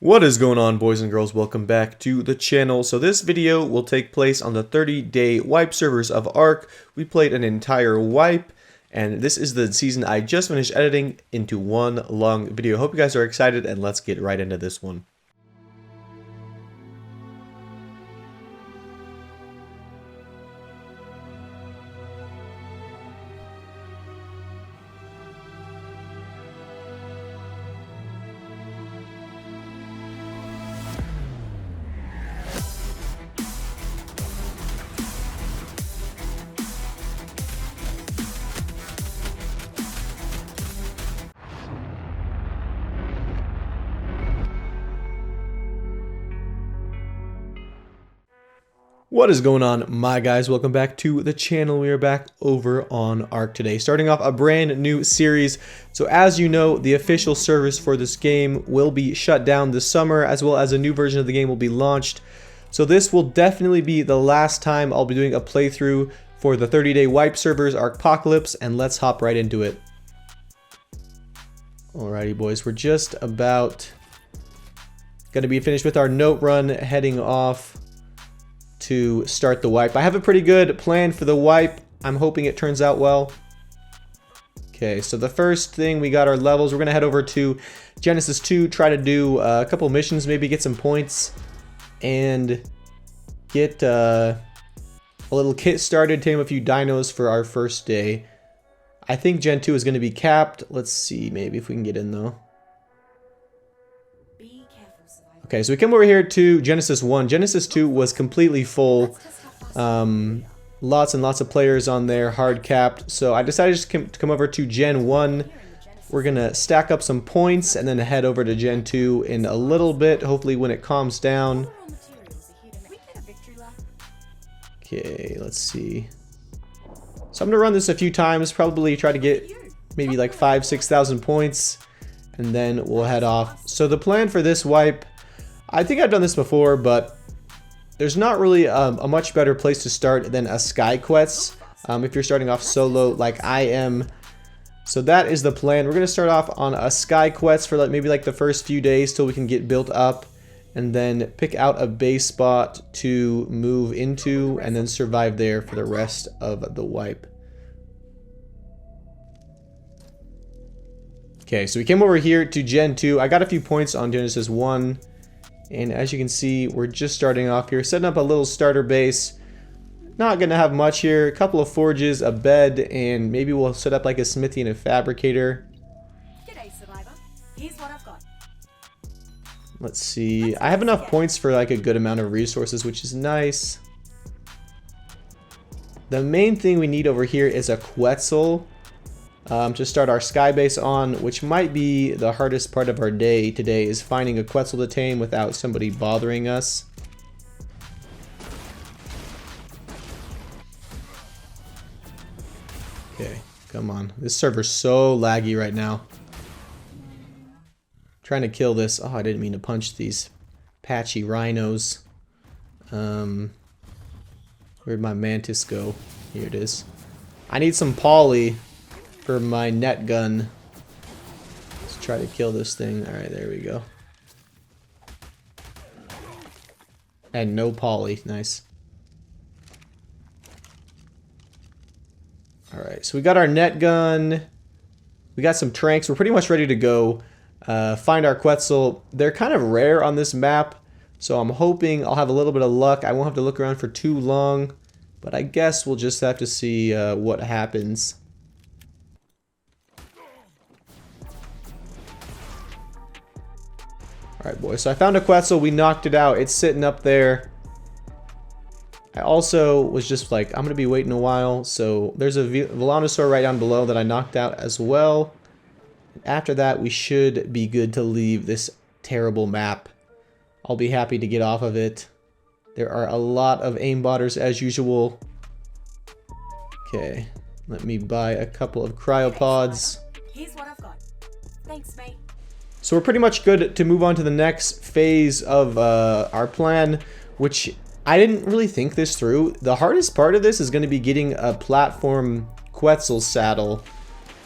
What is going on, boys and girls? Welcome back to the channel. So this video will take place on the 30-day wipe servers of ARK. We played an entire wipe, and this is the season I just finished editing into one long video. Hope you guys are excited, and let's get right into this one. What is going on, my guys? Welcome back to the channel. We are back over on ARK today, starting off a brand new series. So as you know, the official servers for this game will be shut down this summer, as well as a new version of the game will be launched. So this will definitely be the last time I'll be doing a playthrough for the 30-day wipe servers, arkpocalypse, and let's hop right into it. Alrighty, boys, we're just about gonna be finished with our note run, heading off to start the wipe. I have a pretty good plan for the wipe. I'm hoping it turns out well. Okay, so the first thing, we got our levels. We're gonna head over to Genesis 2, try to do a couple missions, maybe get some points, and get a little kit started, tame a few dinos for our first day. I think Gen 2 is gonna be capped. Let's see, maybe if we can get in though. Okay, so we come over here to Genesis 1. Genesis 2 was completely full. Lots and lots of players on there, hard capped. So I decided just to come over to Gen 1. We're going to stack up some points and then head over to Gen 2 in a little bit, hopefully when it calms down. Okay, let's see. So I'm going to run this a few times, probably try to get maybe like 5,000-6,000 points, and then we'll head off. So the plan for this wipe, I think I've done this before, but there's not really a much better place to start than a sky quest if you're starting off solo like I am. So that is the plan. We're going to start off on a sky quest for maybe like the first few days till we can get built up, and then pick out a base spot to move into and then survive there for the rest of the wipe. Okay, so we came over here to Gen 2. I got a few points on Genesis 1. And as you can see, we're just starting off here, setting up a little starter base. Not gonna have much here, a couple of forges, a bed, and maybe we'll set up like a smithy and a fabricator. G'day, survivor. Here's what I've got. Let's see, I have enough points for like a good amount of resources, which is nice. The main thing we need over here is a Quetzal to start our sky base on, which might be the hardest part of our day today, is finding a Quetzal to tame without somebody bothering us. Okay, come on. This server's so laggy right now. Trying to kill this. Oh, I didn't mean to punch these patchy rhinos. Where'd my mantis go? Here it is. I need some poly for my net gun. Let's try to kill this thing. Alright, there we go. And no poly. Nice. Alright, so we got our net gun. We got some tranks. We're pretty much ready to go find our Quetzal. They're kind of rare on this map, so I'm hoping I'll have a little bit of luck. I won't have to look around for too long, but I guess we'll just have to see what happens. Alright, boys, so I found a Quetzal, we knocked it out, it's sitting up there. I also was just like, I'm going to be waiting a while, so there's a Velonosaur right down below that I knocked out as well. After that, we should be good to leave this terrible map. I'll be happy to get off of it. There are a lot of aimbotters as usual. Okay, let me buy a couple of cryopods. Here's what I've got. Thanks, mate. So we're pretty much good to move on to the next phase of our plan, which I didn't really think this through. The hardest part of this is going to be getting a platform Quetzal saddle.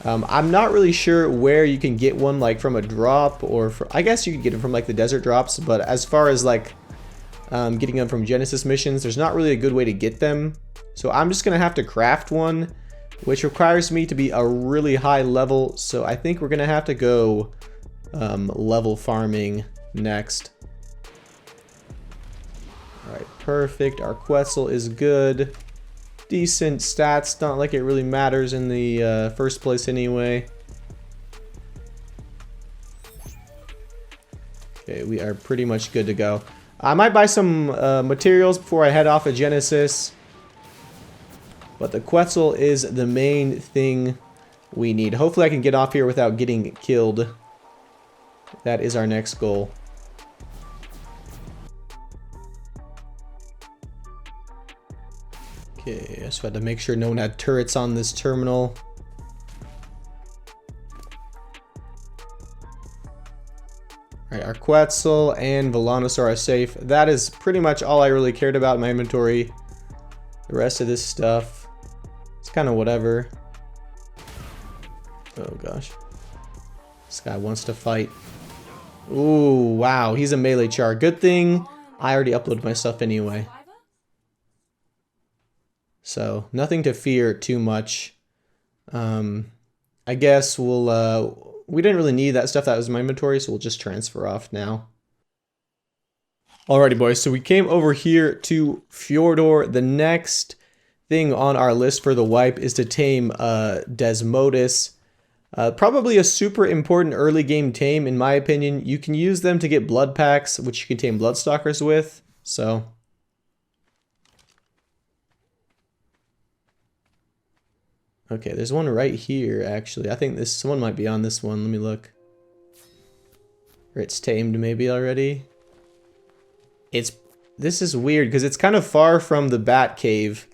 I'm not really sure where you can get one, like from a drop, or I guess you could get it from like the desert drops, but as far as like getting them from Genesis missions, there's not really a good way to get them. So I'm just gonna have to craft one, which requires me to be a really high level. So I think we're gonna have to go level farming next. Alright, perfect. Our Quetzal is good. Decent stats, not like it really matters in the first place anyway. Okay, we are pretty much good to go. I might buy some materials before I head off of Genesis. But the Quetzal is the main thing we need. Hopefully I can get off here without getting killed. That is our next goal. Okay, I just had to make sure no one had turrets on this terminal. Alright, our Quetzal and Volanosaur are safe. That is pretty much all I really cared about in my inventory. The rest of this stuff, it's kind of whatever. Oh gosh. This guy wants to fight. Ooh, wow, he's a melee char. Good thing I already uploaded my stuff anyway. So, nothing to fear too much. I guess we'll, we didn't really need that stuff that was in my inventory, so we'll just transfer off now. Alrighty boys, so we came over here to Fjordor. The next thing on our list for the wipe is to tame Desmotis. Probably a super important early game tame in my opinion. You can use them to get blood packs, which you can tame Bloodstalkers with, so... Okay, there's one right here, actually. I think this one might be on this one. Let me look. Or it's tamed maybe already. This is weird, because it's kind of far from the bat cave.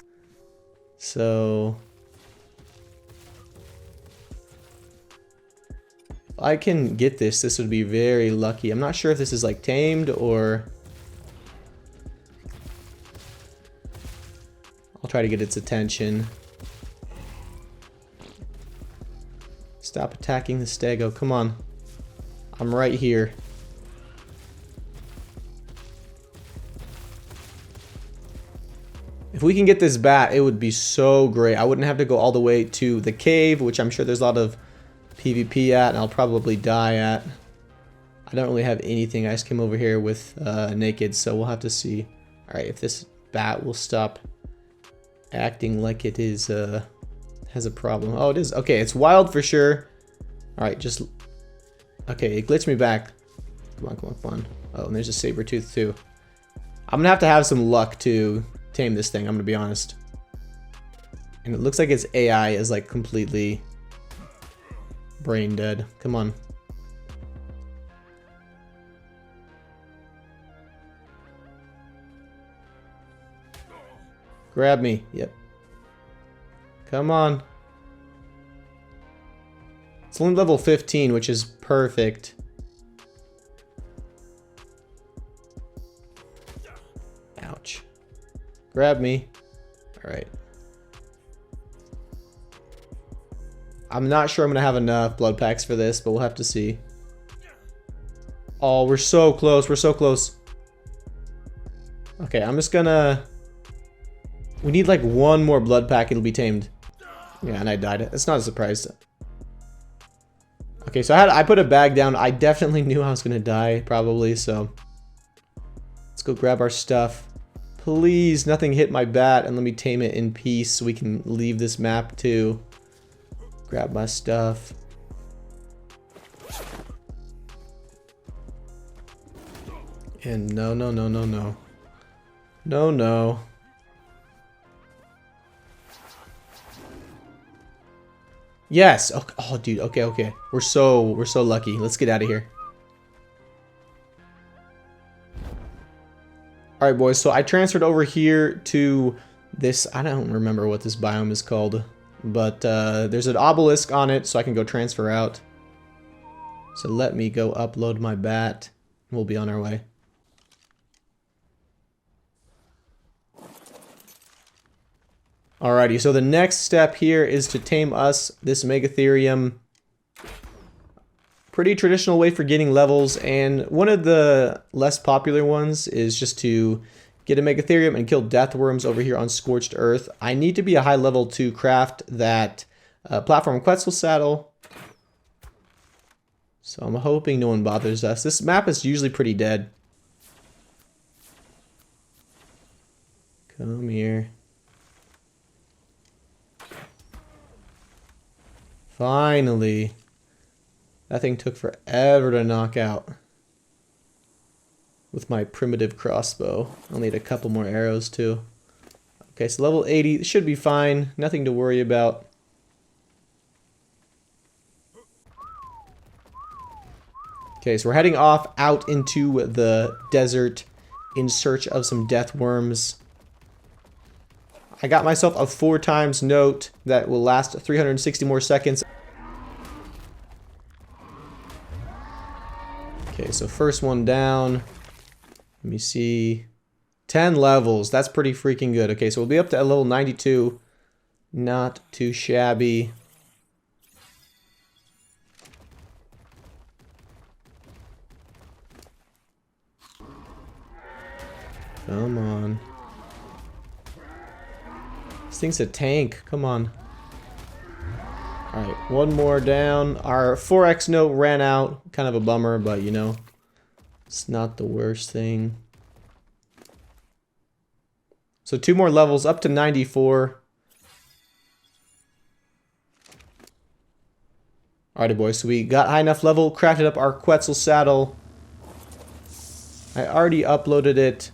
So... if I can get this, this would be very lucky. I'm not sure if this is like tamed or... I'll try to get its attention. Stop attacking the stego. Come on. I'm right here. If we can get this bat, it would be so great. I wouldn't have to go all the way to the cave, which I'm sure there's a lot of PvP at, and I'll probably die at. I don't really have anything. I just came over here with naked, so we'll have to see. Alright, if this bat will stop acting like it is... has a problem. Oh, it is. Okay, it's wild for sure. Alright, just... Okay, it glitched me back. Come on, come on, come on. Oh, and there's a saber tooth too. I'm gonna have some luck to tame this thing, I'm gonna be honest. And it looks like its AI is like completely brain dead. Come on. Grab me. Yep. Come on. It's only level 15, which is perfect. Ouch. Grab me. Alright. I'm not sure I'm going to have enough blood packs for this, but we'll have to see. Oh, we're so close. We're so close. Okay, I'm just gonna... We need like one more blood pack, it'll be tamed. Yeah, and I died. It's not a surprise. Okay, so I put a bag down. I definitely knew I was gonna die, probably, so... Let's go grab our stuff. Please, nothing hit my bat, and let me tame it in peace so we can leave this map too. Grab my stuff. And no, no, no, no, no. No, no. Yes. Okay. Oh, dude. Okay, okay. We're so lucky. Let's get out of here. All right, boys. So I transferred over here to this. I don't remember what this biome is called, but there's an obelisk on it, so I can go transfer out. So let me go upload my bat. We'll be on our way. Alrighty, so the next step here is to tame us this Megatherium. Pretty traditional way for getting levels, and one of the less popular ones is just to get a Megatherium and kill Deathworms over here on Scorched Earth. I need to be a high level to craft that platform Quetzal saddle. So I'm hoping no one bothers us. This map is usually pretty dead. Come here. Finally. That thing took forever to knock out. With my primitive crossbow. I'll need a couple more arrows too. Okay, so level 80 should be fine. Nothing to worry about. Okay, so we're heading off out into the desert in search of some death worms. I got myself a 4x note that will last 360 more seconds. Okay, so first one down. Let me see. 10 levels. That's pretty freaking good. Okay, so we'll be up to level 92. Not too shabby. Come on. This thing's a tank. Come on. Alright, one more down. Our 4x note ran out. Kind of a bummer, but you know, it's not the worst thing. So 2 more levels up to 94. Alrighty, boys. So we got high enough level, crafted up our Quetzal saddle. I already uploaded it.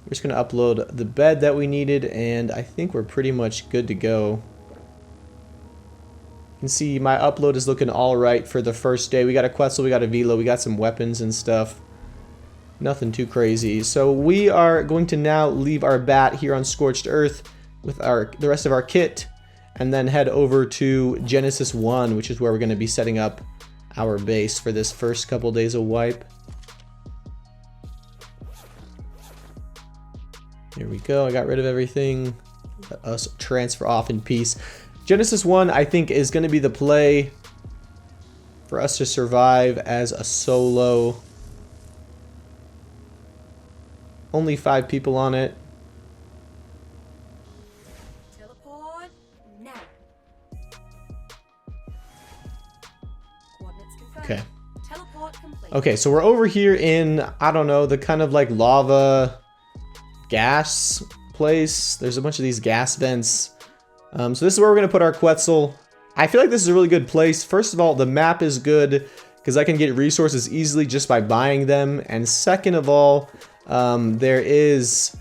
We're just going to upload the bed that we needed, and I think we're pretty much good to go. You can see my upload is looking alright for the first day. We got a Quetzal, we got a Velo, we got some weapons and stuff. Nothing too crazy. So we are going to now leave our bat here on Scorched Earth with the rest of our kit, and then head over to Genesis 1, which is where we're going to be setting up our base for this first couple days of wipe. Here we go. I got rid of everything. Let us transfer off in peace. Genesis 1, I think, is going to be the play for us to survive as a solo. Only 5 people on it. Teleport now. Coordinates confirmed. Okay. Teleport complete. Okay, so we're over here in, I don't know, the kind of like lava gas place. There's a bunch of these gas vents. So this is where we're going to put our Quetzal. I feel like this is a really good place. First of all, the map is good because I can get resources easily just by buying them. And second of all, there is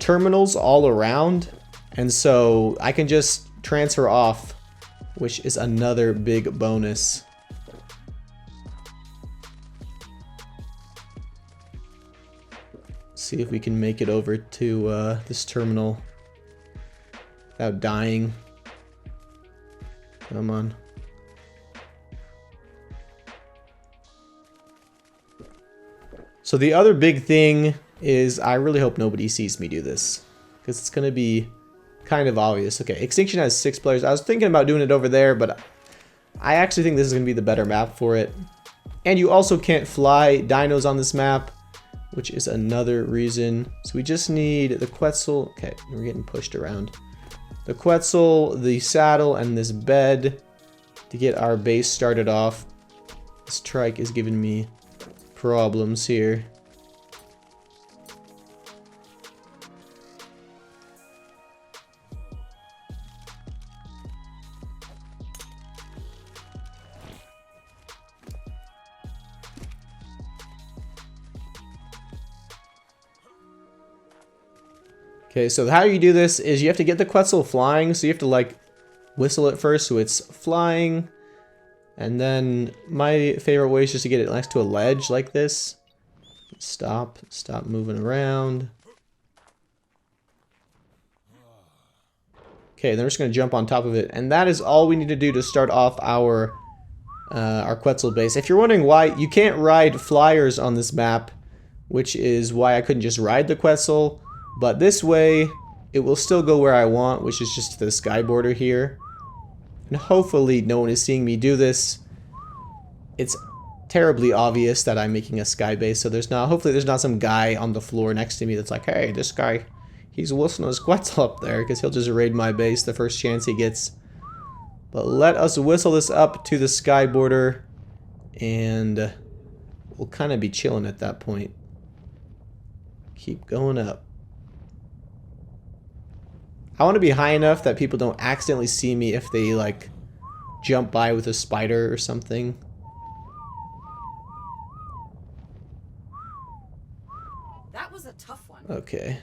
terminals all around. And so I can just transfer off, which is another big bonus. See if we can make it over to this terminal without dying. Come on. So the other big thing is I really hope nobody sees me do this, because it's going to be kind of obvious. Okay, Extinction has 6 players. I was thinking about doing it over there, but I actually think this is going to be the better map for it. And you also can't fly dinos on this map, which is another reason. So we just need the Quetzal. Okay, we're getting pushed around. The Quetzal, the saddle, and this bed to get our base started off. This trike is giving me problems here. Okay, so how you do this is you have to get the Quetzal flying, so you have to like whistle it first so it's flying. And then my favorite way is just to get it next to a ledge like this. Stop moving around. Okay, then we're just gonna jump on top of it, and that is all we need to do to start off our Quetzal base. If you're wondering why you can't ride flyers on this map, which is why I couldn't just ride the Quetzal, but this way it will still go where I want, which is just to the sky border here. And hopefully no one is seeing me do this. It's terribly obvious that I'm making a sky base, so hopefully there's not some guy on the floor next to me that's like, hey, this guy, he's whistling his Quetzal up there, because he'll just raid my base the first chance he gets. But let us whistle this up to the sky border, and we'll kind of be chilling at that point. Keep going up. I want to be high enough that people don't accidentally see me if they, like, jump by with a spider or something. That was a tough one. Okay.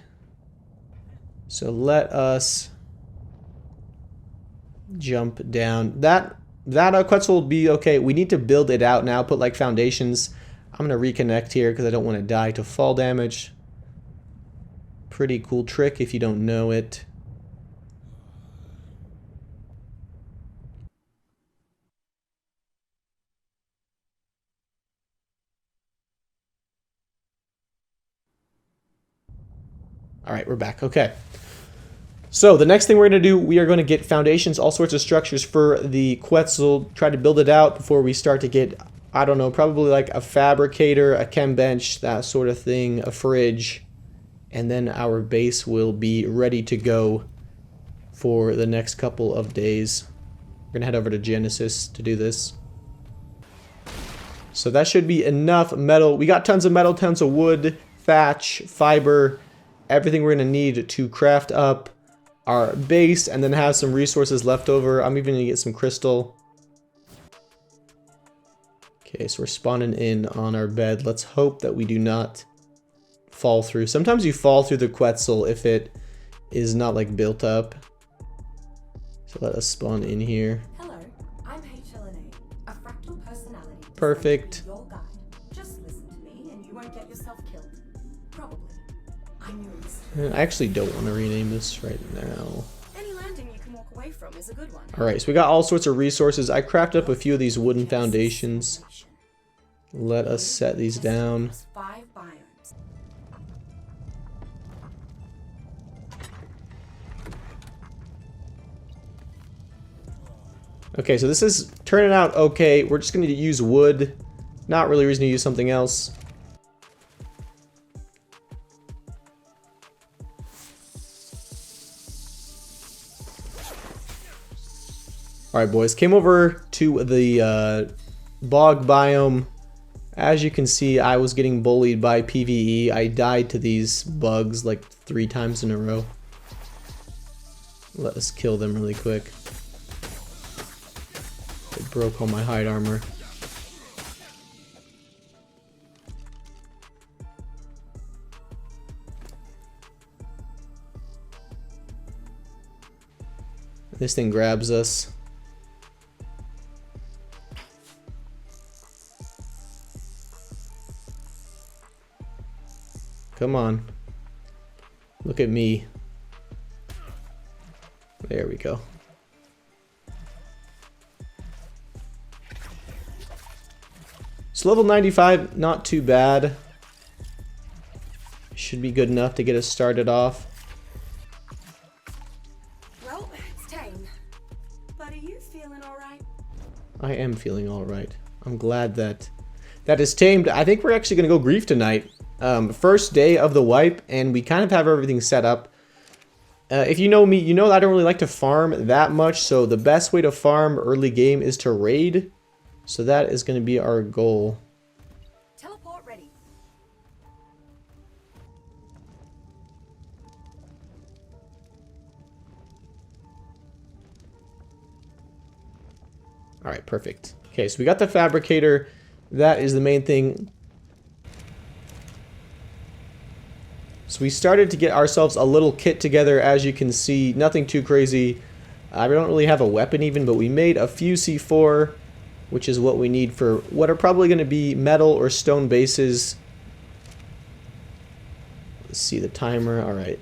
So let us jump down. That Quetzal will be okay. We need to build it out now, put, like, foundations. I'm going to reconnect here because I don't want to die to fall damage. Pretty cool trick if you don't know it. Alright, we're back. Okay. So, the next thing we're going to do, we are going to get foundations, all sorts of structures for the Quetzal, try to build it out before we start to get, I don't know, probably like a fabricator, a chem bench, that sort of thing, a fridge, and then our base will be ready to go for the next couple of days. We're going to head over to Genesis to do this. So that should be enough metal. We got tons of metal, tons of wood, thatch, fiber, everything we're going to need to craft up our base and then have some resources left over. I'm even going to get some crystal. Okay, so we're spawning in on our bed. Let's hope that we do not fall through. Sometimes you fall through the Quetzal if it is not like built up. So let us spawn in here. Hello, I'm HLNA, a fractal personality. Perfect. Your guide. Just listen to me and you won't get yourself killed. Probably. I'm yours. I actually don't want to rename this right now. Any landing you can walk away from is a good one. Alright, so we got all sorts of resources. I crafted up a few of these wooden foundations. Let us set these down. 5 biomes. Okay, so this is turning out okay. We're just going to use wood. Not really a reason to use something else. Alright, boys. Came over to the bog biome. As you can see, I was getting bullied by PvE. I died to these bugs like 3 times in a row. Let us kill them really quick. It broke all my hide armor. This thing grabs us. Come on. Look at me. There we go. So level 95, not too bad. Should be good enough to get us started off. Well, it's tame. But are you feeling alright? I am feeling alright. I'm glad that that is tamed. I think we're actually going to go grief tonight. First day of the wipe, and we kind of have everything set up. If you know me, you know I don't really like to farm that much, so the best way to farm early game is to raid. So that is going to be our goal. Teleport ready. Alright, perfect. Okay, so we got the fabricator. That is the main thing. So we started to get ourselves a little kit together, as you can see. Nothing too crazy. We don't really have a weapon even, but we made a few C4, which is what we need for what are probably going to be metal or stone bases. Let's see the timer. Alright.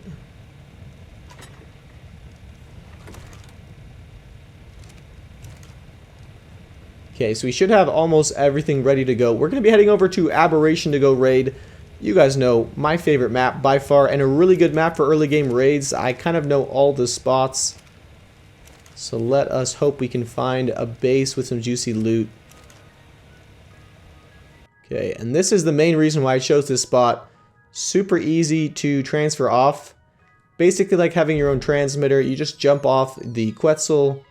Okay, so we should have almost everything ready to go. We're going to be heading over to Aberration to go raid. You guys know my favorite map by far, and a really good map for early game raids. I kind of know all the spots. So let us hope we can find a base with some juicy loot. Okay, and this is the main reason why I chose this spot. Super easy to transfer off. Basically like having your own transmitter. You just jump off the Quetzal,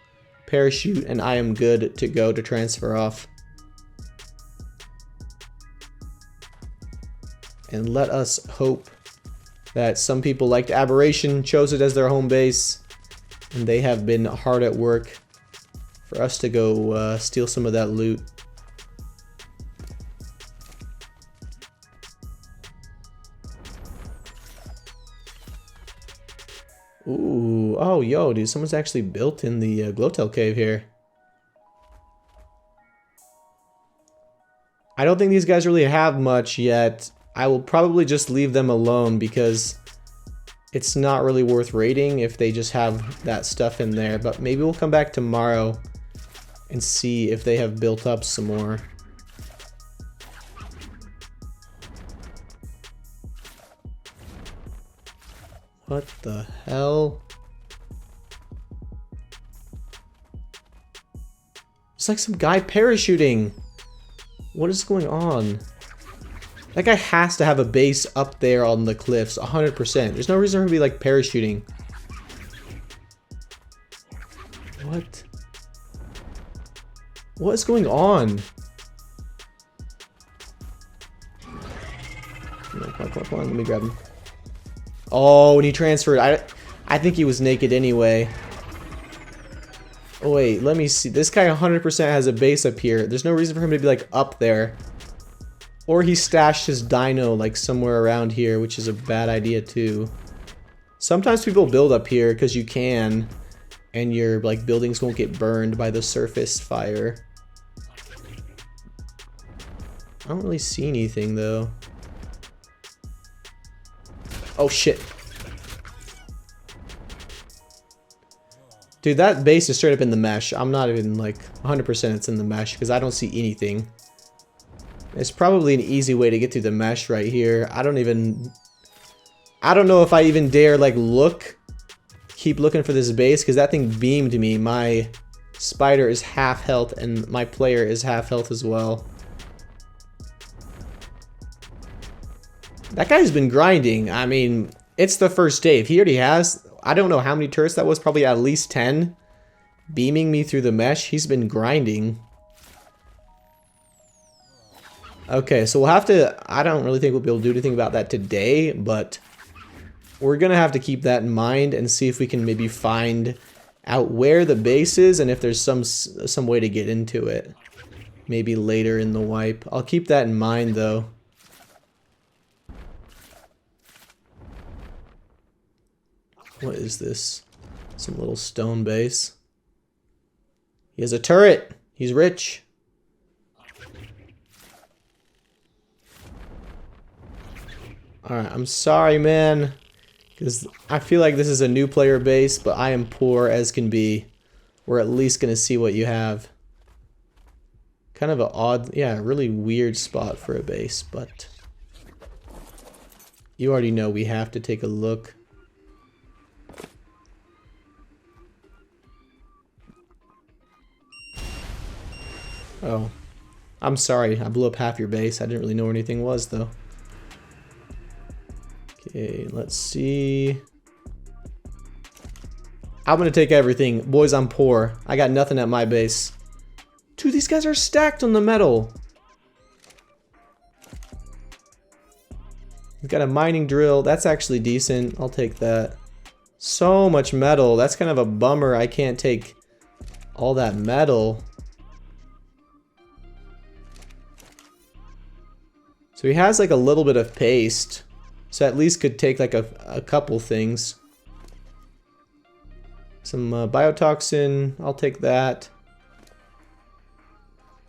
parachute, and I am good to go to transfer off. And let us hope that some people liked Aberration, chose it as their home base, and they have been hard at work for us to go steal some of that loot. Ooh, oh yo, dude, someone's actually built in the Glotel cave here. I don't think these guys really have much yet. I will probably just leave them alone because it's not really worth raiding if they just have that stuff in there. But maybe we'll come back tomorrow and see if they have built up some more. What the hell? It's like some guy parachuting. What is going on? That guy has to have a base up there on the cliffs, 100%. There's no reason for him to be like parachuting. What? What is going on? Come on, let me grab him. Oh, and he transferred. I think he was naked anyway. Oh wait, let me see. This guy 100% has a base up here. There's no reason for him to be like up there. Or he stashed his dino like somewhere around here, which is a bad idea too. Sometimes people build up here because you can, and your like buildings won't get burned by the surface fire. I don't really see anything though. Oh shit. Dude, that base is straight up in the mesh. I'm not even like 100% it's in the mesh because I don't see anything. It's probably an easy way to get through the mesh right here. I don't know if I even dare like keep looking for this base because that thing beamed me. My spider is half health and my player is half health as well. That guy's been grinding. I mean, it's the first day. If he already has, I don't know how many turrets that was, probably at least 10 beaming me through the mesh. He's been grinding. Okay, so we'll have to, I don't really think we'll be able to do anything about that today, but we're gonna have to keep that in mind and see if we can maybe find out where the base is and if there's some way to get into it. Maybe later in the wipe. I'll keep that in mind though. What is this? Some little stone base. He has a turret. He's rich. Alright, I'm sorry, man. Because I feel like this is a new player base, but I am poor as can be. We're at least going to see what you have. Kind of an odd, yeah, really weird spot for a base, but you already know we have to take a look. Oh, I'm sorry. I blew up half your base. I didn't really know where anything was, though. Okay, let's see. I'm gonna take everything. Boys, I'm poor. I got nothing at my base. Dude, these guys are stacked on the metal. We've got a mining drill. That's actually decent. I'll take that. So much metal. That's kind of a bummer. I can't take all that metal. So he has like a little bit of paste. So at least could take like a couple things. Some biotoxin. I'll take that.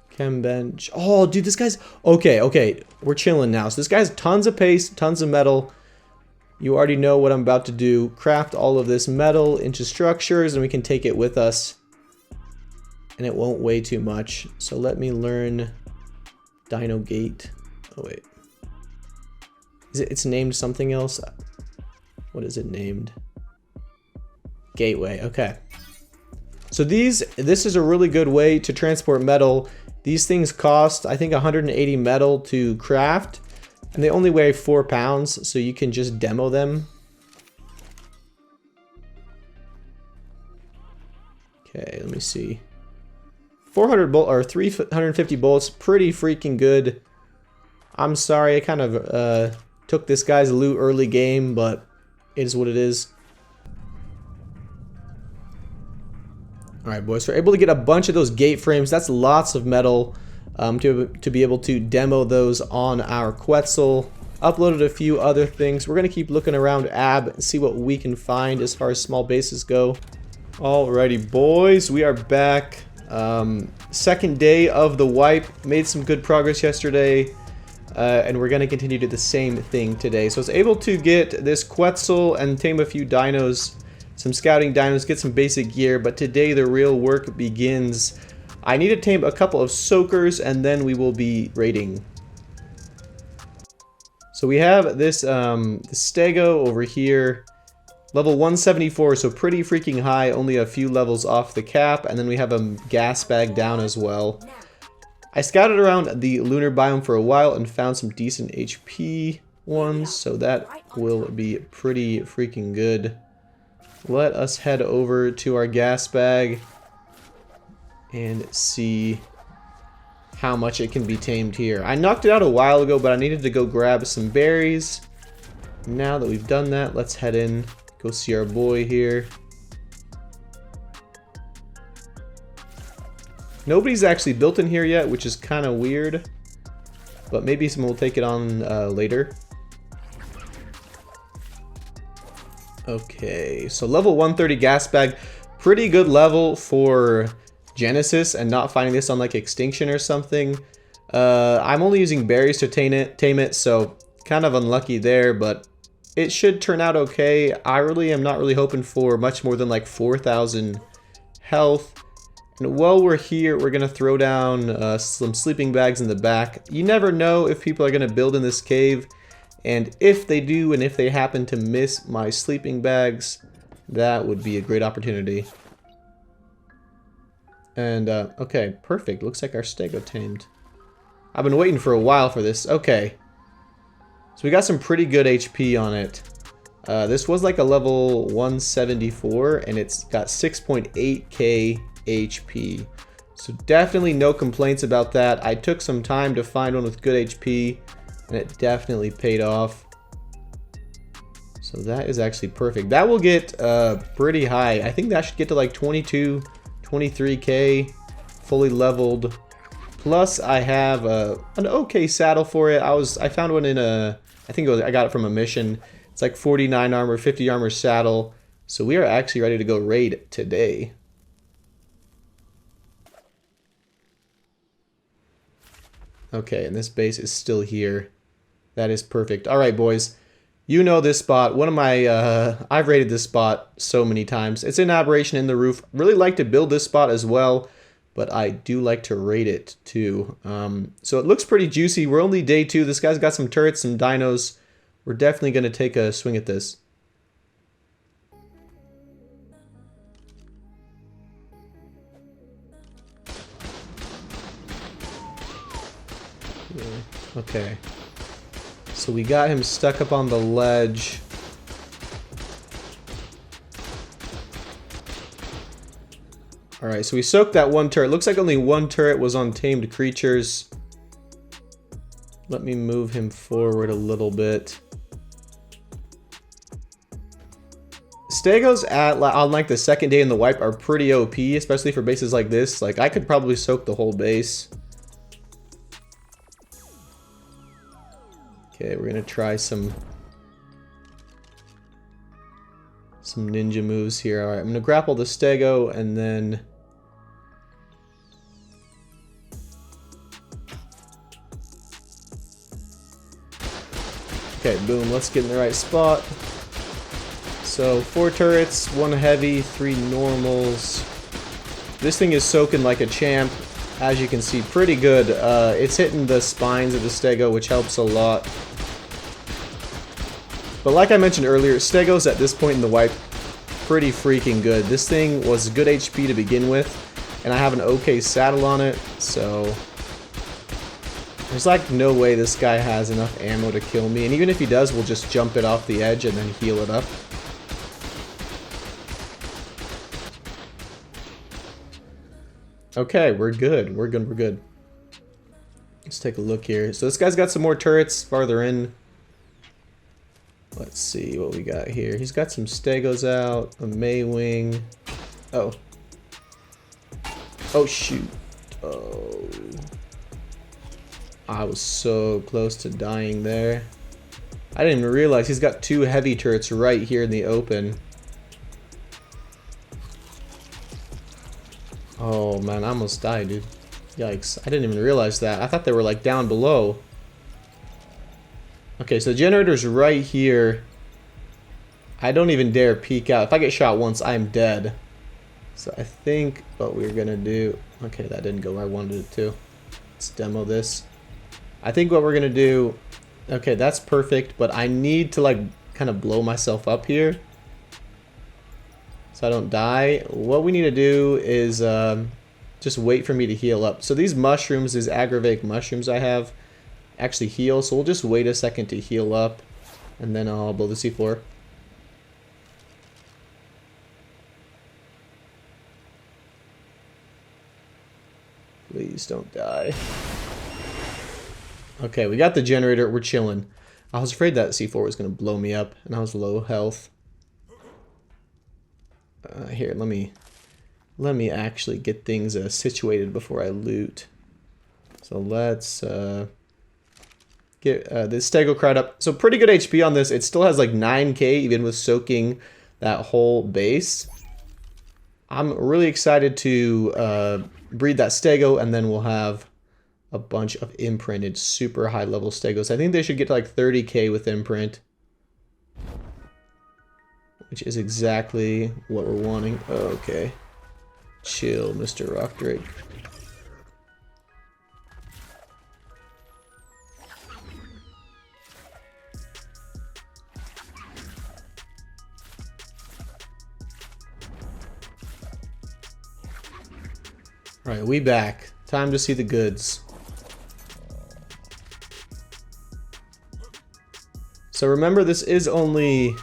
Chem bench. Oh, dude, this guy's... Okay. We're chilling now. So this guy has tons of paste, tons of metal. You already know what I'm about to do. Craft all of this metal into structures and we can take it with us. And it won't weigh too much. So let me learn Dino Gate. Oh, wait. It's named something else. What is it named? Gateway. Okay. So this is a really good way to transport metal. These things cost, I think, 180 metal to craft, and they only weigh 4 pounds, so you can just demo them. Okay, let me see. 350 bullets, pretty freaking good. I'm sorry, I kind of took this guy's loot early game, but it is what it is. Alright, boys, so we're able to get a bunch of those gate frames. That's lots of metal to be able to demo those on our Quetzal. Uploaded a few other things. We're going to keep looking around Ab and see what we can find as far as small bases go. Alrighty, boys, we are back. Second day of the wipe. Made some good progress yesterday. And we're going to continue to do the same thing today. So I was able to get this Quetzal and tame a few dinos. Some scouting dinos, get some basic gear, but today the real work begins. I need to tame a couple of soakers and then we will be raiding. So we have this the Stego over here, level 174, so pretty freaking high, only a few levels off the cap, and then we have a gas bag down as well. I scouted around the lunar biome for a while and found some decent HP ones, so that will be pretty freaking good. Let us head over to our gas bag and see how much it can be tamed here. I knocked it out a while ago, but I needed to go grab some berries. Now that we've done that, let's head in, go see our boy here. Nobody's actually built in here yet, which is kind of weird, but maybe someone will take it on later. Okay, so level 130 gas bag, pretty good level for Genesis and not finding this on like Extinction or something. I'm only using berries to tame it, so kind of unlucky there, but it should turn out okay. I really am not really hoping for much more than like 4,000 health. And while we're here, we're gonna throw down some sleeping bags in the back. You never know if people are gonna build in this cave. And if they do, and if they happen to miss my sleeping bags, that would be a great opportunity. And, okay, perfect. Looks like our Stego tamed. I've been waiting for a while for this. Okay. So we got some pretty good HP on it. This was like a level 174, and it's got 6.8k HP. So definitely no complaints about that. I took some time to find one with good HP. And it definitely paid off. So that is actually perfect. That will get pretty high. I think that should get to like 22, 23k fully leveled. Plus I have an okay saddle for it. I found one in I got it from a mission. It's like 49 armor, 50 armor saddle. So we are actually ready to go raid today. Okay, and this base is still here. That is perfect. All right, boys. You know this spot. One of my, I've raided this spot so many times. It's in Aberration in the roof. Really like to build this spot as well, but I do like to raid it too. So it looks pretty juicy. We're only day 2. This guy's got some turrets, some dinos. We're definitely going to take a swing at this. Yeah. Okay. So we got him stuck up on the ledge. Alright, so we soaked that one turret. Looks like only one turret was on tamed creatures. Let me move him forward a little bit. Stegos on like the second day in the wipe are pretty OP, especially for bases like this. Like I could probably soak the whole base. Okay, we're gonna try some ninja moves here. Alright, I'm gonna grapple the Stego and then okay, boom, let's get in the right spot. So 4 turrets, 1 heavy, 3 normals. This thing is soaking like a champ. As you can see, pretty good. It's hitting the spines of the Stego, which helps a lot. But like I mentioned earlier, Stegos at this point in the wipe, pretty freaking good. This thing was good HP to begin with, and I have an okay saddle on it, so there's like no way this guy has enough ammo to kill me. And even if he does, we'll just jump it off the edge and then heal it up. Okay, we're good. We're good. We're good. Let's take a look here. So this guy's got some more turrets farther in. Let's see what we got here. He's got some Stegos out, a Maywing. Oh. Oh, shoot. Oh. I was so close to dying there. I didn't even realize he's got two heavy turrets right here in the open. Oh, man, I almost died, dude. Yikes. I didn't even realize that. I thought they were, like, down below. Okay, so the generator's right here. I don't even dare peek out. If I get shot once, I'm dead. So I think what we're gonna do... Okay, that didn't go where I wanted it to. Let's demo this. I think what we're gonna do... Okay, that's perfect, but I need to, like, kind of blow myself up here so I don't die. What we need to do is just wait for me to heal up. So these mushrooms, these aggravating mushrooms I have, actually heal, so we'll just wait a second to heal up, and then I'll blow the C4. Please don't die. Okay, we got the generator, we're chilling. I was afraid that C4 was going to blow me up, and I was low health. Here, let me actually get things situated before I loot. So let's get this Stego crowd up. So pretty good HP on this. It still has like 9k even with soaking that whole base. I'm really excited to breed that Stego, and then we'll have a bunch of imprinted super high level Stegos. I think they should get to like 30k with imprint, which is exactly what we're wanting. Okay. Chill, Mr. Rock Drake. Alright, we back. Time to see the goods. So remember, this is only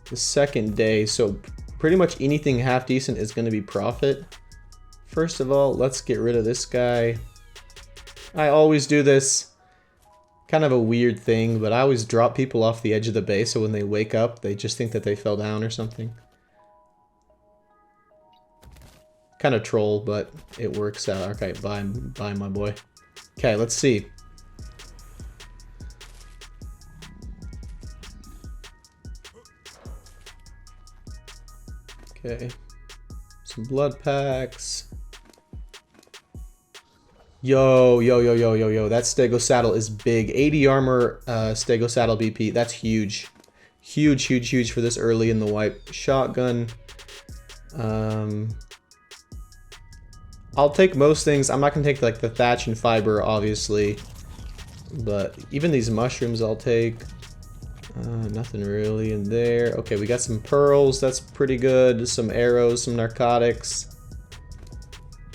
the second day, so pretty much anything half decent is going to be profit. First of all, let's get rid of this guy. I always do this. Kind of a weird thing, but I always drop people off the edge of the base, so when they wake up, they just think that they fell down or something. Kind of troll, but it works out. Okay, bye my boy. Okay, let's see. Okay, some blood packs. Yo, that Stego saddle is big. 80 armor Stego saddle BP. That's huge. Huge for this early in the wipe. Shotgun. I'll take most things. I'm not going to take like the thatch and fiber, obviously. But even these mushrooms I'll take. Nothing really in there. Okay, we got some pearls. That's pretty good. Some arrows, some narcotics.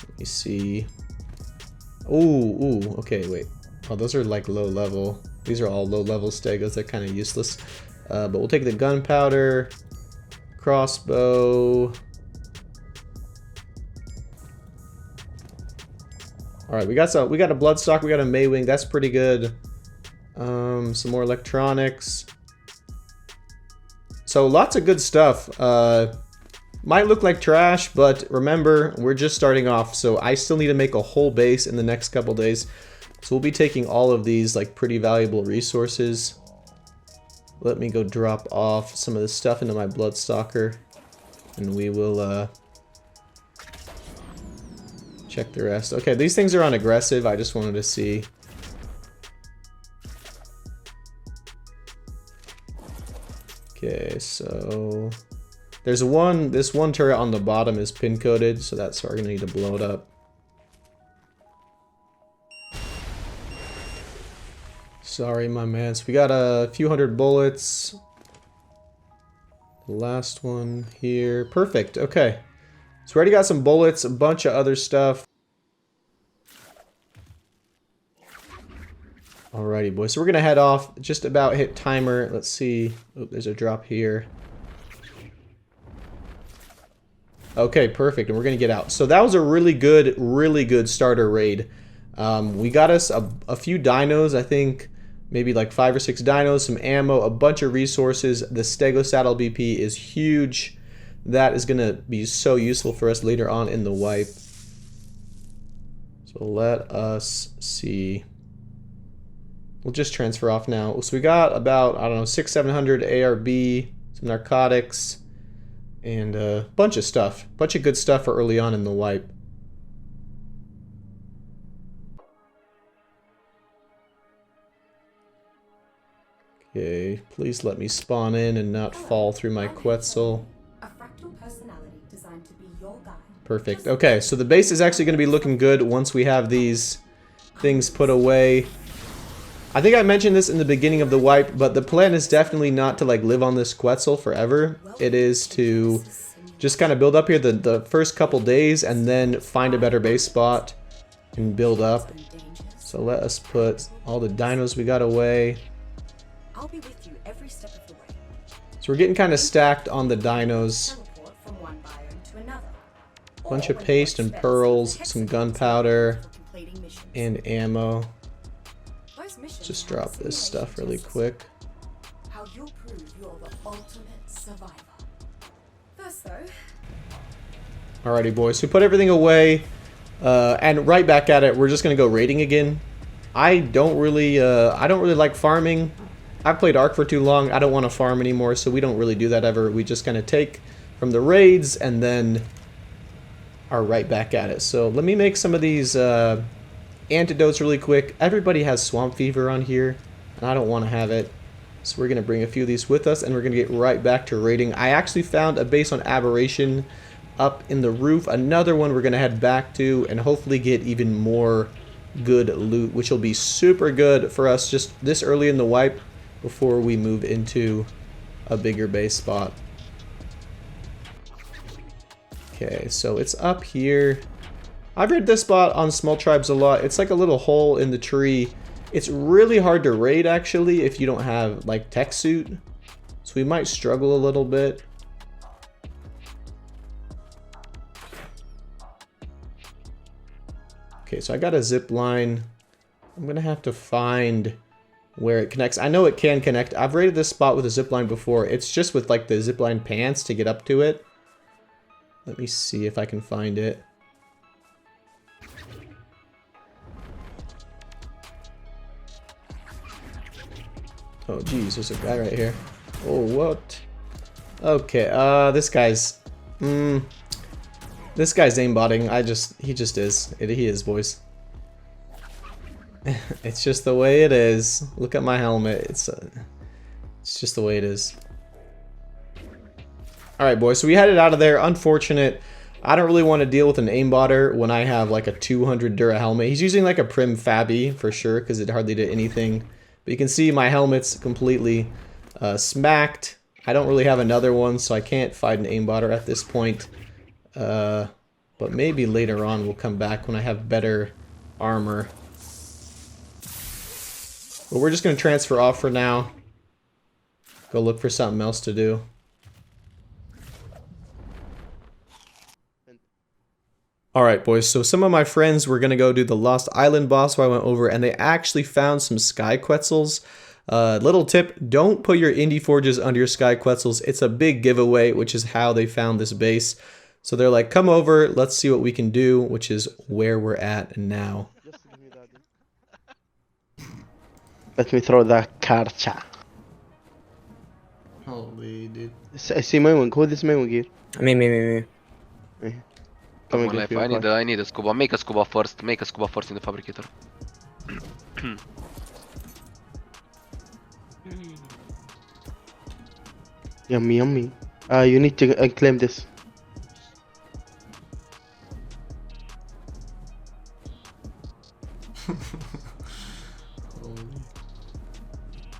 Let me see. Ooh, okay, wait. Oh, those are like low level. These are all low level Stegos. They're kind of useless. But we'll take the gunpowder, crossbow. All right, we got a bloodstock. We got a Maywing. That's pretty good. Some more electronics. So lots of good stuff. Might look like trash, but remember, we're just starting off, so I still need to make a whole base in the next couple days. So we'll be taking all of these like pretty valuable resources. Let me go drop off some of this stuff into my Bloodstalker, and we will check the rest. Okay, these things are on aggressive. I just wanted to see. Okay, so there's this one turret on the bottom is pin coded, so that's why we're gonna need to blow it up. Sorry, my man. So we got a few hundred bullets. Last one here. Perfect. Okay. So we already got some bullets, a bunch of other stuff. Alrighty, boys. So we're going to head off. Just about hit timer. Let's see. Oh, there's a drop here. Okay, perfect. And we're going to get out. So that was a really good starter raid. We got us a few dinos, I think. Maybe like 5 or 6 dinos, some ammo, a bunch of resources. The Stego Saddle BP is huge. That is going to be so useful for us later on in the wipe. So let us see. We'll just transfer off now. So we got about, I don't know, 600-700 ARB, some narcotics, and a bunch of stuff. Bunch of good stuff for early on in the wipe. Okay, please let me spawn in and not fall through my Quetzal. A fractal personality designed to be your guide. Perfect. Okay, so the base is actually going to be looking good once we have these things put away. I think I mentioned this in the beginning of the wipe, but the plan is definitely not to like live on this Quetzal forever. It is to just kind of build up here the first couple days and then find a better base spot and build up. So let us put all the dinos we got away. I'll be with you every step of the way. So we're getting kind of stacked on the dinos. Teleport from one biome to another. Bunch of paste and pearls, some gunpowder, and ammo. Just drop this stuff really quick. How you'll prove you're the ultimate survivor. First though. Alrighty, boys. So we put everything away, and right back at it. We're just gonna go raiding again. I don't really like farming. I've played ARK for too long. I don't want to farm anymore, so we don't really do that ever. We just kind of take from the raids and then are right back at it. So let me make some of these antidotes really quick. Everybody has swamp fever on here, and I don't want to have it. So we're going to bring a few of these with us, and we're going to get right back to raiding. I actually found a base on Aberration up in the roof. Another one we're going to head back to and hopefully get even more good loot, which will be super good for us just this early in the wipe before we move into a bigger base spot. Okay, so it's up here. I've raided this spot on small tribes a lot. It's like a little hole in the tree. It's really hard to raid actually if you don't have like tech suit. So we might struggle a little bit. Okay, so I got a zip line. I'm gonna have to find where it connects. I know it can connect. I've raided this spot with a zip line before. It's just with like the zip line pants to get up to it. Let me see if I can find it. Oh geez, there's a guy right here. Oh, what? Okay, this guy's aimbotting. He just is. He is, boys. It's just the way it is. Look at my helmet. It's just the way it is. Alright, boys, so we headed out of there. Unfortunate. I don't really want to deal with an aimbotter when I have like a 200 Dura helmet. He's using like a Prim Fabi for sure because it hardly did anything. But you can see my helmet's completely smacked. I don't really have another one, so I can't fight an aimbotter at this point. But maybe later on we'll come back when I have better armor. But we're just going to transfer off for now. Go look for something else to do. Alright boys, so some of my friends were going to go do the Lost Island boss, so I went over and they actually found some Sky Quetzals. Little tip, don't put your Indie Forges under your Sky Quetzals. It's a big giveaway, which is how they found this base. So they're like, come over, let's see what we can do, which is where we're at now. Let me throw that karcha. Holy dude. I see my one. Who this my one gear? Me. Come Come and on, get life. you. I need a scuba. Make a scuba first. Make a scuba first in the fabricator. Yummy, yummy. You need to claim this.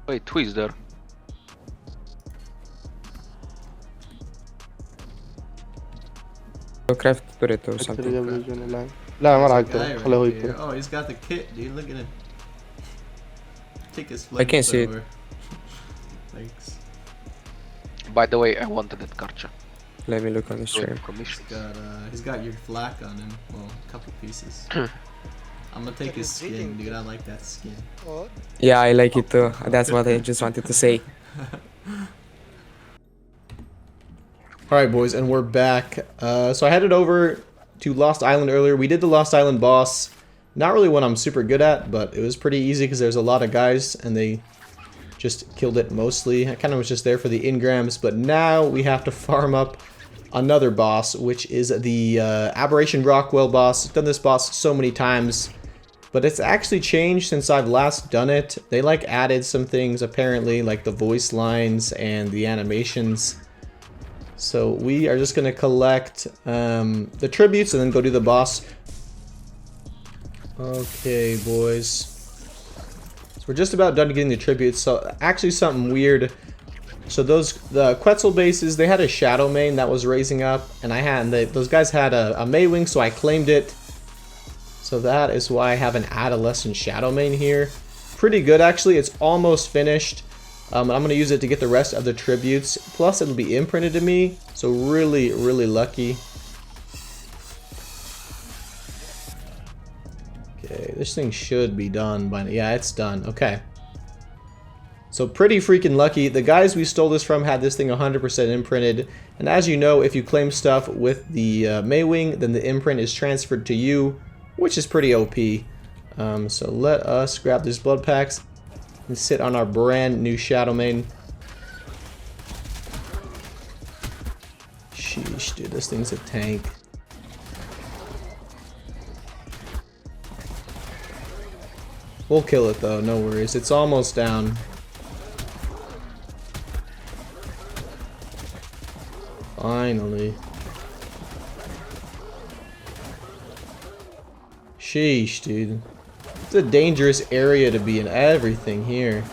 Wait, who is there? craft turret or اكتر something. جاب لي جون الان. لا ما راح اقدر خله هو يقتل. Oh, he's got the kit, dude. Look at him. Take his I can't see it. flamethrower. Thanks. By the way, I wanted that Karcha. Let me look on the stream. He's got your flak on him. Well, a couple pieces. I'm gonna take his skin, dude. I like that skin. Yeah, I like it too. That's what I just wanted to say. Alright, boys, and we're back. So I headed over to Lost Island earlier. We did the Lost Island boss. Not really one I'm super good at, but it was pretty easy because there's a lot of guys and they just killed it mostly. I kind of was just there for the engrams, but now we have to farm up another boss, which is the Aberration Rockwell boss. I've done this boss so many times, but it's actually changed since I've last done it. They like added some things apparently, like the voice lines and the animations. So we are just going to collect the tributes and then go do the boss. Okay, boys. So we're just about done getting the tributes. So actually something weird. So the Quetzal bases, they had a Shadow Main that was raising up. And those guys had a Maywing, so I claimed it. So that is why I have an Adolescent Shadow Main here. Pretty good, actually. It's almost finished. I'm going to use it to get the rest of the tributes. Plus, it'll be imprinted to me. So really, really lucky. Okay, this thing should be done by now. Yeah, it's done. Okay. So pretty freaking lucky. The guys we stole this from had this thing 100% imprinted. And as you know, if you claim stuff with the Maywing, then the imprint is transferred to you, which is pretty OP. So let us grab these blood packs and sit on our brand new Shadow Main. Sheesh, dude, this thing's a tank. We'll kill it though, no worries. It's almost down. Finally. Sheesh, dude. It's a dangerous area to be in. Everything here.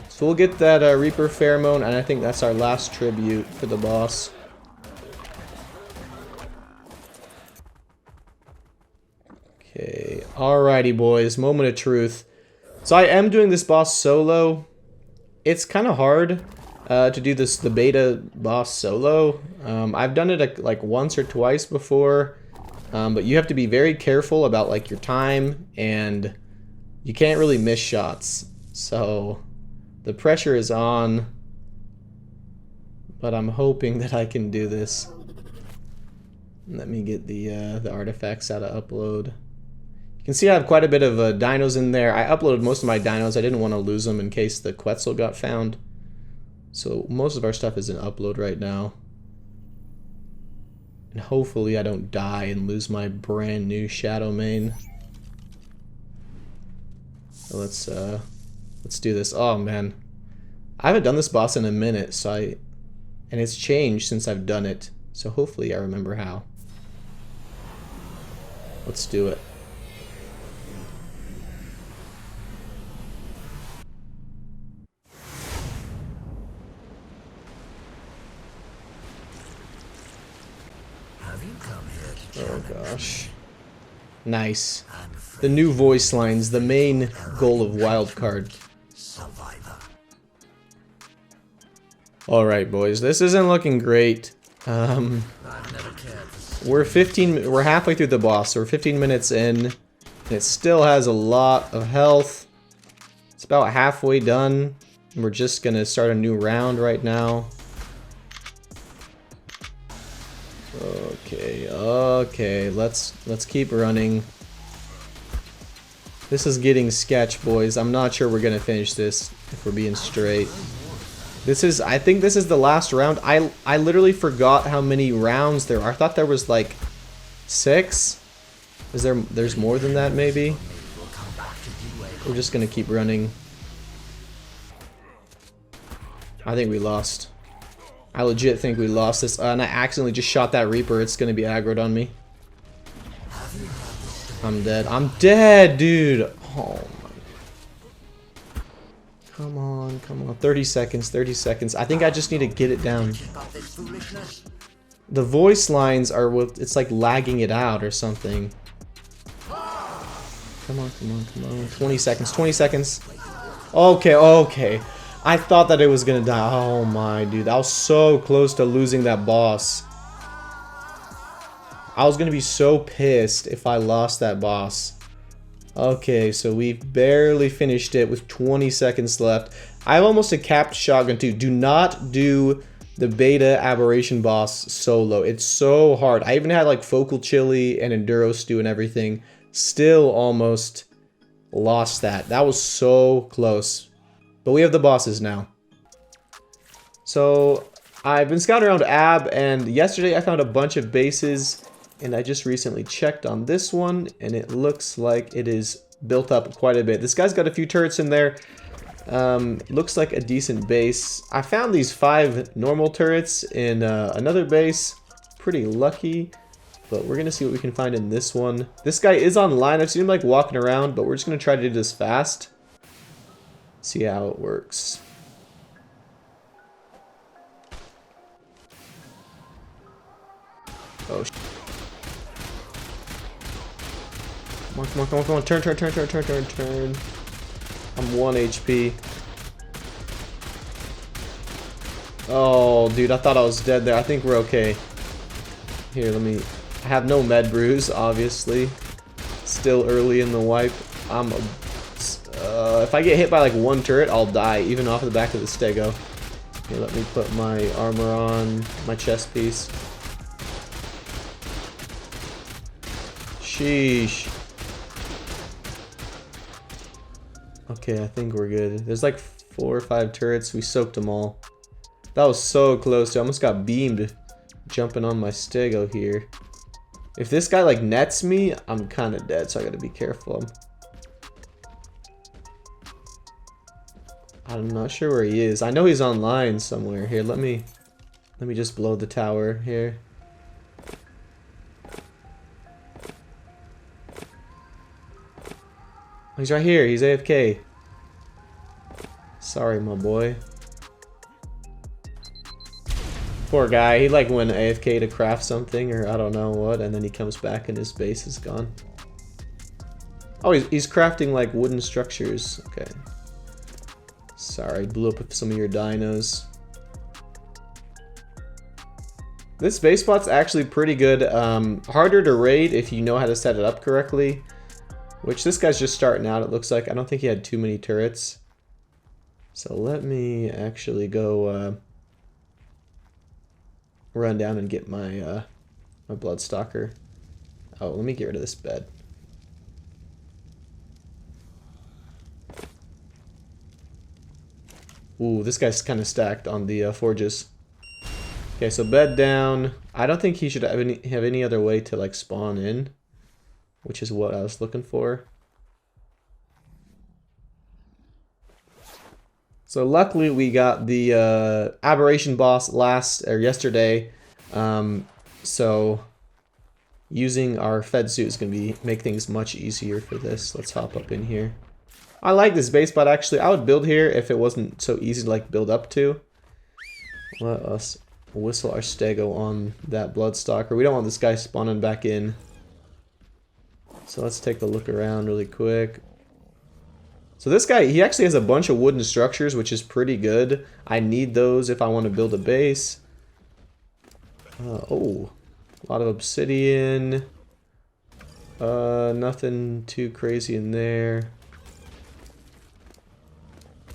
So we'll get that Reaper Pheromone, and I think that's our last tribute for the boss. Okay, alrighty, boys. Moment of truth. So I am doing this boss solo. It's kind of hard to do the beta boss solo. I've done it like once or twice before. But you have to be very careful about like your time, and you can't really miss shots. So the pressure is on, but I'm hoping that I can do this. Let me get the artifacts out of upload. You can see I have quite a bit of dinos in there. I uploaded most of my dinos. I didn't want to lose them in case the Quetzal got found. So most of our stuff is in upload right now. And hopefully I don't die and lose my brand new Shadow Main. So let's do this. Oh man, I haven't done this boss in a minute, and it's changed since I've done it. So hopefully I remember how. Let's do it. Oh gosh. Nice. The new voice lines, the main goal of Wildcard. Alright, boys, this isn't looking great. We're halfway through the boss, so we're 15 minutes in, and it still has a lot of health. It's about halfway done, and we're just gonna start a new round right now. Okay, let's keep running. This is getting sketch, boys. I'm not sure we're gonna finish this, if we're being straight. I think this is the last round. I literally forgot how many rounds there are. I thought there was like 6. There's more than that maybe? We're just gonna keep running. I think we lost. I legit think we lost this, and I accidentally just shot that Reaper. It's gonna be aggroed on me. I'm dead. I'm dead, dude! Oh my... Come on. 30 seconds, 30 seconds. I think I just need to get it down. The voice lines are with, it's like lagging it out or something. Come on, come on, come on. 20 seconds, 20 seconds. Okay, okay. I thought that it was gonna die. Oh my, dude. I was so close to losing that boss. I was gonna be so pissed if I lost that boss. Okay, so we barely finished it with 20 seconds left. I have almost a capped shotgun too. Do not do the beta Aberration boss solo. It's so hard. I even had like Focal Chili and Enduro Stew and everything. Still almost lost that. That was so close. But we have the bosses now. So I've been scouting around Ab, and yesterday I found a bunch of bases, and I just recently checked on this one, and it looks like it is built up quite a bit. This guy's got a few turrets in there. Looks like a decent base. I found these 5 normal turrets in another base. Pretty lucky. But we're gonna see what we can find in this one. This guy is online. I've seen him like walking around, but we're just gonna try to do this fast. See how it works. Oh, come on, come on, come on, come on. Turn, turn, turn, turn, turn, turn, turn. I'm 1 HP. Oh, dude, I thought I was dead there. I think we're okay. Here, let me... I have no med brews, obviously. Still early in the wipe. If I get hit by like 1 turret, I'll die, even off the back of the stego. Here, let me put my armor on, my chest piece. Sheesh. Okay, I think we're good. There's like 4 or 5 turrets. We soaked them all. That was so close. I almost got beamed jumping on my stego here. If this guy like nets me, I'm kind of dead, so I gotta be careful. I'm not sure where he is. I know he's online somewhere. Here, let me just blow the tower here. He's right here. He's AFK. Sorry, my boy. Poor guy. He like went AFK to craft something or I don't know what, and then he comes back and his base is gone. Oh, he's crafting like wooden structures. Okay. Sorry, blew up some of your dinos. This base spot's actually pretty good. Harder to raid if you know how to set it up correctly. Which this guy's just starting out, it looks like. I don't think he had too many turrets. So let me actually go run down and get my my Bloodstalker. Oh, let me get rid of this bed. Ooh, this guy's kind of stacked on the forges. Okay, so bed down. I don't think he should have any other way to like spawn in, which is what I was looking for. So luckily we got the Aberration boss yesterday. So using our fed suit is gonna make things much easier for this. Let's hop up in here. I like this base, but actually I would build here if it wasn't so easy to like build up to. Let us whistle our stego on that Bloodstalker. We don't want this guy spawning back in. So let's take a look around really quick. So this guy, he actually has a bunch of wooden structures, which is pretty good. I need those if I want to build a base. Oh, a lot of obsidian. Nothing too crazy in there.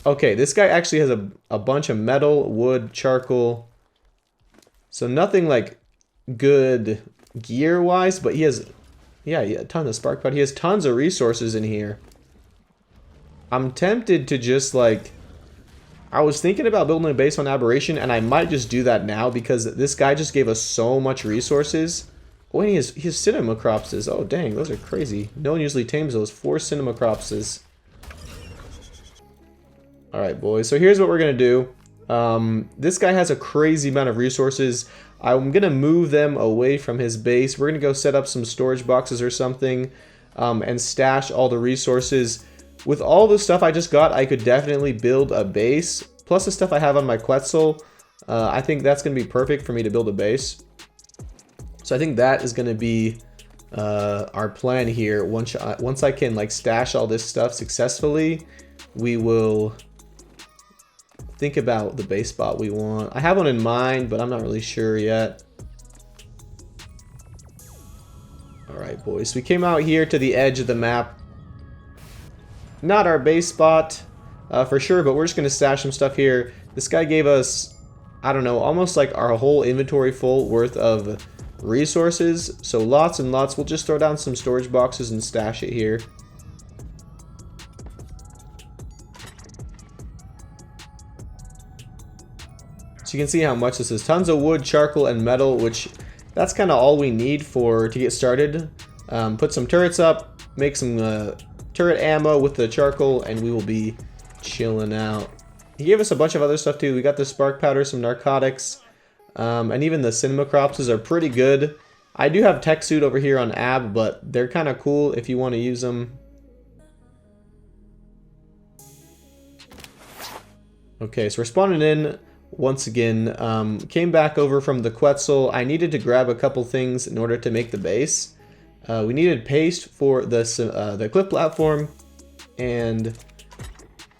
Okay, this guy actually has a bunch of metal, wood, charcoal. So nothing like good gear-wise, but he has, yeah, a ton of spark pod. He has tons of resources in here. I'm tempted to just like, I was thinking about building a base on Aberration, and I might just do that now because this guy just gave us so much resources. Oh, and he has cinema cropses. Oh, dang, those are crazy. No one usually tames those. 4 cinema cropses. Alright, boys, so here's what we're going to do. This guy has a crazy amount of resources. I'm going to move them away from his base. We're going to go set up some storage boxes or something and stash all the resources. With all the stuff I just got, I could definitely build a base. Plus the stuff I have on my Quetzal, I think that's going to be perfect for me to build a base. So I think that is going to be our plan here. Once I can like stash all this stuff successfully, we will think about the base spot we want. I have one in mind, but I'm not really sure yet. Alright boys, we came out here to the edge of the map. Not our base spot for sure, but we're just going to stash some stuff here. This guy gave us, I don't know, almost like our whole inventory full worth of resources. So lots and lots. We'll just throw down some storage boxes and stash it here. So you can see how much this is. Tons of wood, charcoal, and metal, which that's kind of all we need to get started. Put some turrets up, make some turret ammo with the charcoal, and we will be chilling out. He gave us a bunch of other stuff too. We got the spark powder, some narcotics, and even the cinema cropses are pretty good. I do have tech suit over here on Ab, but they're kind of cool if you want to use them. Okay, so we're spawning in once again. Came back over from the Quetzal. I needed to grab a couple things in order to make the base. We needed paste for the cliff platform, and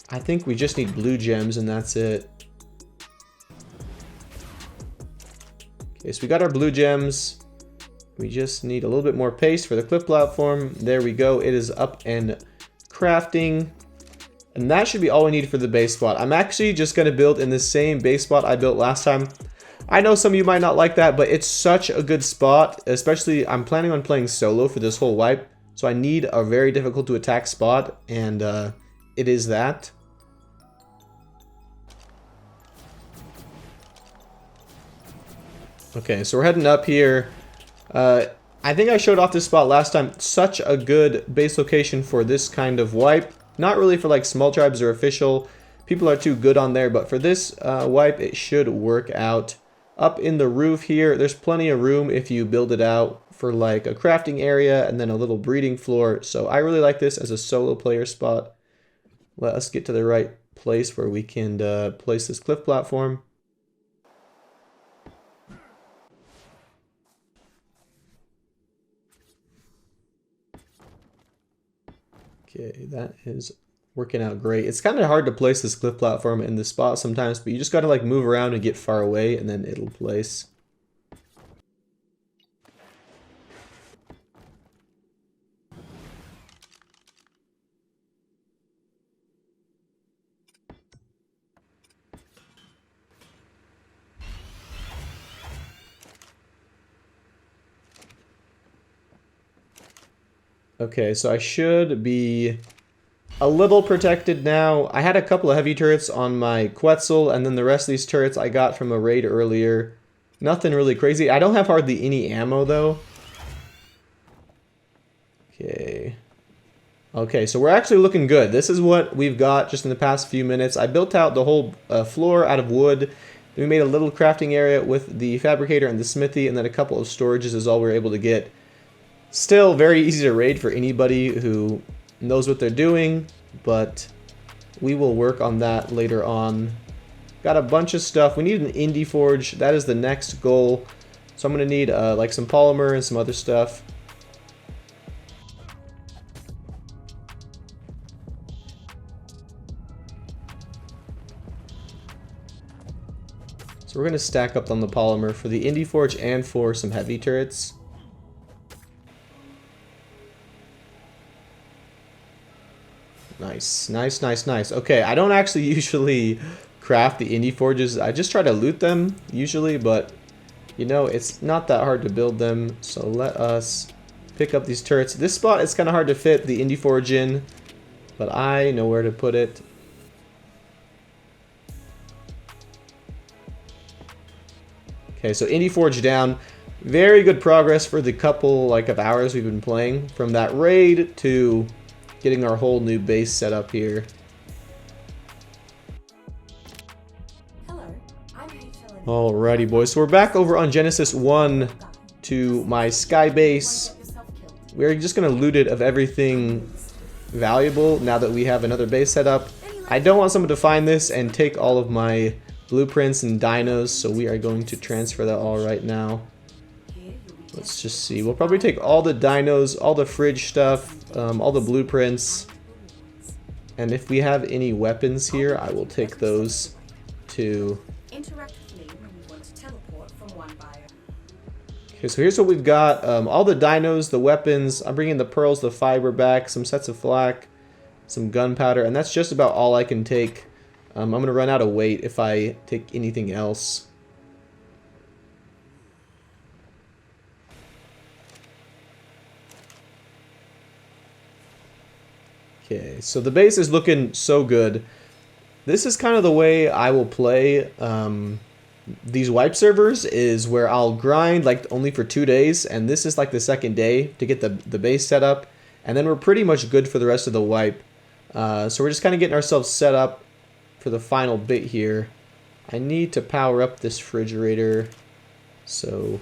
I think we just need blue gems and that's it. Okay, so we got our blue gems. We just need a little bit more paste for the cliff platform. There we go. It is up and crafting. And that should be all we need for the base spot. I'm actually just going to build in the same base spot I built last time. I know some of you might not like that, but it's such a good spot. Especially, I'm planning on playing solo for this whole wipe. So I need a very difficult to attack spot, and it is that. Okay, so we're heading up here. I think I showed off this spot last time. Such a good base location for this kind of wipe. Not really for like small tribes or official. People are too good on there, but for this wipe, it should work out. Up in the roof here, there's plenty of room if you build it out for like a crafting area and then a little breeding floor. So I really like this as a solo player spot. Let us get to the right place where we can place this cliff platform. Okay, that is working out great. It's kind of hard to place this cliff platform in the spot sometimes, but you just got to like move around and get far away and then it'll place. Okay, so I should be a little protected now. I had a couple of heavy turrets on my Quetzal, and then the rest of these turrets I got from a raid earlier. Nothing really crazy. I don't have hardly any ammo, though. Okay. Okay, so we're actually looking good. This is what we've got just in the past few minutes. I built out the whole floor out of wood. Then we made a little crafting area with the fabricator and the smithy, and then a couple of storages is all we were able to get. Still very easy to raid for anybody who knows what they're doing, but we will work on that later on. Got a bunch of stuff. We need an indie forge. That is the next goal. So I'm going to need like some polymer and some other stuff. So we're going to stack up on the polymer for the indie forge and for some heavy turrets. Nice, nice, nice, nice. Okay, I don't actually usually craft the indie forges. I just try to loot them usually, but you know, it's not that hard to build them. So let us pick up these turrets. This spot is kind of hard to fit the indie forge in, but I know where to put it. Okay, so indie forge down. Very good progress for the couple like of hours we've been playing, from that raid to getting our whole new base set up here. Hello, I'm HLN. Alrighty boys, so we're back over on Genesis 1 to my sky base. Get yourself killed. We're just gonna loot it of everything valuable now that we have another base set up. I don't want someone to find this and take all of my blueprints and dinos, so we are going to transfer that all right now. Here you'll be Let's just see. We'll probably take all the dinos, all the fridge stuff, all the blueprints. And if we have any weapons here, I will take those too. Interact with me when you want to teleport from one bio. Okay, so here's what we've got. All the dinos, the weapons. I'm bringing the pearls, the fiber back, some sets of flak, some gunpowder, and that's just about all I can take. I'm going to run out of weight if I take anything else. Okay, so the base is looking so good. This is kind of the way I will play these wipe servers, is where I'll grind like only for 2 days, and this is like the second day to get the base set up, and then we're pretty much good for the rest of the wipe. So we're just kind of getting ourselves set up for the final bit here. I need to power up this refrigerator so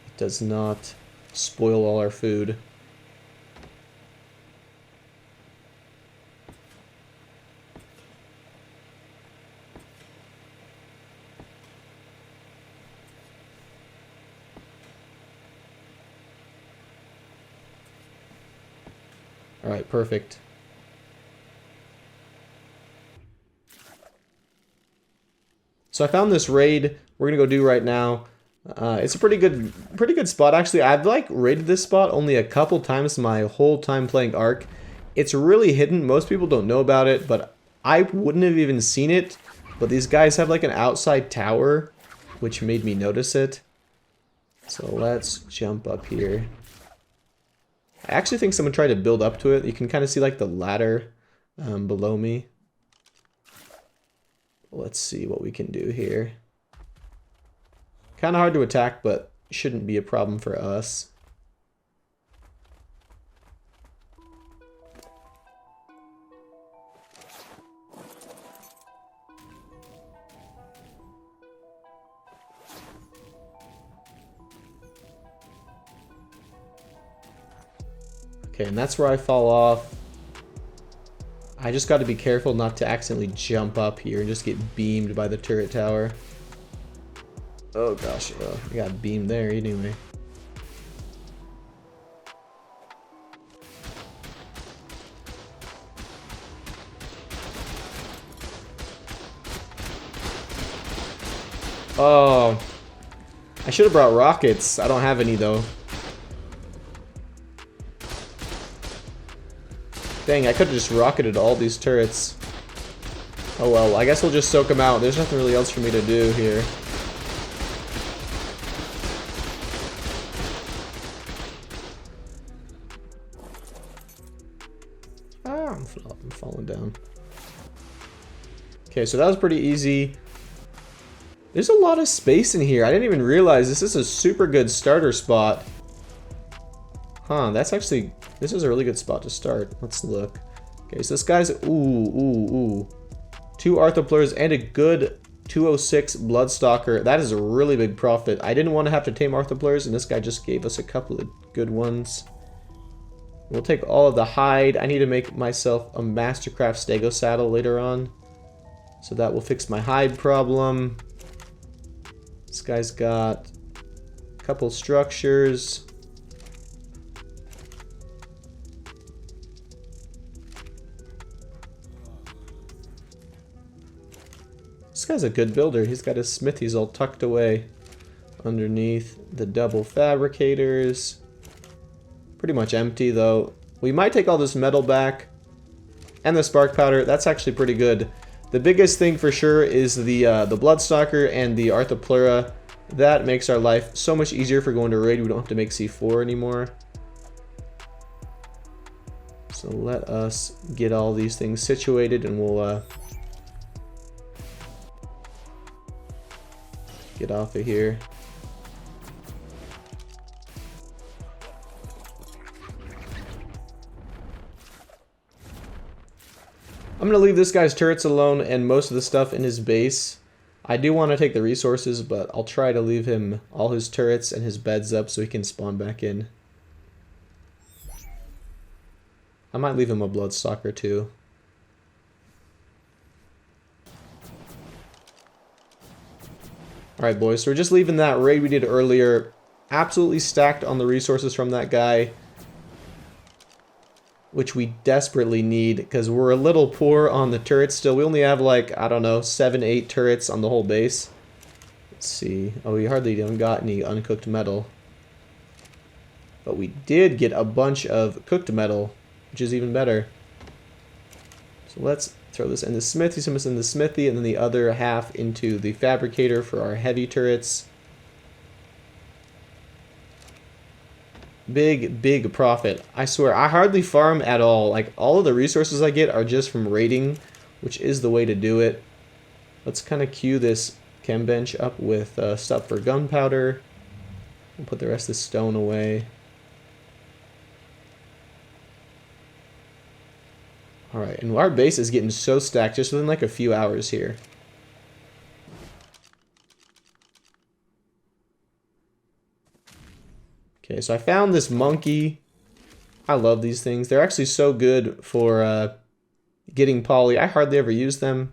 it does not spoil all our food. Alright, perfect. So I found this raid we're gonna go do right now. It's a pretty good spot actually. I've like raided this spot only a couple times my whole time playing ARK. It's really hidden. Most people don't know about it, but I wouldn't have even seen it. But these guys have like an outside tower, which made me notice it. So let's jump up here. I actually think someone tried to build up to it. You can kind of see like the ladder below me. Let's see what we can do here. Kind of hard to attack, but shouldn't be a problem for us. Okay, and that's where I fall off. I just got to be careful not to accidentally jump up here and just get beamed by the turret tower. Oh gosh, I got beamed there anyway. Oh, I should have brought rockets. I don't have any though. Dang, I could have just rocketed all these turrets. Oh well, I guess we'll just soak them out. There's nothing really else for me to do here. Ah, I'm falling down. Okay, so that was pretty easy. There's a lot of space in here. I didn't even realize this is a super good starter spot. Huh, this is a really good spot to start. Let's look. Okay, so this guy's, ooh. 2 Arthropleurs and a good 206 Bloodstalker. That is a really big profit. I didn't want to have to tame Arthropleurs, and this guy just gave us a couple of good ones. We'll take all of the hide. I need to make myself a Mastercraft Stego saddle later on. So that will fix my hide problem. This guy's got a couple structures. This guy's a good builder. He's got his smithies all tucked away underneath the double fabricators. Pretty much empty though. We might take all this metal back and the spark powder. That's actually pretty good. The biggest thing for sure is the Bloodstalker and the Arthropleura. That makes our life so much easier for going to raid. We don't have to make C4 anymore. So let us get all these things situated and we'll get off of here. I'm going to leave this guy's turrets alone and most of the stuff in his base. I do want to take the resources, but I'll try to leave him all his turrets and his beds up so he can spawn back in. I might leave him a Bloodstalker too. Alright boys, so we're just leaving that raid we did earlier. absolutely stacked on the resources from that guy, which we desperately need because we're a little poor on the turrets still. We only have like, I don't know, 7, 8 turrets on the whole base. Let's see. Oh, we hardly even got any uncooked metal. But we did get a bunch of cooked metal, which is even better. So let's throw this in the smithy, some of this in the smithy, and then the other half into the fabricator for our heavy turrets. Big profit. I swear, I hardly farm at all. Like, all of the resources I get are just from raiding, which is the way to do it. Let's kind of queue this chem bench up with stuff for gunpowder. We'll put the rest of the stone away. Alright, and our base is getting so stacked just within like a few hours here. Okay, so I found this monkey. I love these things. They're actually so good for getting poly. I hardly ever use them.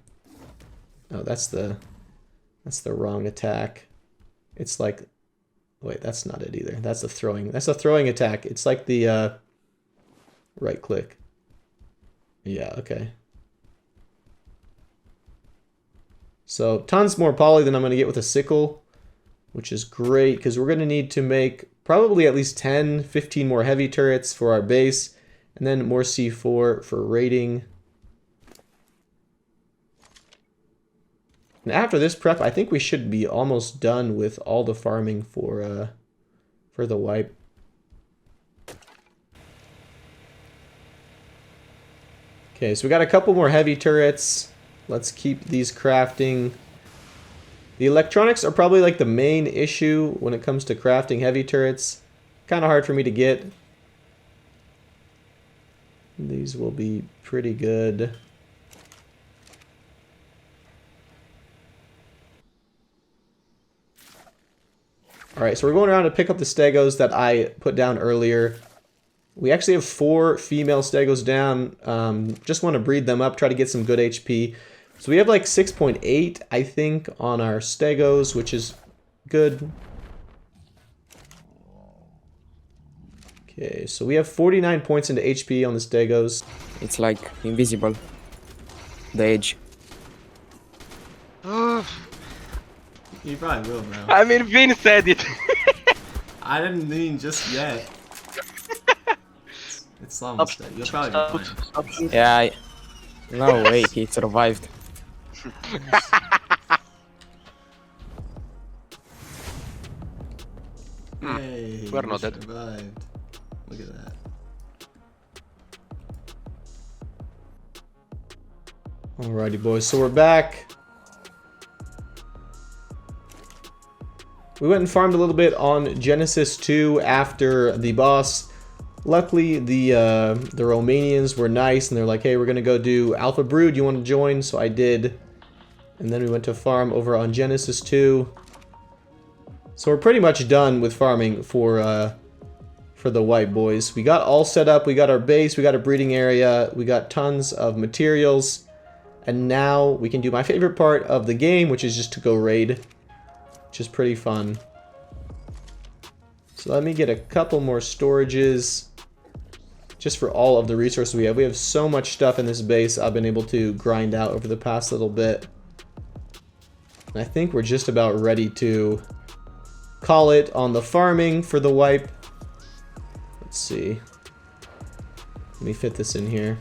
Oh, that's the wrong attack. It's like, wait, that's not it either. That's the throwing. That's a throwing attack. It's like the right click. Yeah, okay. So tons more poly than I'm going to get with a sickle, which is great because we're going to need to make probably at least 10, 15 more heavy turrets for our base, and then more C4 for raiding. And after this prep, I think we should be almost done with all the farming for the wipe. Okay, so we got a couple more heavy turrets. Let's keep these crafting. The electronics are probably like the main issue when it comes to crafting heavy turrets. Kind of hard for me to get. These will be pretty good. Alright, so we're going around to pick up the stegos that I put down earlier. We actually have 4 female stegos down. Just want to breed them up, try to get some good HP. So we have like 6.8, I think, on our stegos, which is good. Okay, so we have 49 points into HP on the stegos. It's like invisible. The edge. You probably will, bro. I mean, Vin said it. I didn't mean just yet. It's almost dead. You'll probably be fine. Yeah, no way, he survived. Hey, We're not we dead. survived. Look at that. Alrighty, boys, so we're back. We went and farmed a little bit on Genesis 2 after the boss. Luckily, the Romanians were nice, and they're like, hey, we're going to go do Alpha Brood. You want to join? So I did. And then we went to farm over on Genesis 2. So we're pretty much done with farming for the white boys. We got all set up. We got our base. We got a breeding area. We got tons of materials. And now we can do my favorite part of the game, which is just to go raid, which is pretty fun. So let me get a couple more storages just for all of the resources we have. We have so much stuff in this base I've been able to grind out over the past little bit. And I think we're just about ready to call it on the farming for the wipe. Let's see. Let me fit this in here.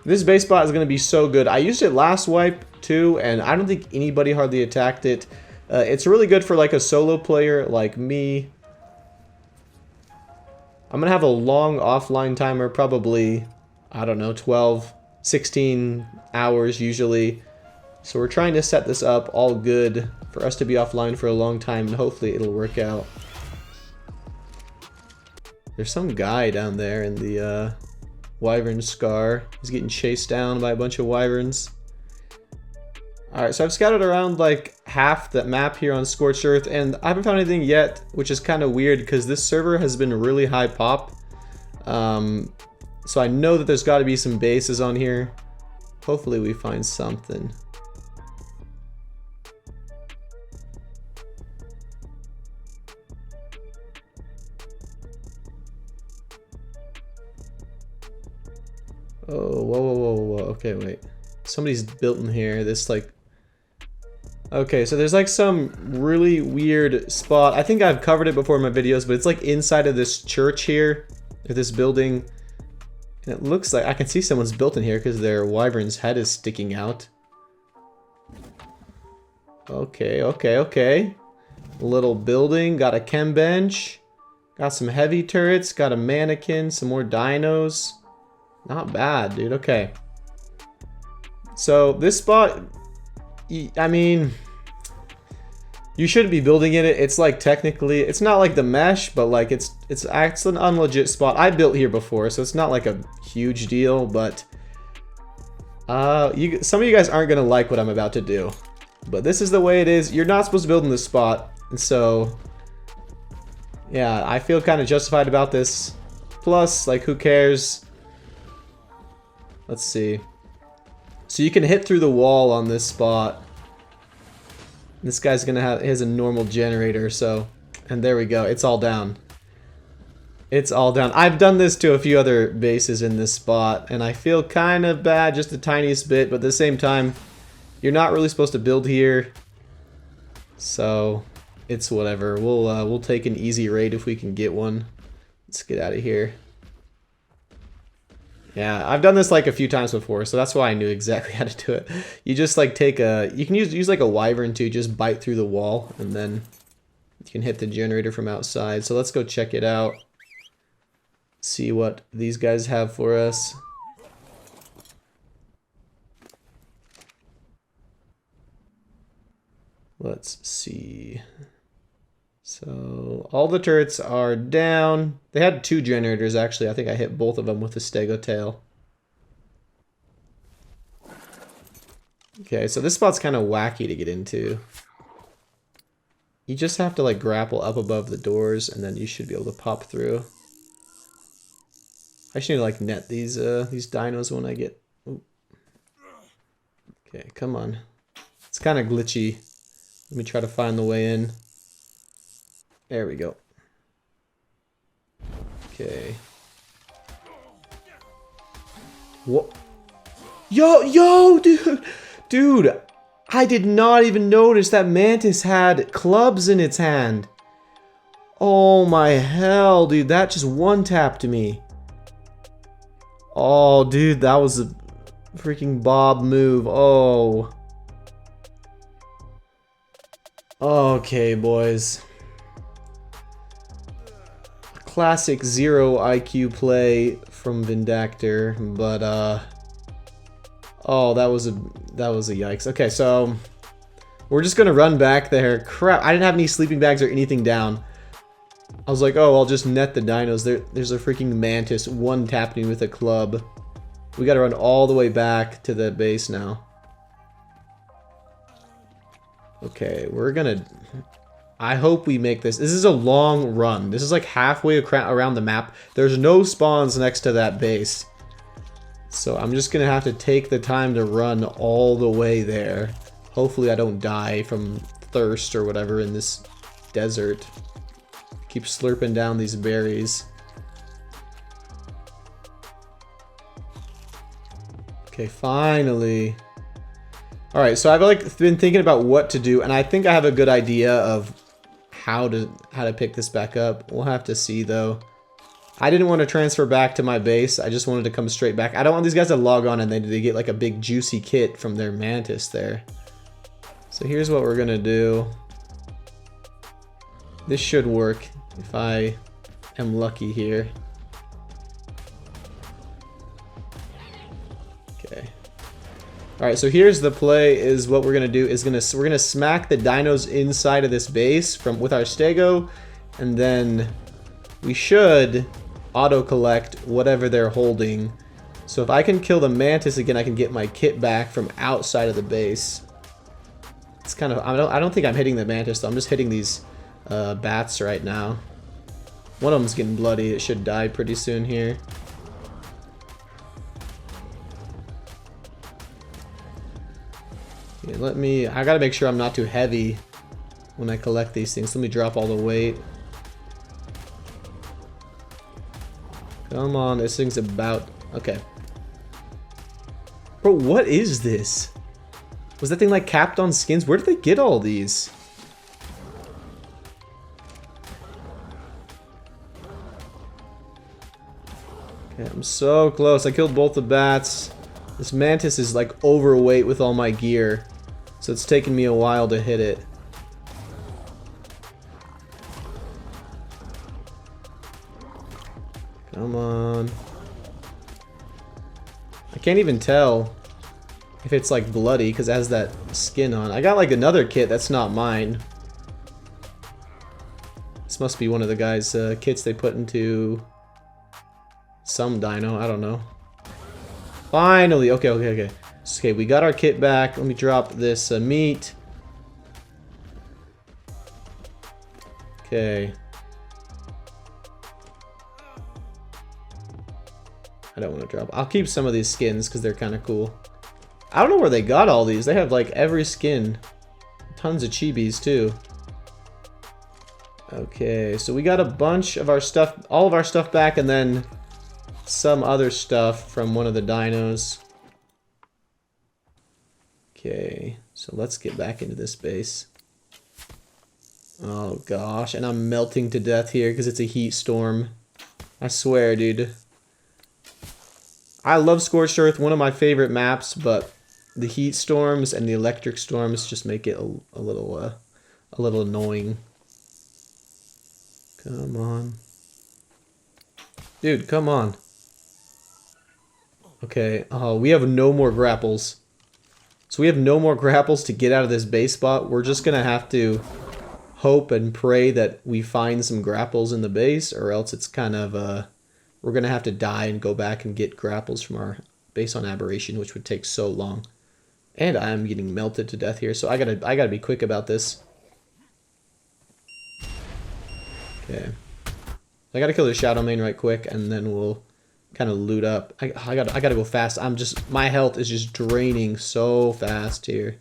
This base spot is going to be so good. I used it last wipe too, and I don't think anybody hardly attacked it. It's really good for like a solo player like me. I'm going to have a long offline timer, probably, I don't know, 12, 16 hours usually. So we're trying to set this up all good for us to be offline for a long time, and hopefully it'll work out. There's some guy down there in the Wyvern Scar. He's getting chased down by a bunch of wyverns. Alright, so I've scouted around like half the map here on Scorched Earth, and I haven't found anything yet, which is kind of weird because this server has been really high pop. So I know that there's got to be some bases on here. Hopefully we find something. Oh, whoa. Okay, wait. Somebody's built in here. This, like... Okay, so there's, like, some really weird spot. I think I've covered it before in my videos, but it's, like, inside of this church here. Or this building. And it looks like... I can see someone's built in here because their wyvern's head is sticking out. Okay. Little building. Got a chem bench. Got some heavy turrets. Got a mannequin. Some more dinos. Not bad, dude. Okay. So, this spot... I mean... You shouldn't be building in it. It's like technically... It's not like the mesh, but like it's an unlegit spot. I built here before, so it's not like a huge deal, but... some of you guys aren't going to like what I'm about to do. But this is the way it is. You're not supposed to build in this spot. And so... Yeah, I feel kind of justified about this. Plus, like, who cares? Let's see. So you can hit through the wall on this spot. This guy's gonna have... He has a normal generator, so... And there we go. It's all down. It's all down. I've done this to a few other bases in this spot, and I feel kind of bad, just the tiniest bit, but at the same time, you're not really supposed to build here. So, it's whatever. We'll take an easy raid if we can get one. Let's get out of here. Yeah, I've done this like a few times before, so that's why I knew exactly how to do it. You just like take a... You can use like a wyvern to just bite through the wall, and then you can hit the generator from outside. So let's go check it out. See what these guys have for us. Let's see. So, all the turrets are down. They had 2 generators, actually. I think I hit both of them with the stego tail. Okay, so this spot's kind of wacky to get into. You just have to, like, grapple up above the doors, and then you should be able to pop through. I should need to, like, net these dinos when I get... Ooh. Okay, come on. It's kind of glitchy. Let me try to find the way in. There we go. Okay. What? Yo, dude! Dude, I did not even notice that Mantis had clubs in its hand. Oh my hell, dude, that just one-tapped me. Oh, dude, that was a freaking Bob move. Oh. Okay, boys. Classic 0 IQ play from Vindactur, but oh, that was a yikes. Okay, so we're just gonna run back there. Crap, I didn't have any sleeping bags or anything down. I was like, oh, I'll just net the dinos. There's a freaking Mantis one-tapping me with a club. We gotta run all the way back to the base now. Okay, we're gonna... I hope we make this. This is a long run. This is like halfway around the map. There's no spawns next to that base. So I'm just gonna have to take the time to run all the way there. Hopefully I don't die from thirst or whatever in this desert. Keep slurping down these berries. Okay, finally. Alright, so I've like been thinking about what to do, and I think I have a good idea of how to pick this back up. We'll have to see though. I didn't want to transfer back to my base. I just wanted to come straight back. I don't want these guys to log on and they get like a big juicy kit from their Mantis there. So here's what we're gonna do. This should work if I am lucky here. Okay. Alright, so here's the play. Is what we're gonna do is we're gonna smack the dinos inside of this base with our stego, and then we should auto collect whatever they're holding. So if I can kill the Mantis again, I can get my kit back from outside of the base. It's kind of... I don't think I'm hitting the Mantis though. I'm just hitting these bats right now. One of them's getting bloody. It should die pretty soon here. Okay, I gotta make sure I'm not too heavy when I collect these things. Let me drop all the weight. Come on, this thing's about... Okay. Bro, what is this? Was that thing like capped on skins? Where did they get all these? Okay, I'm so close. I killed both the bats. This mantis is like overweight with all my gear, so it's taken me a while to hit it. Come on. I can't even tell if it's like bloody because it has that skin on. I got like another kit that's not mine. This must be one of the guys' kits they put into some dino. I don't know. Finally. Okay. Okay, we got our kit back. Let me drop this meat. Okay. I don't want to drop. I'll keep some of these skins because they're kind of cool. I don't know where they got all these. They have like every skin. Tons of chibis too. Okay, so we got a bunch of our stuff, all of our stuff back, and then some other stuff from one of the dinos. Okay, so let's get back into this base. Oh gosh, and I'm melting to death here because it's a heat storm. I swear, dude. I love Scorched Earth, one of my favorite maps, but the heat storms and the electric storms just make it a little annoying. Come on. Dude, come on. Okay, we have no more grapples. So we have no more grapples to get out of this base spot. We're just gonna have to hope and pray that we find some grapples in the base, or else it's kind of, we're gonna have to die and go back and get grapples from our base on Aberration, which would take so long. And I'm getting melted to death here, so I gotta be quick about this. Okay. I gotta kill the Shadow Main right quick, and then we'll kind of loot up. I gotta go fast. My health is just draining so fast here.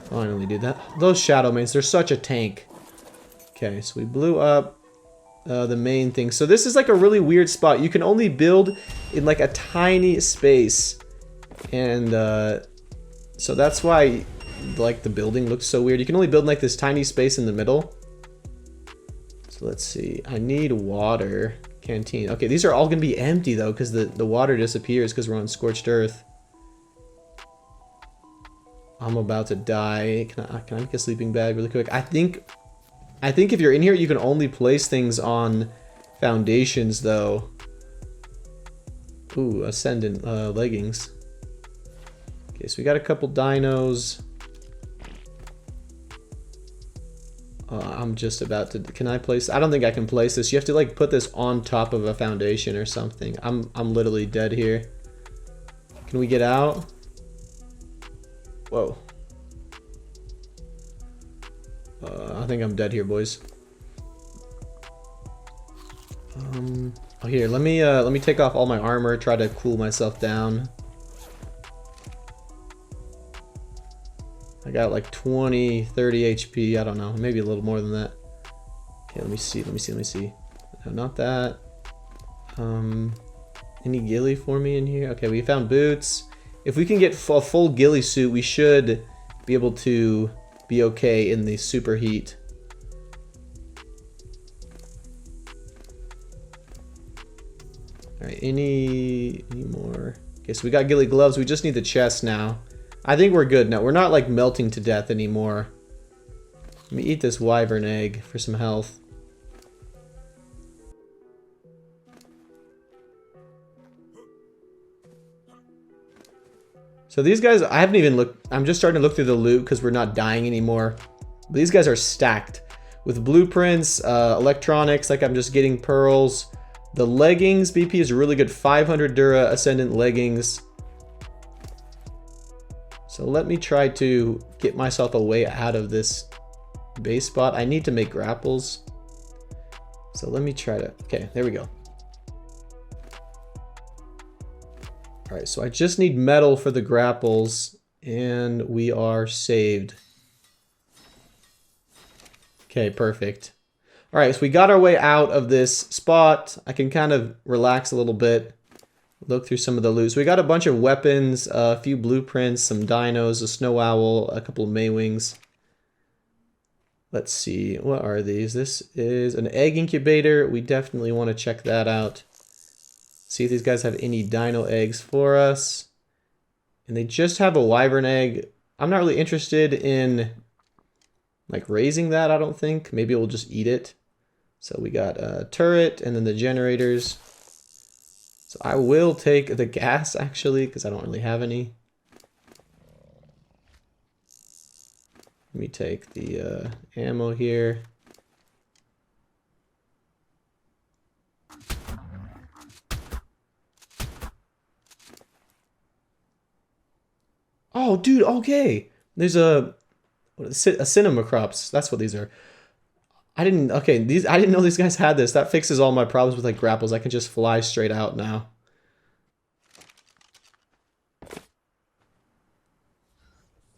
Finally, dude. Those Shadow Mains, they're such a tank. Okay, so we blew up the main thing. So this is like a really weird spot. You can only build in like a tiny space. And so that's why like the building looks so weird. You can only build in like this tiny space in the middle. So let's see. I need water. Canteen. Okay, these are all gonna be empty though, because the water disappears because we're on Scorched Earth. I'm about to die. Can I make a sleeping bag really quick? I think if you're in here, you can only place things on foundations though. Ooh, Ascendant leggings. Okay, so we got a couple dinos. I'm just about to. Can I place? I don't think I can place this. You have to like put this on top of a foundation or something. I'm literally dead here. Can we get out? Whoa. I think I'm dead here, boys. Oh, here. Let me take off all my armor. Try to cool myself down. I got like 20, 30 HP. I don't know. Maybe a little more than that. Okay, let me see. No, not that. Any ghillie for me in here? Okay, we found boots. If we can get a full ghillie suit, we should be able to be okay in the super heat. Alright, any more? Okay, so we got ghillie gloves. We just need the chest now. I think we're good now. We're not like melting to death anymore. Let me eat this wyvern egg for some health. So these guys, I haven't even looked. I'm just starting to look through the loot because we're not dying anymore. But these guys are stacked with blueprints, electronics, like I'm just getting pearls. The leggings, BP is really good. 500 Dura Ascendant leggings. So let me try to get myself a way out of this base spot. I need to make grapples. So let me try to, okay, there we go. All right, so I just need metal for the grapples, and we are saved. Okay, perfect. All right, so we got our way out of this spot. I can kind of relax a little bit, look through some of the loot. So we got a bunch of weapons, a few blueprints, some dinos, a snow owl, a couple of Maywings. Let's see, what are these? This is an egg incubator. We definitely want to check that out. See if these guys have any dino eggs for us. And they just have a wyvern egg. I'm not really interested in like raising that, I don't think. Maybe we'll just eat it. So we got a turret and then the generators. So I will take the gas actually, because I don't really have any. Let me take the ammo here. Oh, dude, okay. There's a cinema crops. That's what these are. I didn't know these guys had this. That fixes all my problems with like grapples. I can just fly straight out now.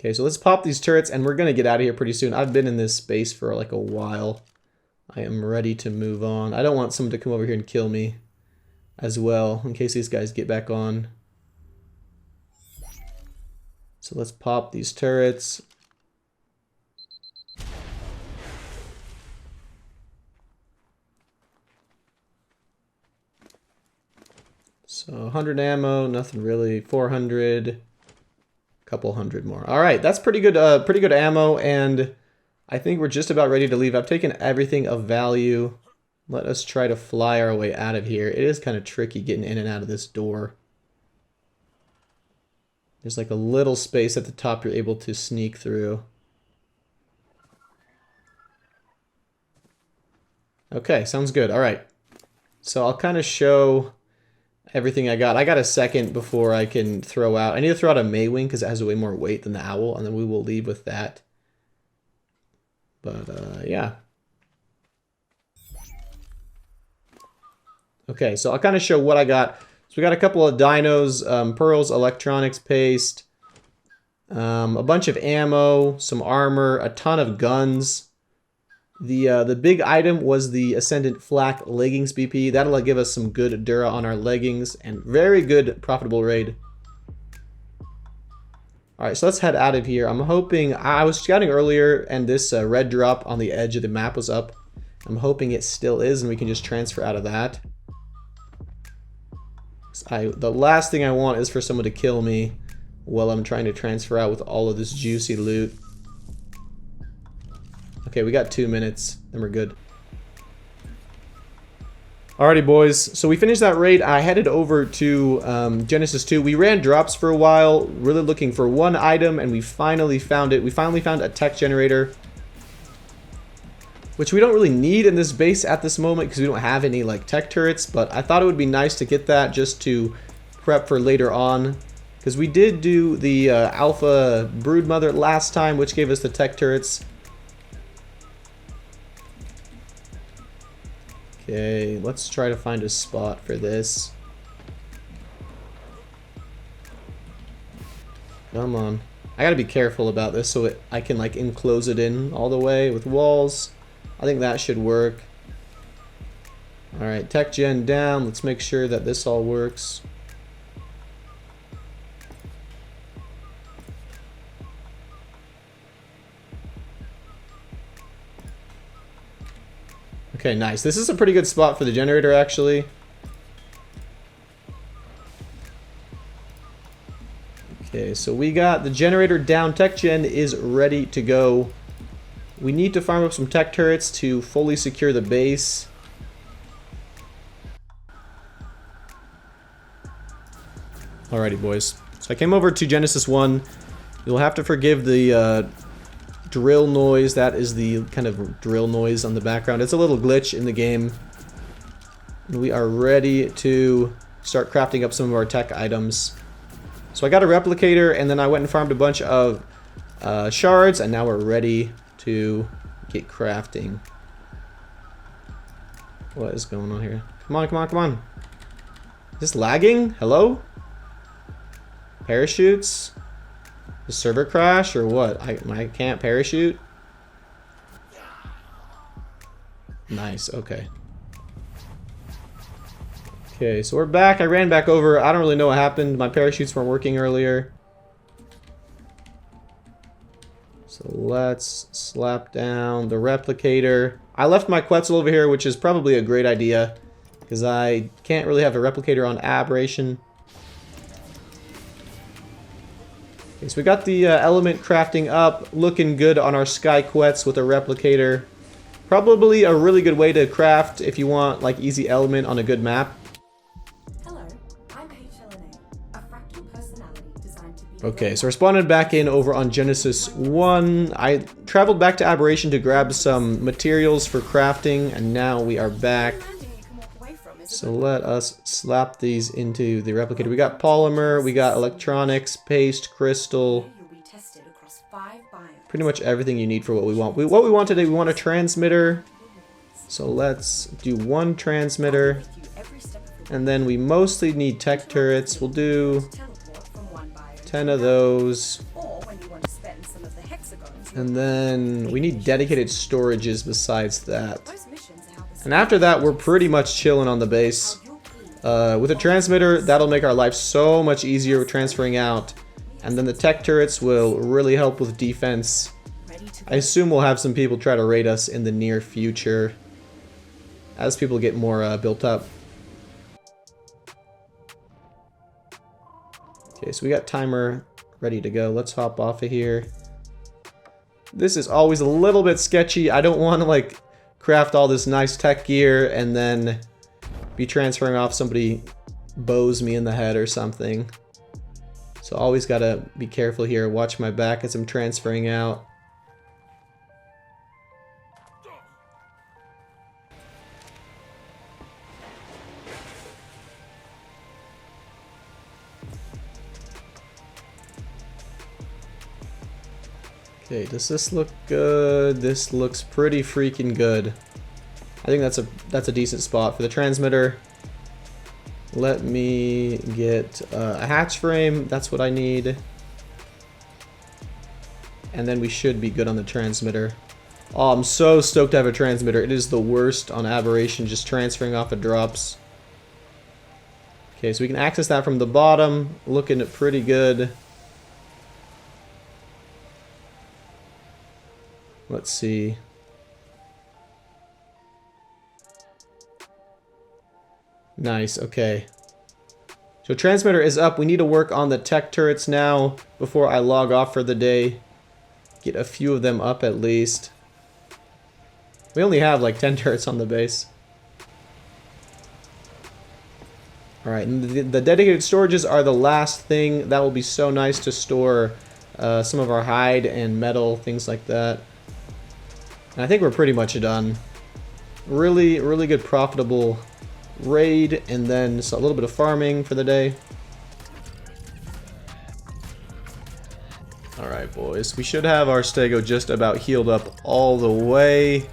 Okay, so let's pop these turrets and we're gonna get out of here pretty soon. I've been in this space for like a while. I am ready to move on. I don't want someone to come over here and kill me as well, in case these guys get back on. So let's pop these turrets. So 100 ammo, nothing really. 400, couple hundred more. All right, that's pretty good ammo, and I think we're just about ready to leave. I've taken everything of value. Let us try to fly our way out of here. It is kind of tricky getting in and out of this door. There's like a little space at the top you're able to sneak through. Okay, sounds good. All right. So I'll kind of show everything I got. I got a second before I can throw out. I need to throw out a Maywing because it has way more weight than the owl, and then we will leave with that. But yeah. Okay, so I'll kind of show what I got. So we got a couple of dinos, pearls, electronics paste, a bunch of ammo, some armor, a ton of guns. The big item was the Ascendant Flak Leggings BP. That'll give us some good Dura on our leggings and very good profitable raid. Alright, so let's head out of here. I'm hoping, I was scouting earlier and this red drop on the edge of the map was up. I'm hoping it still is and we can just transfer out of that. The last thing I want is for someone to kill me while I'm trying to transfer out with all of this juicy loot. Okay, we got 2 minutes, then we're good. Alrighty, boys. So we finished that raid. I headed over to Genesis 2. We ran drops for a while, really looking for one item, and we finally found it. We finally found a tech generator, which we don't really need in this base at this moment because we don't have any like tech turrets, but I thought it would be nice to get that just to prep for later on, because we did do the Alpha Broodmother last time, which gave us the tech turrets. Okay, let's try to find a spot for this. Come on. I gotta be careful about this so I can like enclose it in all the way with walls. I think that should work. Alright, tech gen down. Let's make sure that this all works. Okay, nice. This is a pretty good spot for the generator, actually. Okay, so we got the generator down. Tech gen is ready to go. We need to farm up some tech turrets to fully secure the base. Alrighty, boys. So I came over to Genesis 1. You'll have to forgive the drill noise. That is the kind of drill noise on the background. It's a little glitch in the game. We are ready to start crafting up some of our tech items. So I got a replicator, and then I went and farmed a bunch of shards, and now we're ready to get crafting. What is going on here? Come on, come on, come on. Is this lagging? Hello? Parachutes? The server crash or what? I can't parachute? Nice, okay. Okay, so we're back. I ran back over. I don't really know what happened. My parachutes weren't working earlier. So let's slap down the replicator. I left my Quetzal over here, which is probably a great idea, because I can't really have a replicator on Aberration. Okay, so we got the element crafting up, looking good on our Sky Quetz with a replicator. Probably a really good way to craft if you want like easy element on a good map. Hello, I'm HLNA, a fractal personality designed to be... Okay, so we're spawning back in over on Genesis 1. I traveled back to Aberration to grab some materials for crafting, and now we are back. So let us slap these into the replicator. We got polymer, we got electronics, paste, crystal. You'll be tested across 5 biomes. Pretty much everything you need for what we want. What we want today, we want a transmitter. So let's do 1 transmitter. And then we mostly need tech turrets. We'll do 10 of those. And then we need dedicated storages besides that. And after that, we're pretty much chilling on the base. With a transmitter, that'll make our life so much easier with transferring out. And then the tech turrets will really help with defense. I assume we'll have some people try to raid us in the near future as people get more built up. Okay, so we got timer ready to go. Let's hop off of here. This is always a little bit sketchy. I don't want to like craft all this nice tech gear and then be transferring off, somebody bows me in the head or something. So always gotta be careful here. Watch my back as I'm transferring out. Okay, does this look good? This looks pretty freaking good. I think that's a decent spot for the transmitter. Let me get a hatch frame. That's what I need. And then we should be good on the transmitter. Oh, I'm so stoked to have a transmitter. It is the worst on Aberration, just transferring off of drops. Okay, so we can access that from the bottom. Looking pretty good. Let's see. Nice, okay. So transmitter is up. We need to work on the tech turrets now before I log off for the day. Get a few of them up at least. We only have like 10 turrets on the base. Alright, and the dedicated storages are the last thing. That will be so nice to store some of our hide and metal, things like that. And I think we're pretty much done. Really, really good profitable raid, and then just a little bit of farming for the day. Alright boys, we should have our stego just about healed up all the way.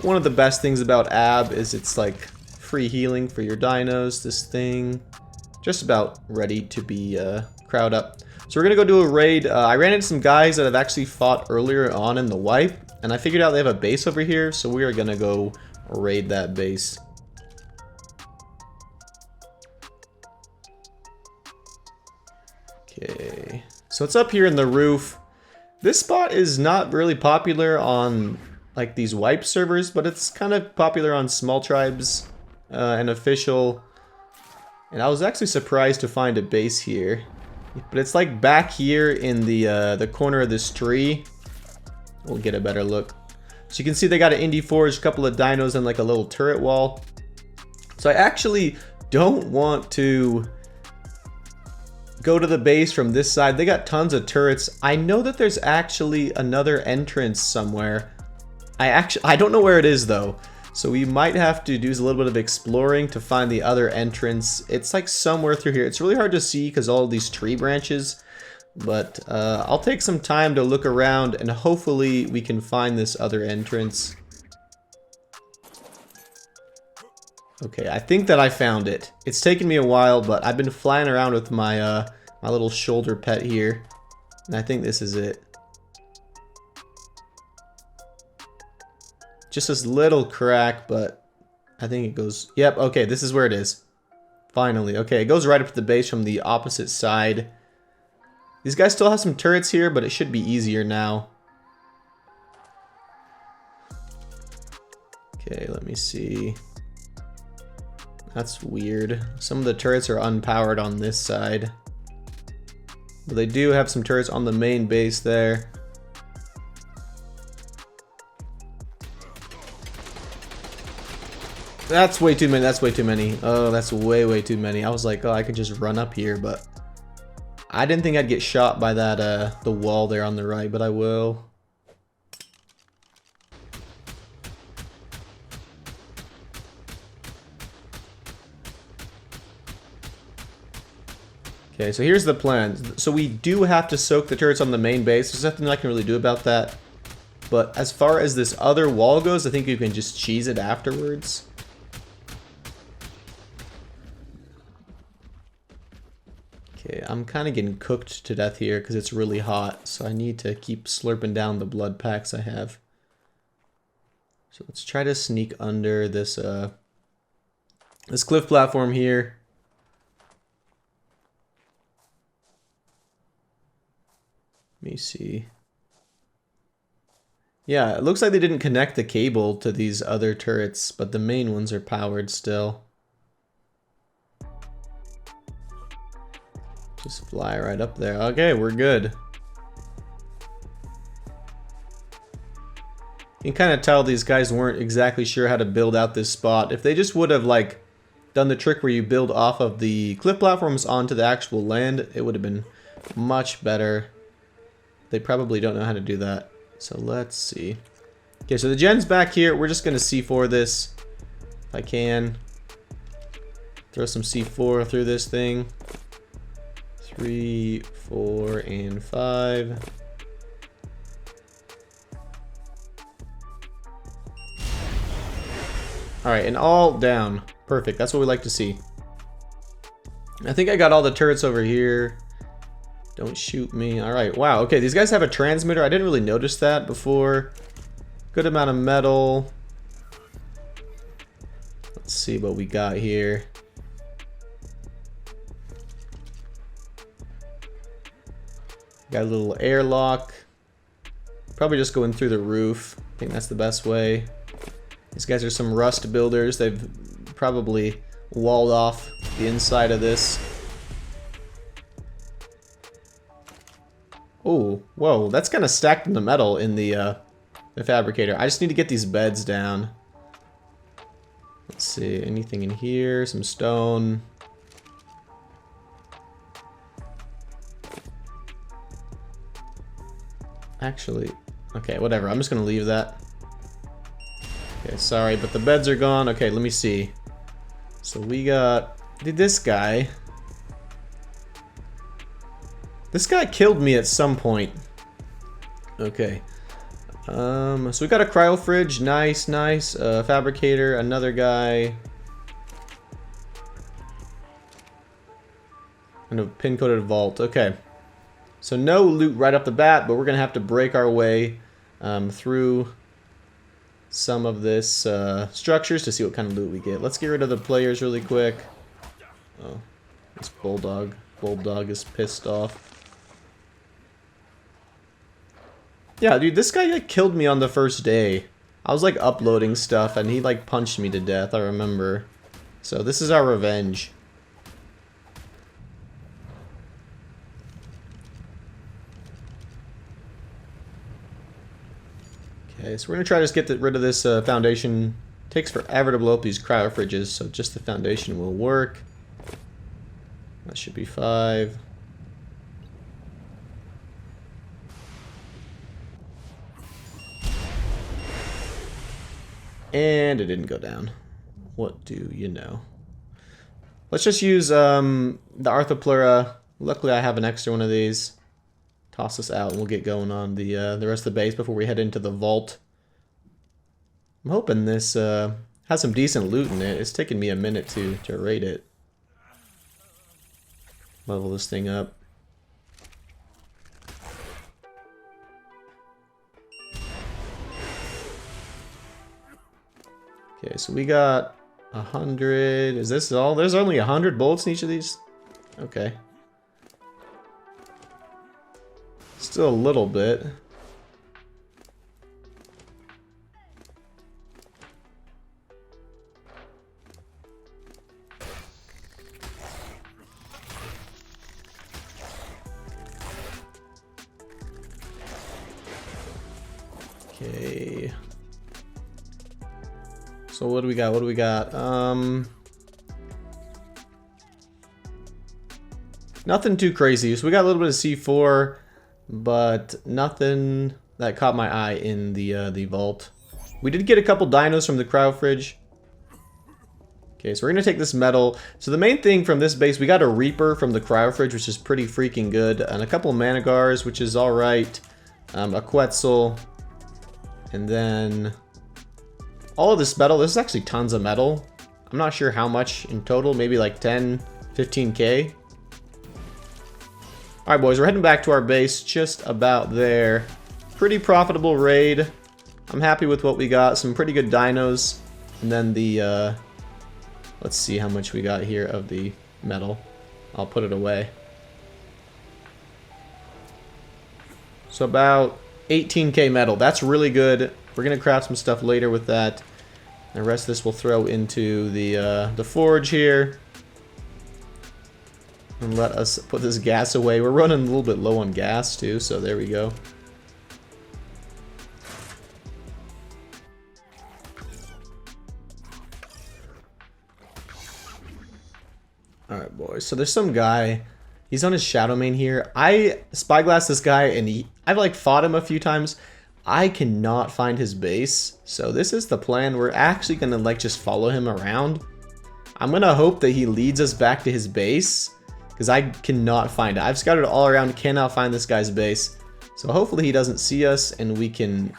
One of the best things about Ab is it's like free healing for your dinos. This thing just about ready to be crowd up. So we're gonna go do a raid. I ran into some guys that have actually fought earlier on in the wipe, and I figured out they have a base over here, so we are gonna go raid that base. Okay, so it's up here in the roof. This spot is not really popular on like these wipe servers, but it's kind of popular on small tribes and official. And I was actually surprised to find a base here, but it's like back here in the corner of this tree. We'll get a better look. So you can see they got an Indie Forge, a couple of dinos, and like a little turret wall. So I actually don't want to go to the base from this side. They got tons of turrets. I know that there's actually another entrance somewhere. I don't know where it is though. So we might have to do a little bit of exploring to find the other entrance. It's like somewhere through here. It's really hard to see because all of these tree branches. But I'll take some time to look around and hopefully we can find this other entrance. Okay, I think that I found it. It's taken me a while, but I've been flying around with my my little shoulder pet here. And I think this is it. Just this little crack, but I think it goes... Yep, okay, this is where it is. Finally. Okay, it goes right up to the base from the opposite side. These guys still have some turrets here, but it should be easier now. Okay, let me see. That's weird. Some of the turrets are unpowered on this side. But they do have some turrets on the main base there. That's way too many. That's way too many. Oh, that's way too many. I was like, oh, I could just run up here, but I didn't think I'd get shot by that the wall there on the right, but I will. Okay, so here's the plan. So we do have to soak the turrets on the main base. There's nothing I can really do about that. But as far as this other wall goes, I think you can just cheese it afterwards. Okay, I'm kind of getting cooked to death here because it's really hot. So I need to keep slurping down the blood packs I have. So let's try to sneak under this this cliff platform here. Let me see. Yeah, it looks like they didn't connect the cable to these other turrets, but the main ones are powered still. Just fly right up there. Okay, we're good. You can kind of tell these guys weren't exactly sure how to build out this spot. If they just would have like done the trick where you build off of the cliff platforms onto the actual land, it would have been much better. They probably don't know how to do that. So let's see. Okay, so the gen's back here. We're just going to C4 this if I can. Throw some C4 through this thing. 3, 4, and 5. Alright, and all down. Perfect. That's what we like to see. I think I got all the turrets over here. Don't shoot me. Alright, wow. Okay, these guys have a transmitter. I didn't really notice that before. Good amount of metal. Let's see what we got here. Got a little airlock. Probably just going through the roof. I think that's the best way. These guys are some rust builders. They've probably walled off the inside of this. Oh, whoa, that's kind of stacked in the metal in the fabricator. I just need to get these beds down. Let's see, anything in here? Some stone. Actually, okay, whatever. I'm just gonna leave that. Okay, sorry, but the beds are gone. Okay, let me see. So we got... Did this guy... This guy killed me at some point. Okay. So we got a cryo fridge. Nice, nice. Fabricator, another guy. And a pin-coded vault. Okay. So no loot right off the bat, but we're going to have to break our way through some of this structures to see what kind of loot we get. Let's get rid of the players really quick. Oh, this bulldog. Bulldog is pissed off. Yeah, dude, this guy like killed me on the first day. I was like uploading stuff and he like punched me to death, I remember. So this is our revenge. Okay, so we're gonna try to just get rid of this foundation. Takes forever to blow up these cryo fridges, so just the foundation will work. That should be 5. And it didn't go down. What do you know? Let's just use the Arthropleura. Luckily I have an extra one of these. Toss this out and we'll get going on the rest of the base before we head into the vault. I'm hoping this has has some decent loot in it. It's taken me a minute to raid it. Level this thing up. Okay, so we got 100. Is this all? There's only 100 bullets in each of these? Okay. Still a little bit. Okay. So what do we got? What do we got? Nothing too crazy. So we got a little bit of C4, but nothing that caught my eye in the vault. We did get a couple dinos from the cryo fridge. Okay, so we're gonna take this metal. So the main thing from this base, we got a Reaper from the cryo fridge, which is pretty freaking good, and a couple Managars, which is all right. A Quetzal, and then all of this metal. This is actually tons of metal. I'm not sure how much in total, maybe like 10, 15k. Alright boys, we're heading back to our base, just about there. Pretty profitable raid. I'm happy with what we got, some pretty good dinos. And then the, let's see how much we got here of the metal. I'll put it away. So about 18k metal, that's really good. We're gonna craft some stuff later with that. The rest of this we'll throw into the forge here. And let us put this gas away. We're running a little bit low on gas too, so there we go. Alright boys, so there's some guy. He's on his shadow main here. I spyglassed this guy and I've like fought him a few times. I cannot find his base. So this is the plan. We're actually gonna like just follow him around. I'm gonna hope that he leads us back to his base, because I cannot find it. I've scouted all around, cannot find this guy's base. So hopefully he doesn't see us and we can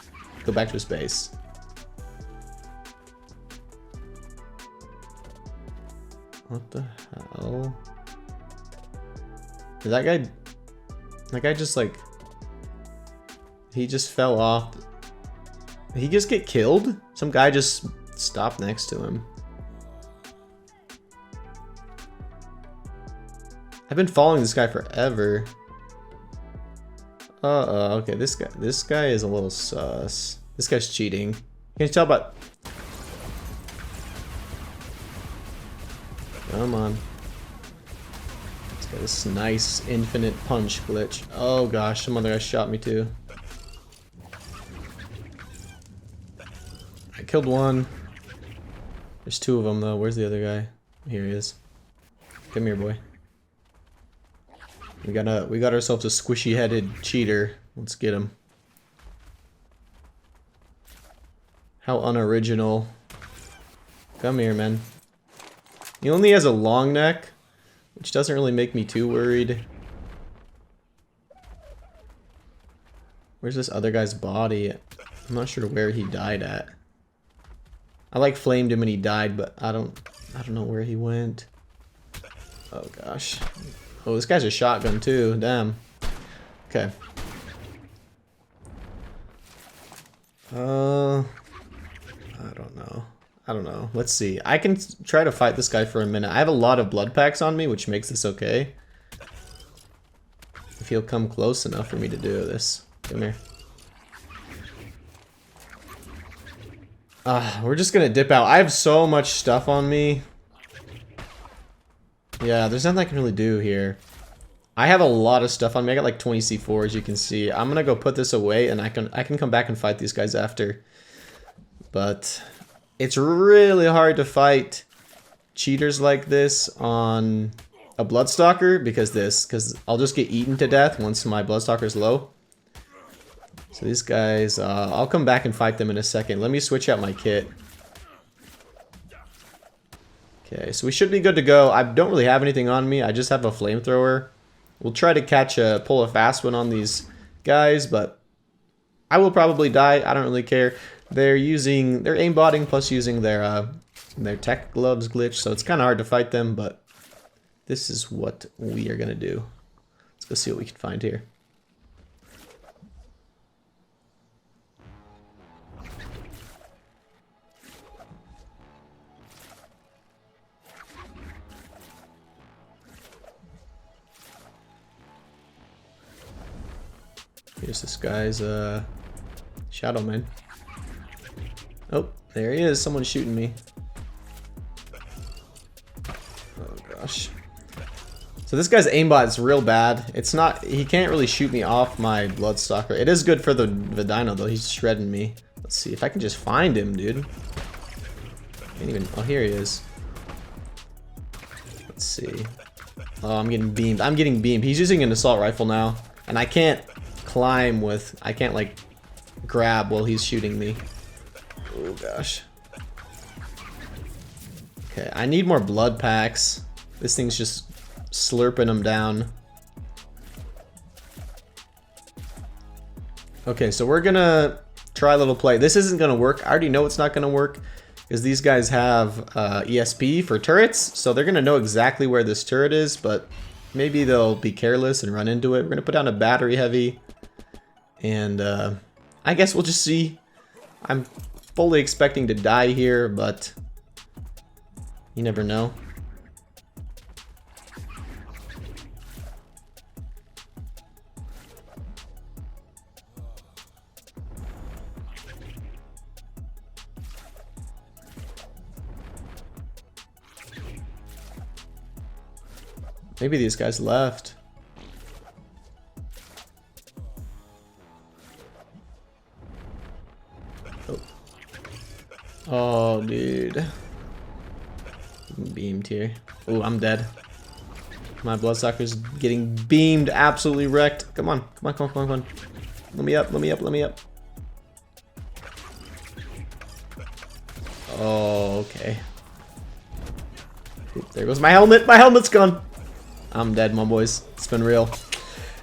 go back to his base. What the hell? Did that guy just like, he just fell off. Did he just get killed? Some guy just stopped next to him. I've been following this guy forever. Okay, this guy is a little sus. This guy's cheating. Can you tell about... Come on. Let's get this nice infinite punch glitch. Oh gosh, some other guy shot me too. I killed one. There's two of them though. Where's the other guy? Here he is. Come here, boy. We got ourselves a squishy-headed cheater. Let's get him. How unoriginal. Come here, man. He only has a long neck, which doesn't really make me too worried. Where's this other guy's body? I'm not sure where he died at. I like flamed him and he died, but I don't know where he went. Oh gosh. Oh, this guy's a shotgun too. Damn. Okay. I don't know. Let's see. I can try to fight this guy for a minute. I have a lot of blood packs on me, which makes this okay. If he'll come close enough for me to do this. Come here. We're just gonna dip out. I have so much stuff on me. Yeah, there's nothing I can really do here. I have a lot of stuff on me. I got like 20 C4, as you can see. I'm gonna go put this away, and I can come back and fight these guys after. But it's really hard to fight cheaters like this on a Bloodstalker because I'll just get eaten to death once my Bloodstalker's low. So these guys, I'll come back and fight them in a second. Let me switch out my kit. Okay, so we should be good to go. I don't really have anything on me. I just have a flamethrower. We'll try to pull a fast one on these guys, but I will probably die. I don't really care. They're aimbotting plus using their And their tech gloves glitch, so it's kind of hard to fight them, but this is what we are going to do. Let's go see what we can find here. Here's this guy's Shadow Man. Oh, there he is. Someone's shooting me. Oh gosh. So this guy's aimbot is real bad. It's not. He can't really shoot me off my Bloodstalker. It is good for the Dino though. He's shredding me. Let's see if I can just find him, dude. Can't even. Oh, here he is. Let's see. Oh, I'm getting beamed. I'm getting beamed. He's using an assault rifle now, and I can't climb with. I can't like grab while he's shooting me. Oh gosh. Okay, I need more blood packs. This thing's just slurping them down. Okay, so we're gonna try a little play. This isn't gonna work. I already know it's not gonna work because these guys have ESP for turrets, so they're gonna know exactly where this turret is, but maybe they'll be careless and run into it. We're gonna put down a battery heavy, and I guess we'll just see. I'm fully expecting to die here, but you never know. Maybe these guys left. Oh, oh dude. Beamed here. Oh, I'm dead. My Bloodsucker's getting beamed, absolutely wrecked. Come on, come on, come on, come on, come on. Let me up, let me up, let me up. Oh, okay. Oop, there goes my helmet. My helmet's gone. I'm dead, my boys. It's been real.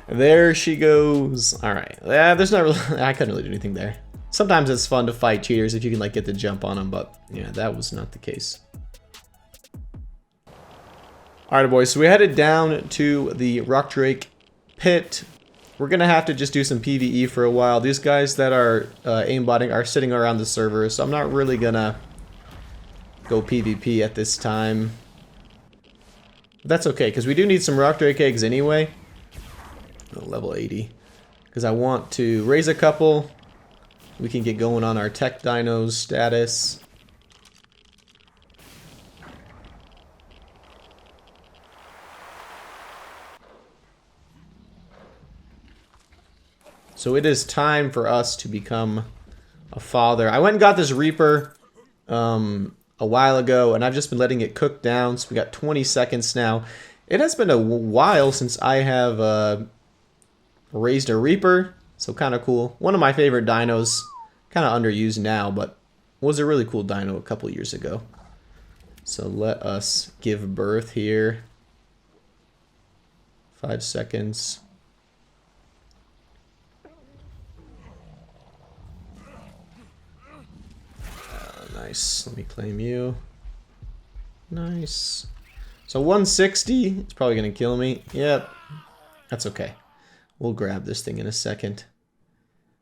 There she goes. All right. Yeah, there's not really. I couldn't really do anything there. Sometimes it's fun to fight cheaters if you can like get the jump on them, but yeah, that was not the case. All right, boys. So we headed down to the Rock Drake pit. We're gonna have to just do some PvE for a while. These guys that are aimbotting are sitting around the server, so I'm not really gonna go PvP at this time. That's okay, because we do need some Rock Drake eggs anyway. Oh, level 80. Because I want to raise a couple. We can get going on our tech dinos status. So it is time for us to become a father. I went and got this Reaper a while ago, and I've just been letting it cook down. So we got 20 seconds now. It has been a while since I have raised a Reaper, so kind of cool. One of my favorite dinos, kind of underused now, but was a really cool dino a couple years ago. So let us give birth here. 5 seconds. Nice. Let me claim you. Nice. So 160. It's probably gonna kill me. Yep. That's okay. We'll grab this thing in a second.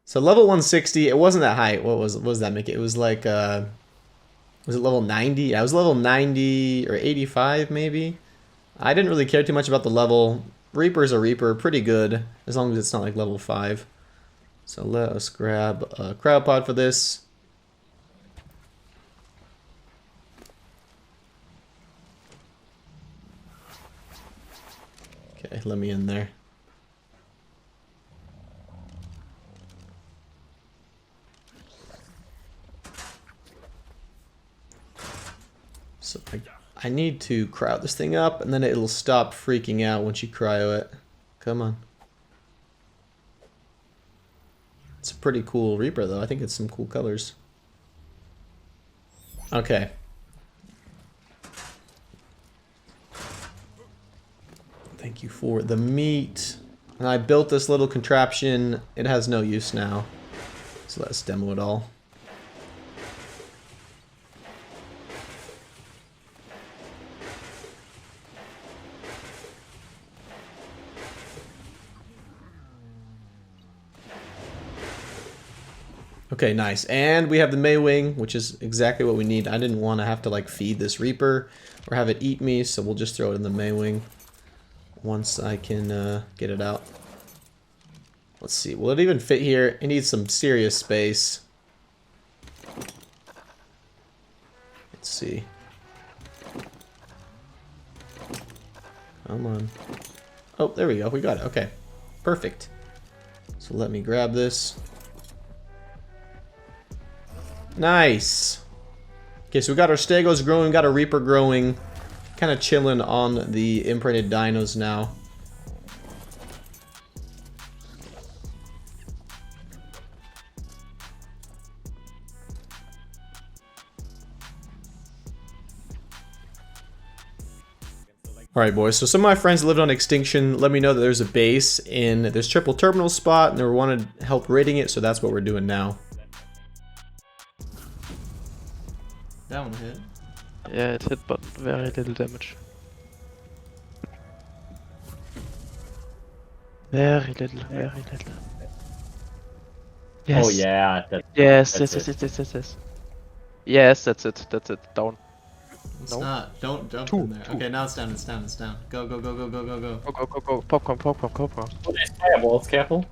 So level 160. It wasn't that high. What does that make it? It was like was it level 90? I was level 90 or 85 maybe. I didn't really care too much about the level. Reaper's a Reaper, pretty good as long as it's not like level 5. So let us grab a cryopod for this. Okay, let me in there. So I need to cryo this thing up, and then it'll stop freaking out once you cryo it. Come on. It's a pretty cool Reaper, though. I think it's some cool colors. Okay. Thank you for the meat. And I built this little contraption. It has no use now. So let's demo it all. Okay, nice. And we have the Maywing, which is exactly what we need. I didn't want to have to like feed this Reaper or have it eat me, so we'll just throw it in the Maywing once I can get it out. Let's see, will it even fit here? It needs some serious space. Let's see. Come on. Oh, there we go. We got it. Okay. Perfect. So let me grab this. Nice. Okay, so we got our Stegos growing, we got our Reaper growing. Kind of chilling on the imprinted dinos now. Alright boys, so some of my friends lived on Extinction let me know that there's a base in this triple terminal spot and they wanted help raiding it, so that's what we're doing now. That one hit. Yeah, it hit, but very little damage. Very little, very little. Yes. Oh yeah. Yes, that's yes, yes, it. yes, yes, yes, yes. Yes, that's it. That's it. Down. It's No. not. Don't jump in there. Okay, now it's down. It's down. It's down. Go, go, go, go, go, go, go. Go, go, go, go. Popcorn, popcorn, popcorn. Oh, there's fireballs, careful.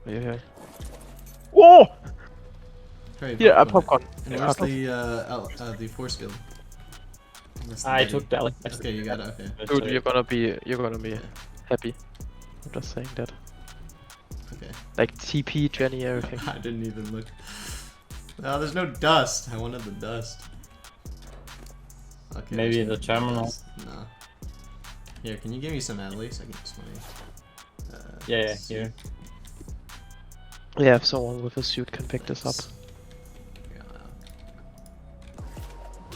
Yeah. Whoa! Hurry, Yeah, popcorn. popcorn. And where's the force field? That's the I Betty. took the Alex. Okay, you got it. Okay. Dude, you're gonna be happy. I'm just saying that. Okay. Like TP, Jenny, everything. I didn't even look. Oh, there's no dust. I wanted the dust. Okay. Maybe there's the no terminal. dust. No. Here, can you give me some at least? I can just money. Yeah, here. Yeah, if someone with a suit can pick this up.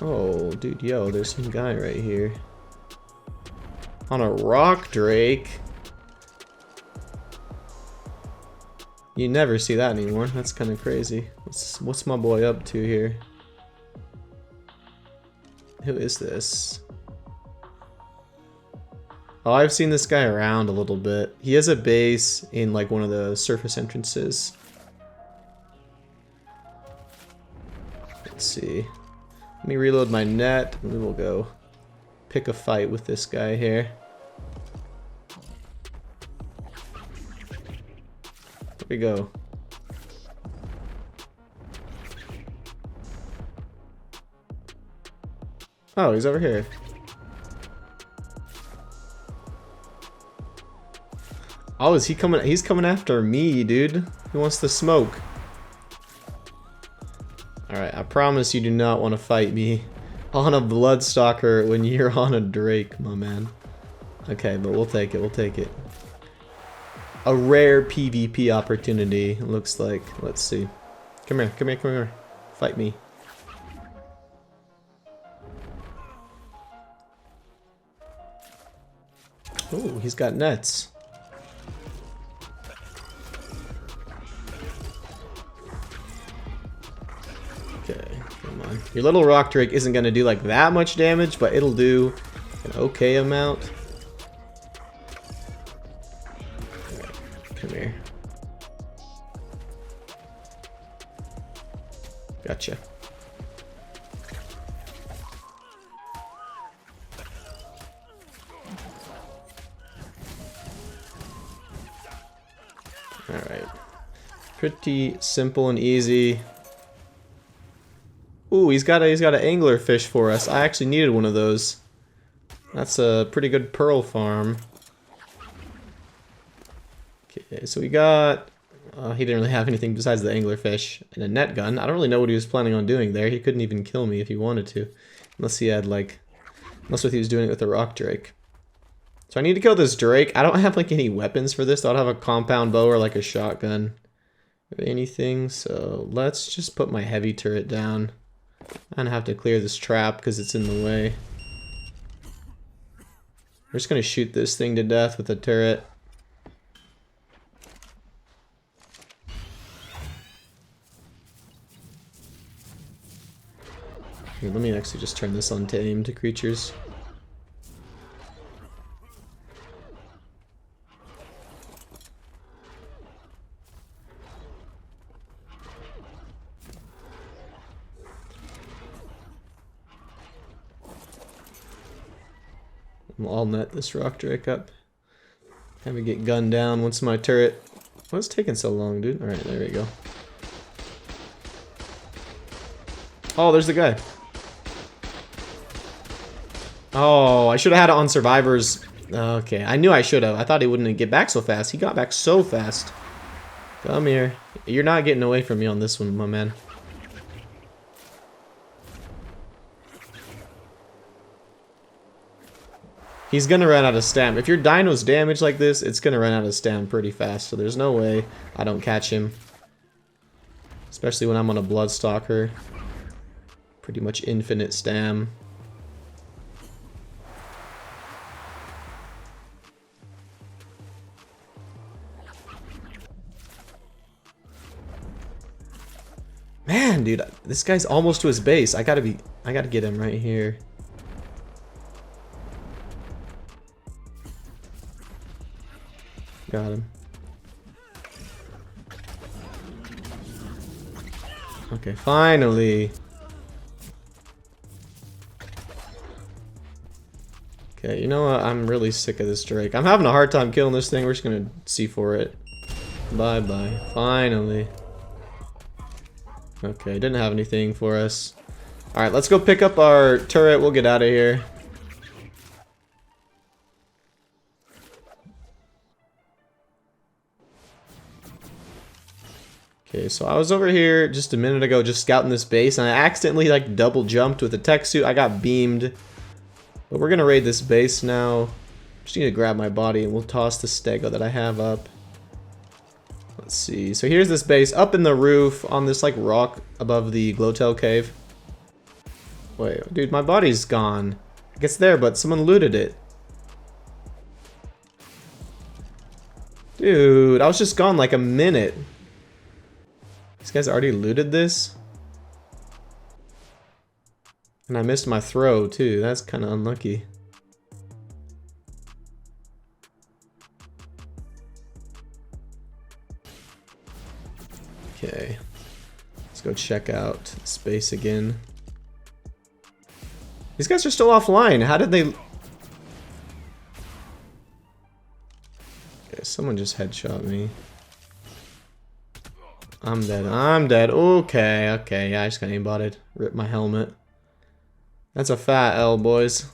Oh, dude, yo, there's some guy right here. On a rock drake. You never see that anymore. That's kind of crazy. What's my boy up to here? Who is this? Oh, I've seen this guy around a little bit. He has a base in like one of the surface entrances. Let's see. Let me reload my net and we will go pick a fight with this guy here. Here we go. Oh, he's over here. Oh, is he coming? He's coming after me, dude. He wants to smoke. Alright, I promise you do not want to fight me on a Bloodstalker when you're on a Drake, my man. Okay, but we'll take it, we'll take it. A rare PvP opportunity, it looks like. Let's see. Come here, come here, come here. Fight me. Oh, he's got nets. Okay, come on. Your little rock drake isn't gonna do like that much damage, but it'll do an okay amount. Alright, come here. Gotcha. Alright. Pretty simple and easy. Ooh, he's got an angler fish for us. I actually needed one of those. That's a pretty good pearl farm. Okay, so we got... he didn't really have anything besides the angler fish and a net gun. I don't really know what he was planning on doing there. He couldn't even kill me if he wanted to. Unless he had like... Unless he was doing it with a rock drake. So I need to kill this drake. I don't have like any weapons for this. I don't have a compound bow or like a shotgun or anything. So let's just put my heavy turret down. I'm gonna have to clear this trap because it's in the way. We're just gonna shoot this thing to death with a turret. Here, let me actually just turn this on tame to creatures. I'll net this rock drake up. Have me get gunned down once my turret... What's taking so long, dude? Alright, there we go. Oh, there's the guy. Oh, I should have had it on survivors. Okay, I knew I should have. I thought he wouldn't get back so fast. He got back so fast. Come here. You're not getting away from me on this one, my man. He's gonna run out of stam. If your dino's damaged like this, it's gonna run out of stam pretty fast. So there's no way I don't catch him. Especially when I'm on a Bloodstalker. Pretty much infinite stam. Man, dude, this guy's almost to his base. I gotta get him right here. Got him. Okay, finally. Okay, you know what? I'm really sick of this Drake. I'm having a hard time killing this thing. We're just gonna C4 it. Bye-bye. Finally. Okay, didn't have anything for us. Alright, let's go pick up our turret. We'll get out of here. Okay, so I was over here just a minute ago just scouting this base, and I accidentally like double jumped with a tech suit. I got beamed. But we're gonna raid this base now. Just need to grab my body and we'll toss the stego that I have up. Let's see. So here's this base up in the roof on this like rock above the Glowtail cave. Wait, dude, my body's gone. Like it's there, but someone looted it. Dude, I was just gone like a minute. These guys already looted this? And I missed my throw too. That's kind of unlucky. Okay. Let's go check out space again. These guys are still offline. How did they... Okay, someone just headshot me. I'm dead. I'm dead. Okay, okay. Yeah, I just got aimbotted. Ripped my helmet. That's a fat L, boys.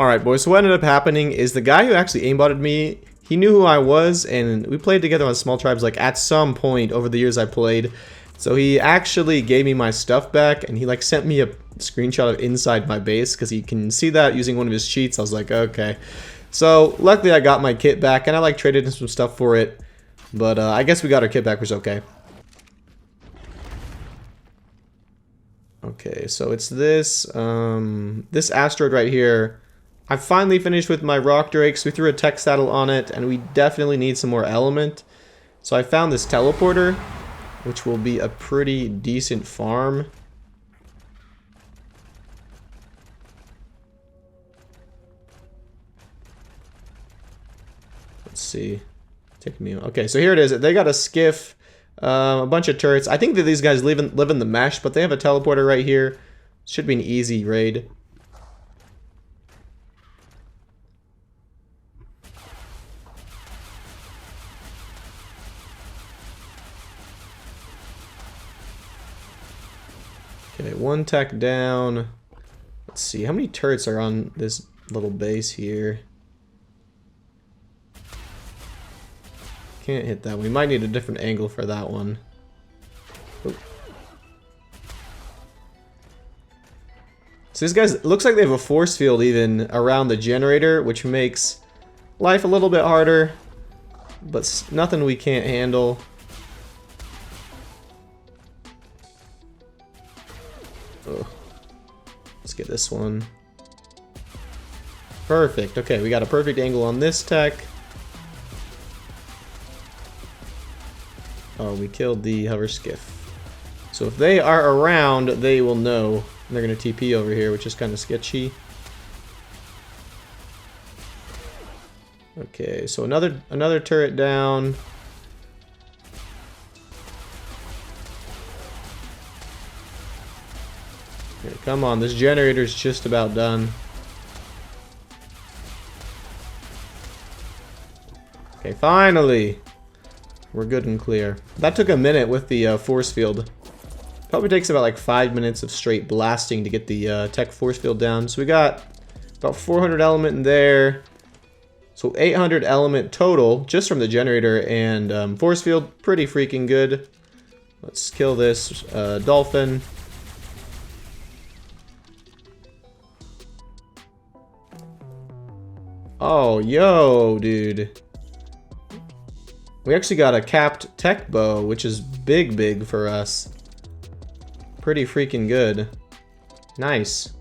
Alright, boys. So what ended up happening is the guy who actually aimbotted me, he knew who I was, and we played together on small tribes like at some point over the years I played. So he actually gave me my stuff back, and he like sent me a screenshot of inside my base because he can see that using one of his cheats. I was like, okay. So luckily I got my kit back, and I like traded in some stuff for it. But I guess we got our kit back, which is okay. Okay, so it's this this asteroid right here. I finally finished with my rock drakes. We threw a tech saddle on it, and we definitely need some more element. So I found this teleporter, which will be a pretty decent farm. Let's see. Take me. Okay, so here it is. They got a skiff, a bunch of turrets. I think that these guys live in the mesh, but they have a teleporter right here. Should be an easy raid. Okay, one tech down. Let's see, how many turrets are on this little base here? Can't hit that. We might need a different angle for that one. Oop. So these guys, it looks like they have a force field even around the generator, which makes life a little bit harder, but nothing we can't handle. Oh. Let's get this one. Perfect. Okay, we got a perfect angle on this tech. Oh, we killed the hover skiff. So if they are around, they will know. They're gonna TP over here, which is kind of sketchy. Okay, so another turret down. Here, come on, this generator's just about done. Okay, finally! We're good and clear. That took a minute with the force field. Probably takes about like 5 minutes of straight blasting to get the tech force field down. So we got about 400 element in there. So 800 element total just from the generator and force field. Pretty freaking good. Let's kill this dolphin. Oh, yo, dude. We actually got a capped tech bow, which is big for us. Pretty freaking good. Nice.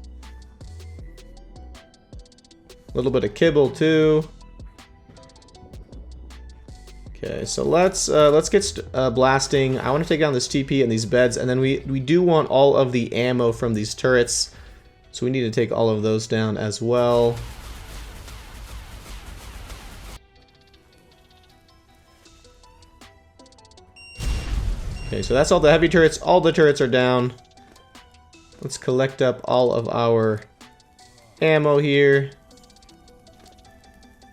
A little bit of kibble too. Okay, so let's get blasting. I want to take down this TP and these beds, and then we do want all of the ammo from these turrets, so we need to take all of those down as well. Okay, so that's all the heavy turrets. All the turrets are down. Let's collect up all of our ammo here.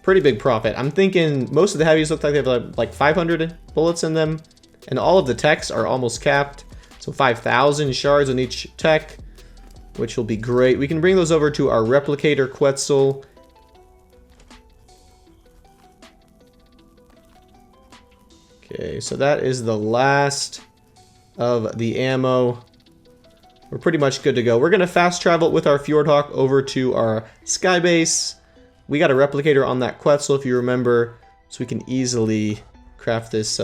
Pretty big profit. I'm thinking most of the heavies look like they have like 500 bullets in them. And all of the techs are almost capped. So 5,000 shards on each tech, which will be great. We can bring those over to our replicator Quetzal. Okay, so that is the last of the ammo. We're pretty much good to go. We're going to fast travel with our Fjordhawk over to our sky base. We got a replicator on that Quetzal, if you remember, so we can easily craft this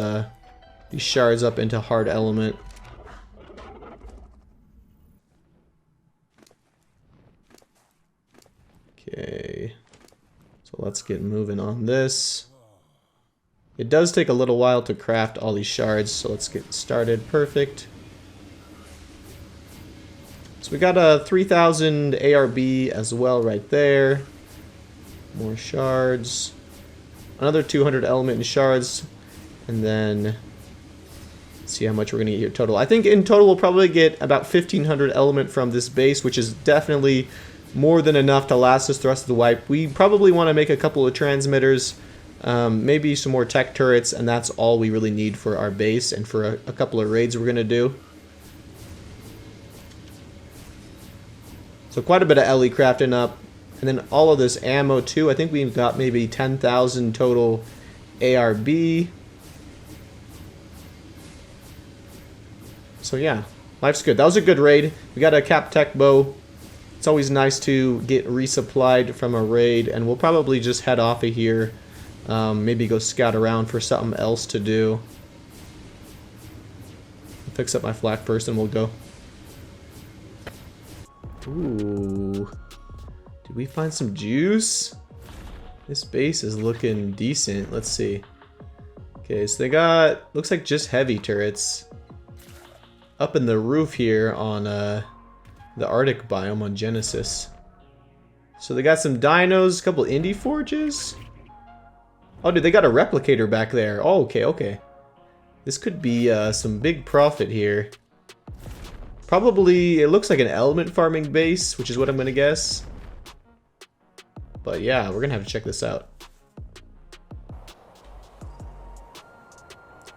these shards up into hard element. Okay, so let's get moving on this. It does take a little while to craft all these shards, so let's get started. Perfect. So we got a 3,000 ARB as well right there. More shards. Another 200 element in shards. And then see how much we're going to get here total. I think in total we'll probably get about 1,500 element from this base, which is definitely more than enough to last us the rest of the wipe. We probably want to make a couple of transmitters. Maybe some more tech turrets, and that's all we really need for our base and for a couple of raids we're going to do. So quite a bit of LE crafting up. And then all of this ammo too. I think we've got maybe 10,000 total ARB. So yeah, life's good. That was a good raid. We got a cap tech bow. It's always nice to get resupplied from a raid, and we'll probably just head off of here. Maybe go scout around for something else to do. I'll fix up my flak first and we'll go. Ooh. Did we find some juice? This base is looking decent. Let's see. Okay, so they got, looks like just heavy turrets up in the roof here on the Arctic biome on Genesis. So they got some dinos, a couple indie forges. Oh, dude, they got a replicator back there. Oh, okay. This could be some big profit here. Probably, it looks like an element farming base, which is what I'm going to guess. But yeah, we're going to have to check this out.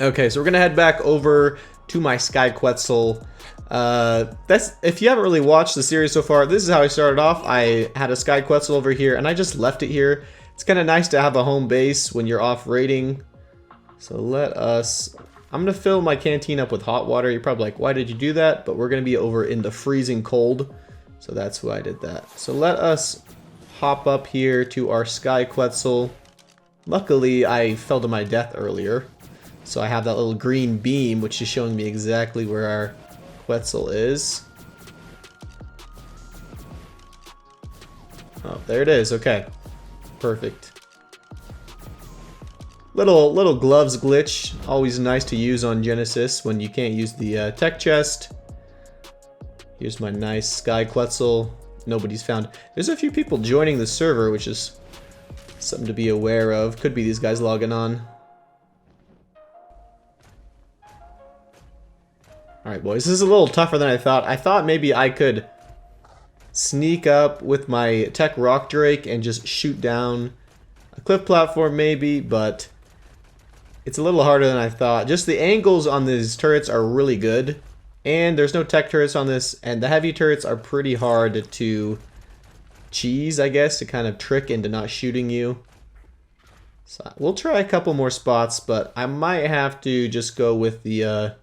Okay, so we're going to head back over to my Sky Quetzal. If you haven't really watched the series so far, this is how I started off. I had a Sky Quetzal over here, and I just left it here. It's kind of nice to have a home base when you're off raiding. So I'm going to fill my canteen up with hot water. You're probably like, why did you do that? But we're going to be over in the freezing cold. So that's why I did that. So let us hop up here to our Sky Quetzal. Luckily, I fell to my death earlier. So I have that little green beam, which is showing me exactly where our Quetzal is. Oh, there it is. Okay. Perfect. Little gloves glitch. Always nice to use on Genesis when you can't use the tech chest. Here's my nice Sky Quetzal. Nobody's found. There's a few people joining the server, which is something to be aware of. Could be these guys logging on. Alright, boys. This is a little tougher than I thought. I thought maybe I could sneak up with my tech rock drake and just shoot down a cliff platform maybe, but it's a little harder than I thought. Just the angles on these turrets are really good, and there's no tech turrets on this, and the heavy turrets are pretty hard to cheese, I guess, to kind of trick into not shooting you. So we'll try a couple more spots, but I might have to just go with the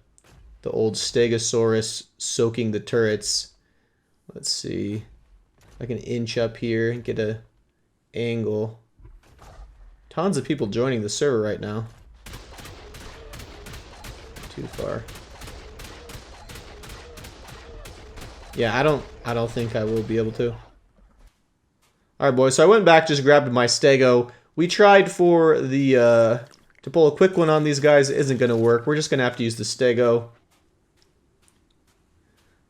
old Stegosaurus soaking the turrets. Let's see. I can inch up here and get a angle. Tons of people joining the server right now. Too far. Yeah, I don't think I will be able to. Alright boys, so I went back, just grabbed my Stego. We tried for the to pull a quick one on these guys. It isn't gonna work. We're just gonna have to use the Stego.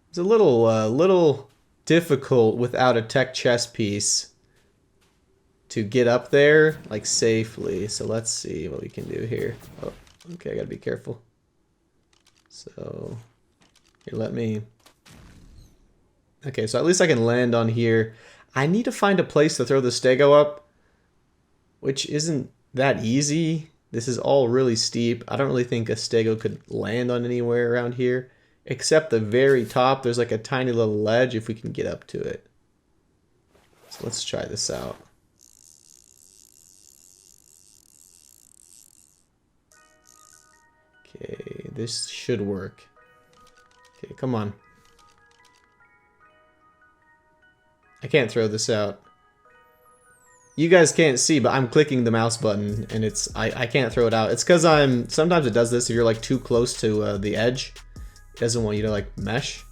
It's a little difficult without a tech chest piece to get up there like safely. So let's see what we can do here. Oh, okay, I gotta be careful. So here, let me. Okay, so at least I can land on here. I need to find a place to throw the Stego up, which isn't that easy. This is all really steep. I don't really think a Stego could land on anywhere around here, except the very top. There's like a tiny little ledge if we can get up to it. So let's try this out. Okay, this should work. Okay, come on. I can't throw this out. You guys can't see, but I'm clicking the mouse button and it's I can't throw it out. It's because sometimes it does this if you're like too close to the edge. It doesn't want you to like mesh,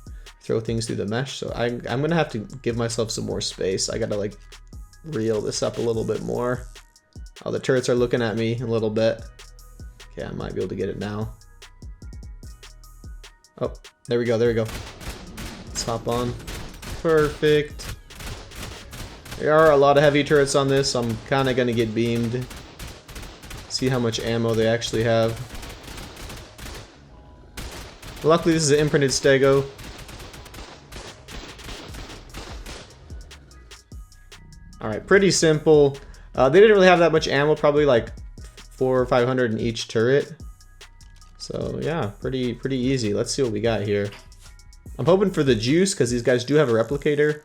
throw things through the mesh. So I'm gonna have to give myself some more space. I gotta like reel this up a little bit more. Oh, the turrets are looking at me a little bit. Okay, I might be able to get it now. Oh, there we go, there we go. Let's hop on. Perfect. There are a lot of heavy turrets on this, so I'm kind of going to get beamed. See how much ammo they actually have. Luckily, this is an imprinted Stego. Alright, pretty simple. They didn't really have that much ammo, probably like 400 or 500 in each turret. So yeah, pretty easy. Let's see what we got here. I'm hoping for the juice, because these guys do have a replicator.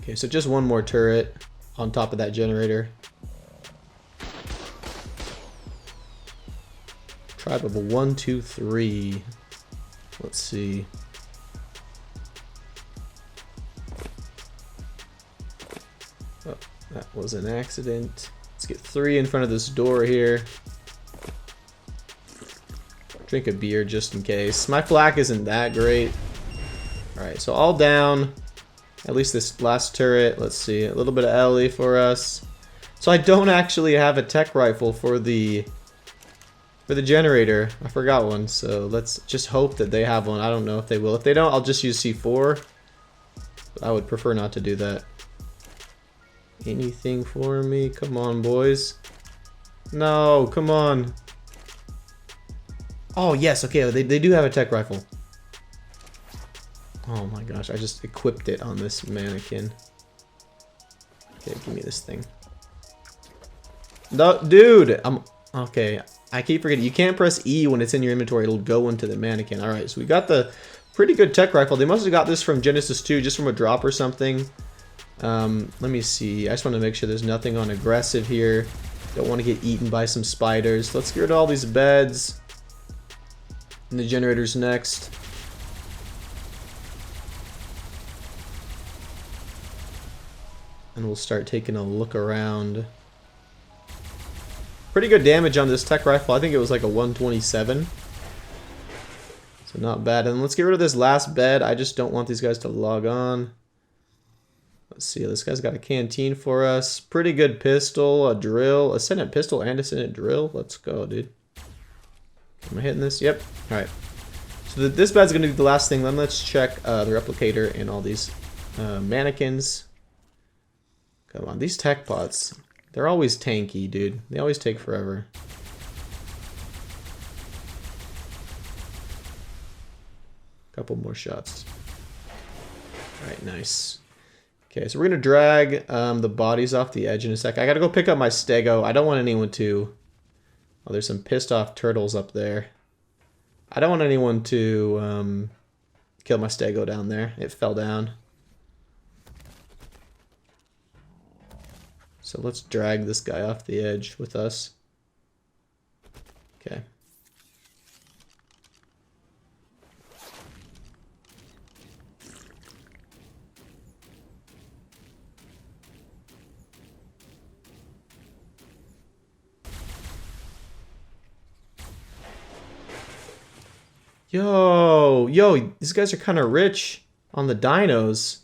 Okay, so just one more turret on top of that generator. Tribe of a 1, 2, 3. Let's see. Oh, that was an accident. Let's get 3 in front of this door here. Drink a beer just in case. My flak isn't that great. Alright, so all down. At least this last turret. Let's see. A little bit of Ellie for us. So I don't actually have a tech rifle for the generator. I forgot one. So let's just hope that they have one. I don't know if they will. If they don't, I'll just use C4. I would prefer not to do that. Anything for me? Come on, boys. No, come on. Oh, yes. Okay, they do have a tech rifle. Oh my gosh, I just equipped it on this mannequin. Okay, give me this thing. No, dude! Okay, I keep forgetting. You can't press E when it's in your inventory. It'll go into the mannequin. Alright, so we got the pretty good tech rifle. They must have got this from Genesis 2, just from a drop or something. Let me see. I just want to make sure there's nothing on aggressive here. Don't want to get eaten by some spiders. Let's get rid of all these beds. And the generator's next. And we'll start taking a look around. Pretty good damage on this tech rifle. I think it was like a 127. So not bad. And let's get rid of this last bed. I just don't want these guys to log on. Let's see. This guy's got a canteen for us. Pretty good pistol, a drill, a Senate pistol, and a Senate drill. Let's go, dude. Am I hitting this? Yep. Alright. So this bed's going to be the last thing. Then let's check the replicator and all these mannequins. Come on, these tech pots, they're always tanky, dude. They always take forever. Couple more shots. Alright, nice. Okay, so we're gonna drag the bodies off the edge in a sec. I gotta go pick up my stego. I don't want anyone to... Oh, there's some pissed off turtles up there. I don't want anyone to kill my stego down there. It fell down. So let's drag this guy off the edge with us. Okay. Yo, these guys are kind of rich on the dinos.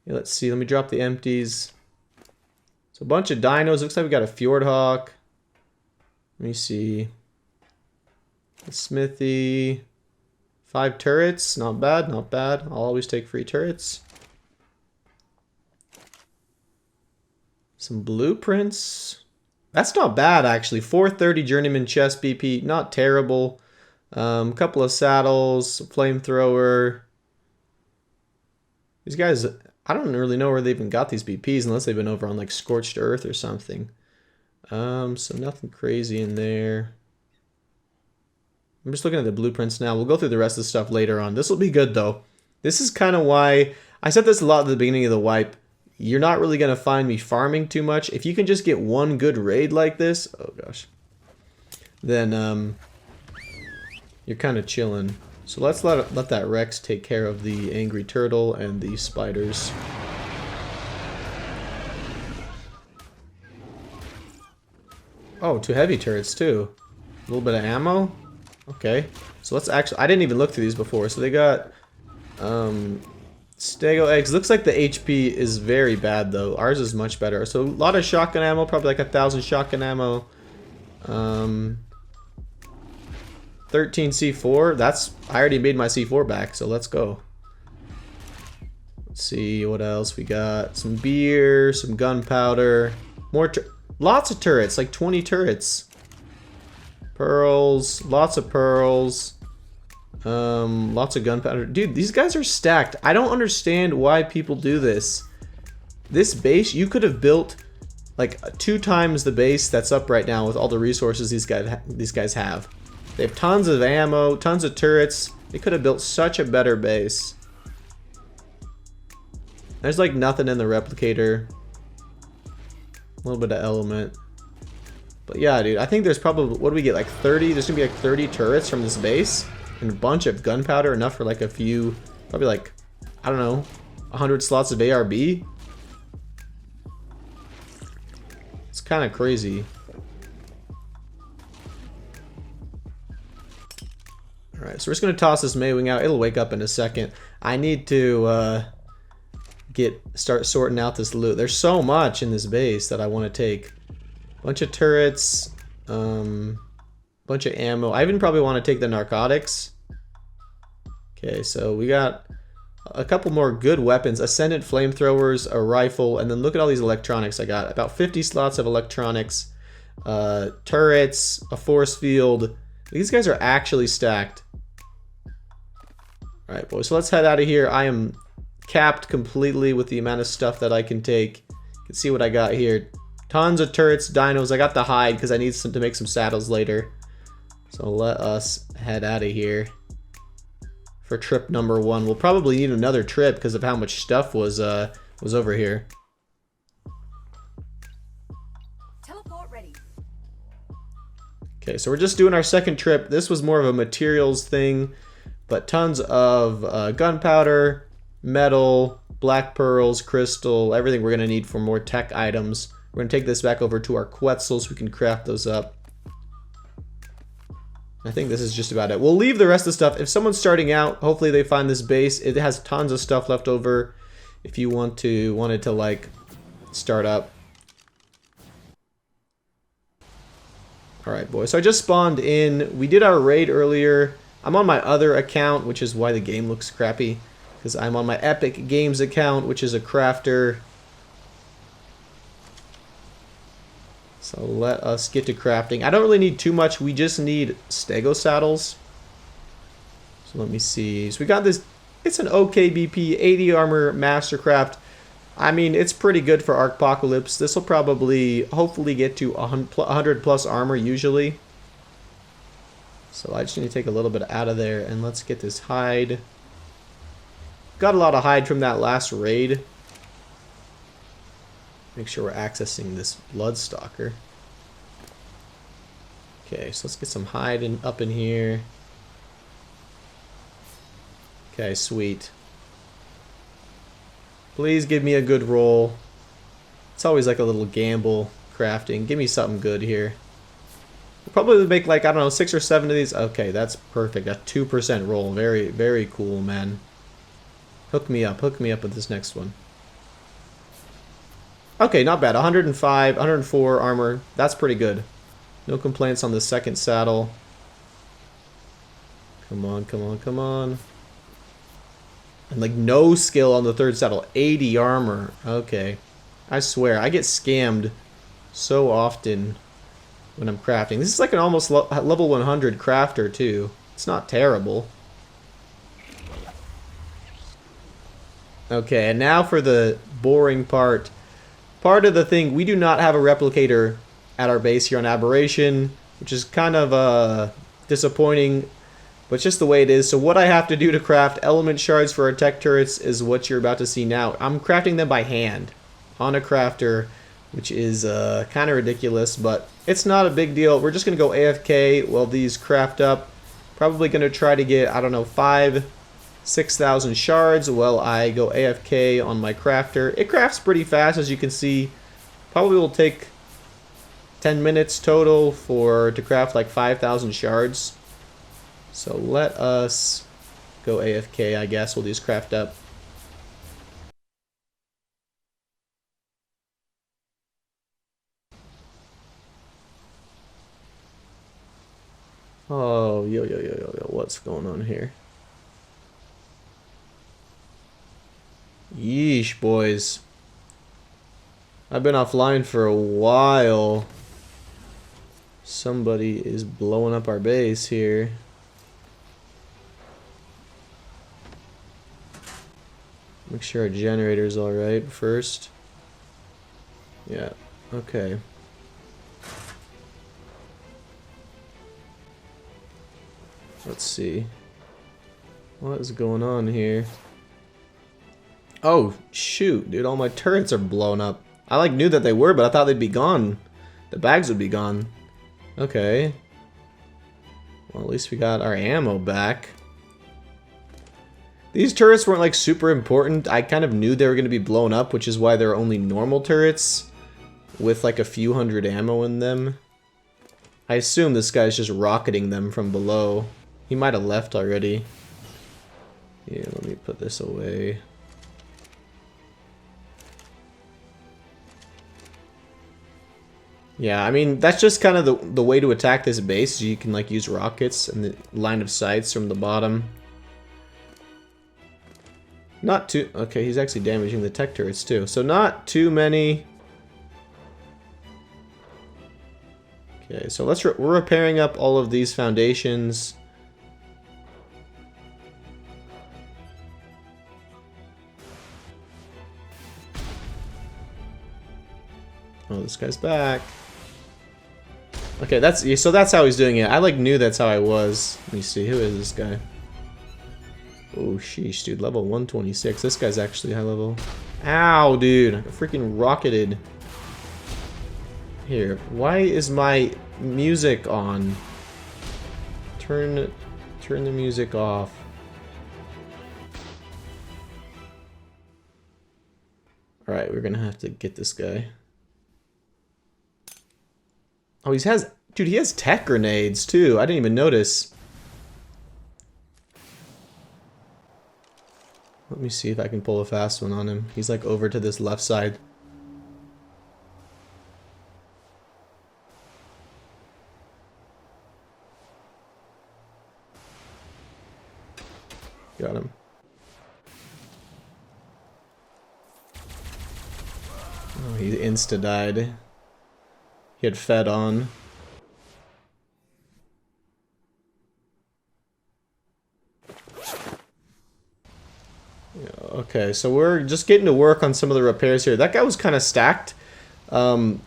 Yeah, let's see, let me drop the empties. So a bunch of dinos. Looks like we got a fjord hawk. Let me see. The smithy. 5 turrets. Not bad, not bad. I'll always take free turrets. Some blueprints. That's not bad, actually. 430 journeyman chest BP. Not terrible. Couple of saddles, flamethrower. These guys, I don't really know where they even got these BPs unless they've been over on like Scorched Earth or something. So nothing crazy in there. I'm just looking at the blueprints now. We'll go through the rest of the stuff later on. This will be good though. This is kind of why I said this a lot at the beginning of the wipe. You're not really going to find me farming too much. If you can just get one good raid like this, oh gosh, then you're kind of chilling. So let's let that Rex take care of the angry turtle and the spiders. Oh, 2 heavy turrets too. A little bit of ammo. Okay. So let's actually... I didn't even look through these before. So they got stego eggs. Looks like the HP is very bad though. Ours is much better. So a lot of shotgun ammo. Probably like 1,000 shotgun ammo. 13 C4. That's... I already made my C4 back, so let's go. Let's see what else we got. Some beer, some gunpowder, more... lots of turrets, like 20 turrets. Pearls, lots of pearls. Lots of gunpowder. Dude, these guys are stacked. I don't understand why people do this. This base, you could have built like 2 times the base that's up right now with all the resources these guys have. They have tons of ammo, tons of turrets. They could have built such a better base. There's like nothing in the replicator. A little bit of element. But yeah, dude, I think there's probably, what do we get, like 30? There's gonna be like 30 turrets from this base. And a bunch of gunpowder, enough for like a few, probably like, I don't know, 100 slots of ARB. It's kind of crazy. Alright, so we're just going to toss this Maywing out. It'll wake up in a second. I need to start sorting out this loot. There's so much in this base that I want to take. Bunch of turrets, bunch of ammo. I even probably want to take the narcotics. Okay, so we got a couple more good weapons. Ascendant flamethrowers, a rifle, and then look at all these electronics I got. About 50 slots of electronics, turrets, a force field. These guys are actually stacked. Alright, boys, so let's head out of here. I am capped completely with the amount of stuff that I can take. You can see what I got here. Tons of turrets, dinos. I got the hide because I need to make some saddles later. So let us head out of here for trip number 1. We'll probably need another trip because of how much stuff was over here. Teleport ready. Okay, so we're just doing our second trip. This was more of a materials thing, but tons of gunpowder, metal, black pearls, crystal, everything we're going to need for more tech items. We're going to take this back over to our Quetzal so we can craft those up. I think this is just about it. We'll leave the rest of the stuff. If someone's starting out, hopefully they find this base. It has tons of stuff left over if you wanted to like start up. Alright, boys. So I just spawned in. We did our raid earlier. I'm on my other account, which is why the game looks crappy. Because I'm on my Epic Games account, which is a crafter. So let us get to crafting. I don't really need too much. We just need stego saddles. So let me see. So we got this it's an okay BP, 80 armor mastercraft. I mean, it's pretty good for arkpocalypse. This will probably, hopefully get to 100 plus armor usually. So I just need to take a little bit out of there, and let's get this hide. Got a lot of hide from that last raid. Make sure we're accessing this Bloodstalker. Okay, so let's get some hide up in here. Okay, sweet. Please give me a good roll. It's always like a little gamble crafting. Give me something good here. We'll probably make like, I don't know, 6 or 7 of these. Okay, that's perfect. A 2% roll. Very, very cool, man. Hook me up with this next one. Okay, not bad. 105, 104 armor. That's pretty good. No complaints on the second saddle. Come on, come on, come on. And like no skill on the third saddle. 80 armor. Okay. I swear, I get scammed so often when I'm crafting. This is like an almost level 100 crafter too. It's not terrible. Okay, and now for the boring part. Part of the thing, we do not have a replicator at our base here on Aberration, which is kind of disappointing, but just the way it is. So what I have to do to craft element shards for our tech turrets is what you're about to see now. I'm crafting them by hand on a crafter, which is kind of ridiculous, but it's not a big deal. We're just going to go AFK while these craft up. Probably going to try to get, I don't know, 6,000 shards while I go AFK on my crafter. It crafts pretty fast, as you can see. Probably will take 10 minutes total to craft like 5,000 shards. So let us go AFK, I guess. We'll just craft up. Oh, yo, what's going on here? Yeesh, boys. I've been offline for a while. Somebody is blowing up our base here. Make sure our generator's alright first. Yeah, okay. Let's see. What is going on here? Oh, shoot, dude, all my turrets are blown up. I like knew that they were, but I thought they'd be gone. The bags would be gone. Okay. Well, at least we got our ammo back. These turrets weren't like super important. I kind of knew they were going to be blown up, which is why they're only normal turrets with like a few hundred ammo in them. I assume this guy's just rocketing them from below. He might have left already. Yeah, let me put this away. Yeah, I mean, that's just kind of the way to attack this base. You can like use rockets and the line of sights from the bottom. Not too... Okay, he's actually damaging the tech turrets too. So not too many. Okay, so we're repairing up all of these foundations. Oh, this guy's back. Okay, so that's how he's doing it. I like knew that's how I was. Let me see, who is this guy? Oh, sheesh, dude, level 126. This guy's actually high level. Ow, dude, I freaking rocketed. Here, why is my music on? Turn the music off. Alright, we're gonna have to get this guy. Oh, dude, he has tech grenades too. I didn't even notice. Let me see if I can pull a fast one on him. He's like over to this left side. Got him. Oh, he insta-died. He had fed on. Okay, so we're just getting to work on some of the repairs here. That guy was kind of stacked,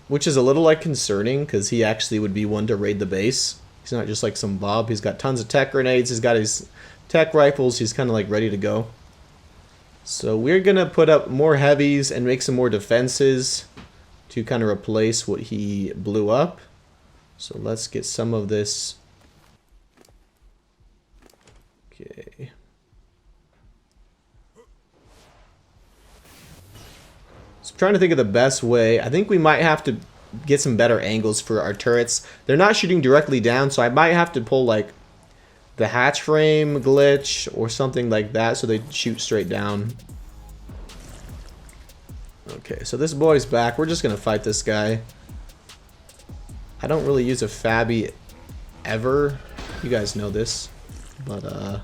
which is a little like concerning because he actually would be one to raid the base. He's not just like some Bob. He's got tons of tech grenades. He's got his tech rifles. He's kind of like ready to go. So we're going to put up more heavies and make some more defenses to kind of replace what he blew up. So let's get some of this. Okay. So I'm trying to think of the best way. I think we might have to get some better angles for our turrets. They're not shooting directly down, so I might have to pull like the hatch frame glitch or something like that so they shoot straight down. Okay, so this boy's back. We're just gonna fight this guy. I don't really use a Fabi ever. You guys know this, but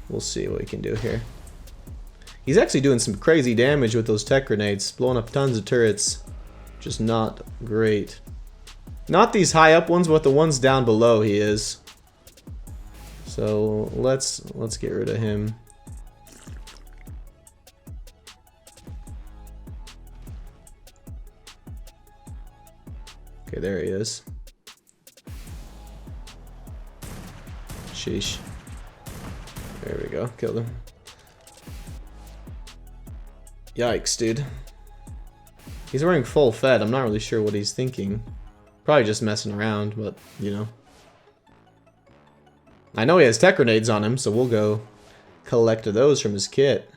we'll see what we can do here. He's actually doing some crazy damage with those tech grenades, blowing up tons of turrets. Just not great. Not these high up ones, but the ones down below he is. So let's get rid of him. Okay, there he is. Sheesh. There we go, killed him. Yikes, dude. He's wearing full fed. I'm not really sure what he's thinking. Probably just messing around, but, you know. I know he has tech grenades on him, so we'll go collect those from his kit.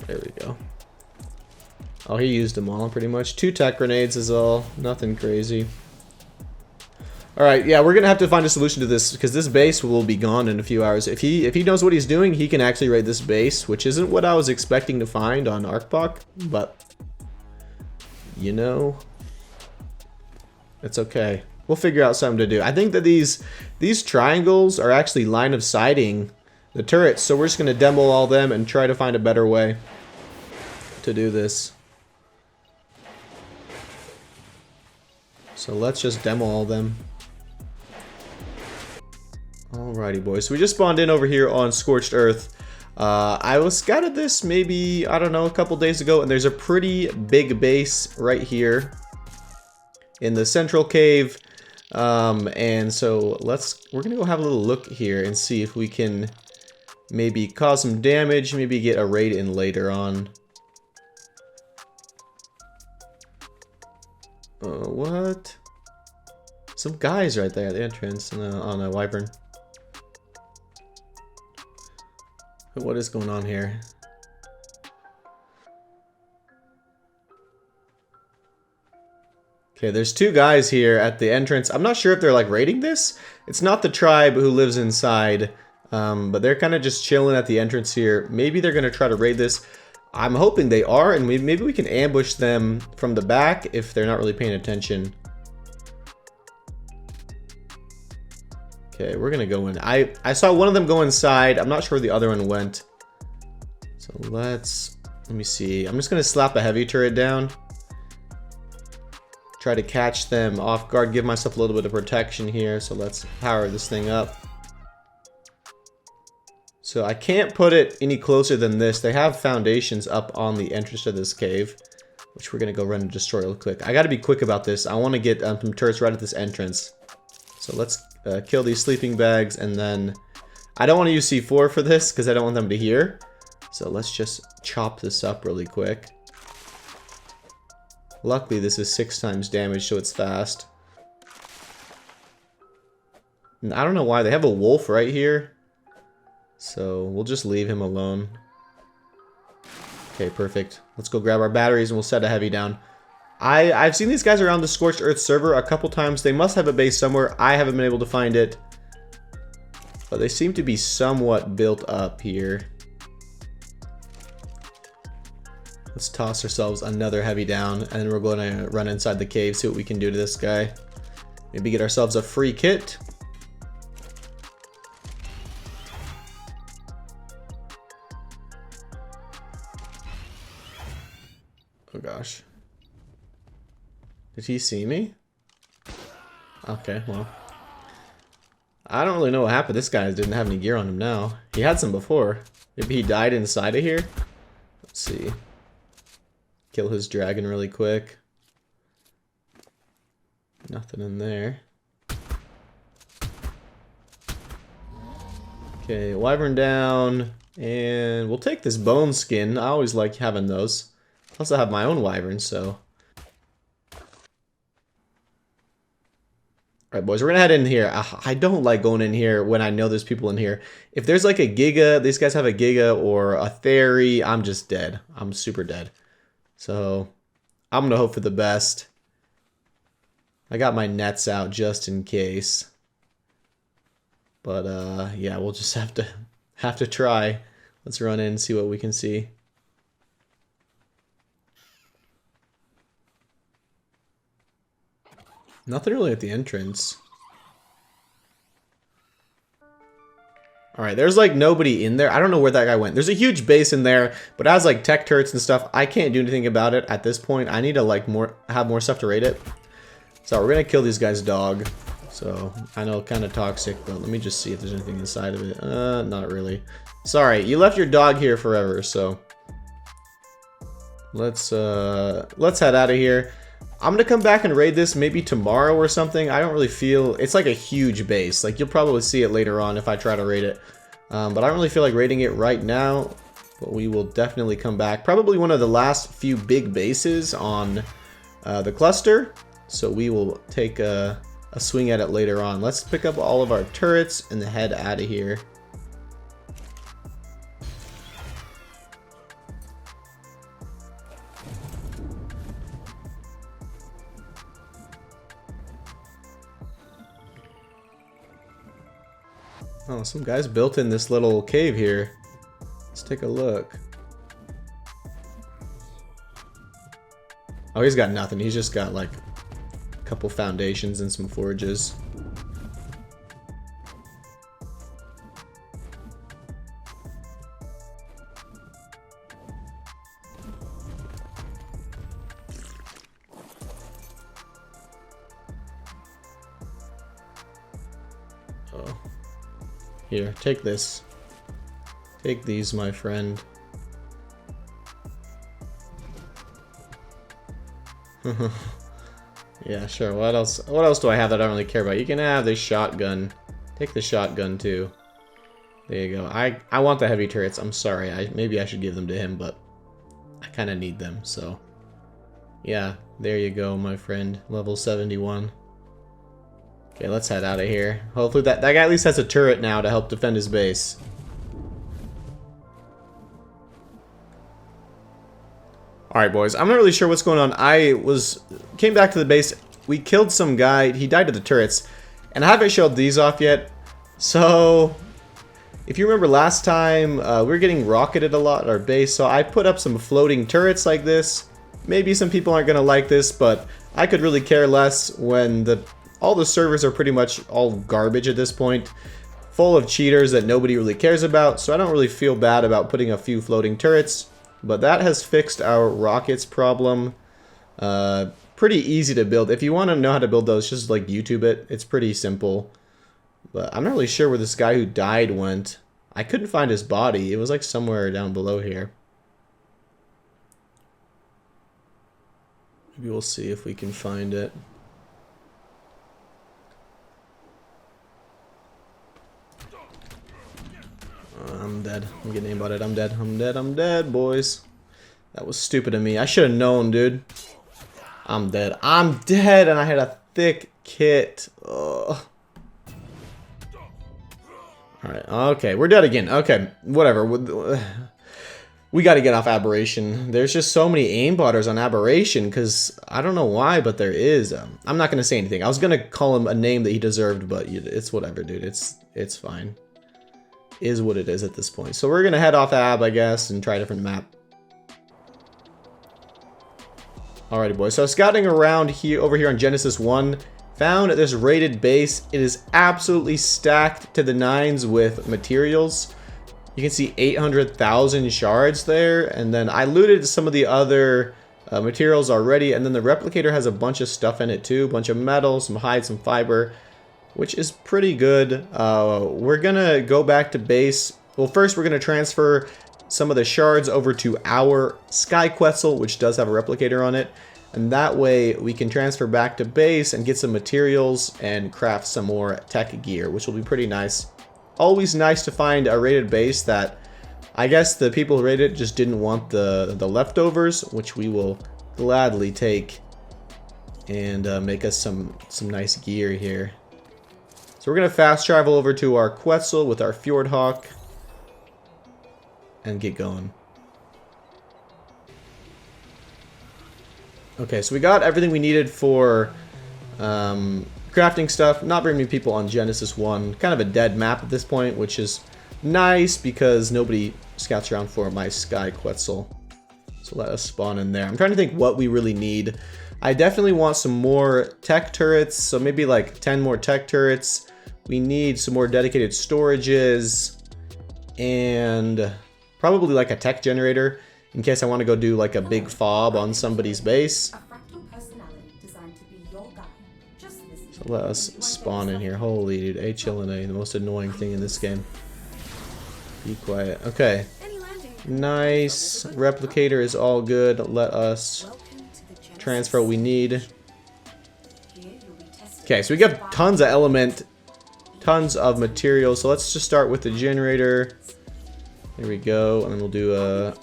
There we go. Oh, he used them all, pretty much. 2 tech grenades is all. Nothing crazy. Alright, yeah, we're gonna have to find a solution to this because this base will be gone in a few hours. If he knows what he's doing, he can actually raid this base, which isn't what I was expecting to find on ARKpoc, but you know, it's okay. We'll figure out something to do. I think that these triangles are actually line of sighting the turrets, so we're just gonna demo all them and try to find a better way to do this. So let's just demo all them. Alrighty, boys. So we just spawned in over here on Scorched Earth. I was scouted this maybe, I don't know, a couple days ago, and there's a pretty big base right here in the central cave. And so we're gonna go have a little look here and see if we can maybe cause some damage, maybe get a raid in later on. What? Some guys right there at the entrance on a wyvern. What is going on here? Okay, there's 2 guys here at the entrance. I'm not sure if they're like raiding this. It's not the tribe who lives inside, but they're kind of just chilling at the entrance here. Maybe they're gonna try to raid this. I'm hoping they are, and maybe we can ambush them from the back if they're not really paying attention. Okay, we're gonna go in. I saw one of them go inside. I'm not sure where the other one went. So let me see. I'm just gonna slap a heavy turret down. Try to catch them off guard, give myself a little bit of protection here. So let's power this thing up. So I can't put it any closer than this. They have foundations up on the entrance to this cave, which we're gonna go run and destroy real quick. I gotta be quick about this. I wanna get some turrets right at this entrance. So let's kill these sleeping bags, and then I don't want to use C4 for this because I don't want them to hear. So let's just chop this up really quick. Luckily this is 6 times damage, so it's fast. And I don't know why they have a wolf right here, so we'll just leave him alone. Okay, perfect. Let's go grab our batteries and we'll set a heavy down. I've seen these guys around the Scorched Earth server a couple times. They must have a base somewhere. I haven't been able to find it, but they seem to be somewhat built up here. Let's toss ourselves another heavy down, and then we're going to run inside the cave, see what we can do to this guy. Maybe get ourselves a free kit. Oh gosh. Did he see me? Okay, well. I don't really know what happened. This guy didn't have any gear on him now. He had some before. Maybe he died inside of here? Let's see. Kill his dragon really quick. Nothing in there. Okay, wyvern down. And we'll take this bone skin. I always like having those. I also have my own wyvern, so... Alright, boys, we're gonna head in here. I don't like going in here when I know there's people in here. If there's like a Giga, these guys have a Giga or a Theory, I'm just dead. I'm super dead. So, I'm gonna hope for the best. I got my nets out just in case. But, yeah, we'll just have to try. Let's run in and see what we can see. Nothing really at the entrance. Alright, there's like nobody in there. I don't know where that guy went. There's a huge base in there, but it has like tech turrets and stuff. I can't do anything about it at this point. I need to like have more stuff to raid it. So we're gonna kill these guys' dog. So I know kind of toxic, but let me just see if there's anything inside of it. Not really. Sorry, you left your dog here forever, so let's head out of here. I'm gonna come back and raid this maybe tomorrow or something. I don't really feel... It's like a huge base. Like, you'll probably see it later on if I try to raid it. But I don't really feel like raiding it right now. But we will definitely come back. Probably one of the last few big bases on the cluster. So we will take a swing at it later on. Let's pick up all of our turrets and head out of here. Oh, some guys built in this little cave here. Let's take a look. Oh, he's got nothing. He's just got like a couple foundations and some forges. Oh. Here, take this. Take these, my friend. Yeah, sure. What else do I have that I don't really care about? You can have this shotgun. Take the shotgun too. There you go. I want the heavy turrets. I'm sorry. Maybe I should give them to him, but I kind of need them, so yeah, there you go, my friend. Level 71. Okay, let's head out of here. Hopefully that guy at least has a turret now to help defend his base. Alright, boys. I'm not really sure what's going on. Came back to the base. We killed some guy. He died to the turrets. And I haven't showed these off yet. So, if you remember last time, we were getting rocketed a lot at our base. So I put up some floating turrets like this. Maybe some people aren't going to like this, but I could really care less when all the servers are pretty much all garbage at this point, full of cheaters that nobody really cares about, so I don't really feel bad about putting a few floating turrets, but that has fixed our rockets problem. Pretty easy to build. If you want to know how to build those, just like YouTube it. It's pretty simple, but I'm not really sure where this guy who died went. I couldn't find his body. It was like somewhere down below here. Maybe we'll see if we can find it. I'm dead. I'm getting aimbotted. I'm dead. I'm dead. I'm dead, boys. That was stupid of me. I should have known, dude. I'm dead. I'm dead, and I had a thick kit. Ugh. Alright. Okay, we're dead again. Okay, whatever. We gotta get off Aberration. There's just so many aimbotters on Aberration, because I don't know why, but there is. I'm not gonna say anything. I was gonna call him a name that he deserved, but it's whatever, dude. It's fine. Is what it is at this point. So we're gonna head off Ab, I guess, and try a different map. Alrighty, boys. So scouting around here, over here on Genesis 1, found this raided base. It is absolutely stacked to the nines with materials. You can see 800,000 shards there, and then I looted some of the other materials already, and then the replicator has a bunch of stuff in it too, a bunch of metal, some hide, some fiber. which is pretty good. We're gonna go back to base. Well, first we're gonna transfer some of the shards over to our Sky Quetzal, which does have a replicator on it. And that way we can transfer back to base and get some materials and craft some more tech gear, which will be pretty nice. Always nice to find a rated base that I guess the people who rated it just didn't want the leftovers, which we will gladly take and make us some nice gear here. So we're going to fast travel over to our Quetzal with our Fjordhawk and get going. Okay, so we got everything we needed for crafting stuff. Not very many people on Genesis 1. Kind of a dead map at this point, which is nice because nobody scouts around for my Sky Quetzal. So let us spawn in there. I'm trying to think what we really need. I definitely want some more tech turrets, so maybe like 10 more tech turrets. We need some more dedicated storages and probably like a tech generator in case I want to go do like a big fob on somebody's base. A fractal personality designed to be your guide. Just listen. So let us spawn in here. Holy dude, HLNA, the most annoying thing in this game. Be quiet. Okay. Nice. Replicator is all good. Let us transfer what we need. Okay, so we got tons of element, tons of material. So let's just start with the generator. There we go. And then we'll do a,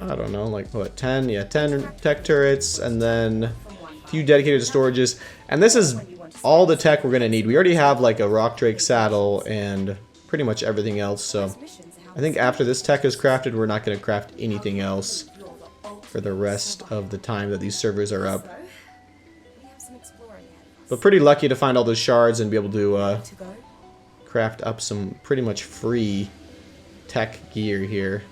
I don't know, like what, 10? Yeah, 10 tech turrets and then a few dedicated storages. And this is all the tech we're going to need. We already have like a Rock Drake saddle and pretty much everything else. So I think after this tech is crafted, we're not going to craft anything else for the rest of the time that these servers are up. But pretty lucky to find all those shards and be able to craft up some pretty much free tech gear here.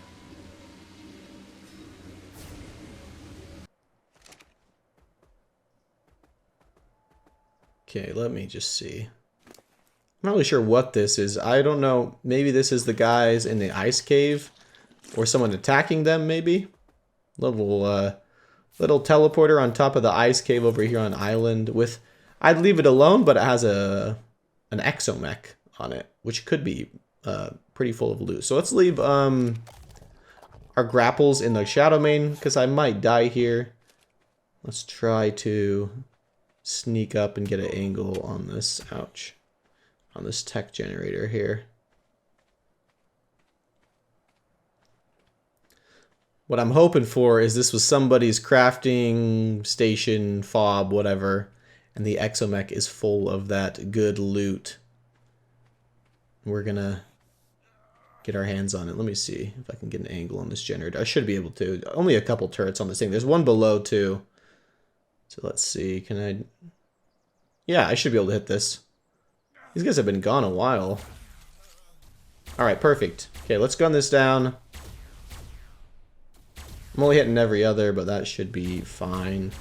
Okay, let me just see. I'm not really sure what this is. I don't know. Maybe this is the guys in the ice cave or someone attacking them, maybe. Little teleporter on top of the ice cave over here on island with, I'd leave it alone, but it has an exomech on it, which could be pretty full of loot. So let's leave our grapples in the shadow main because I might die here. Let's try to sneak up and get an angle on this. Ouch. On this tech generator here. What I'm hoping for is this was somebody's crafting station, fob, whatever, and the exomech is full of that good loot. We're gonna get our hands on it. Let me see if I can get an angle on this generator. I should be able to. Only a couple turrets on this thing. There's one below too. So let's see. Can I? Yeah, I should be able to hit this. These guys have been gone a while. Alright, perfect. Okay, let's gun this down. I'm only hitting every other, but that should be fine.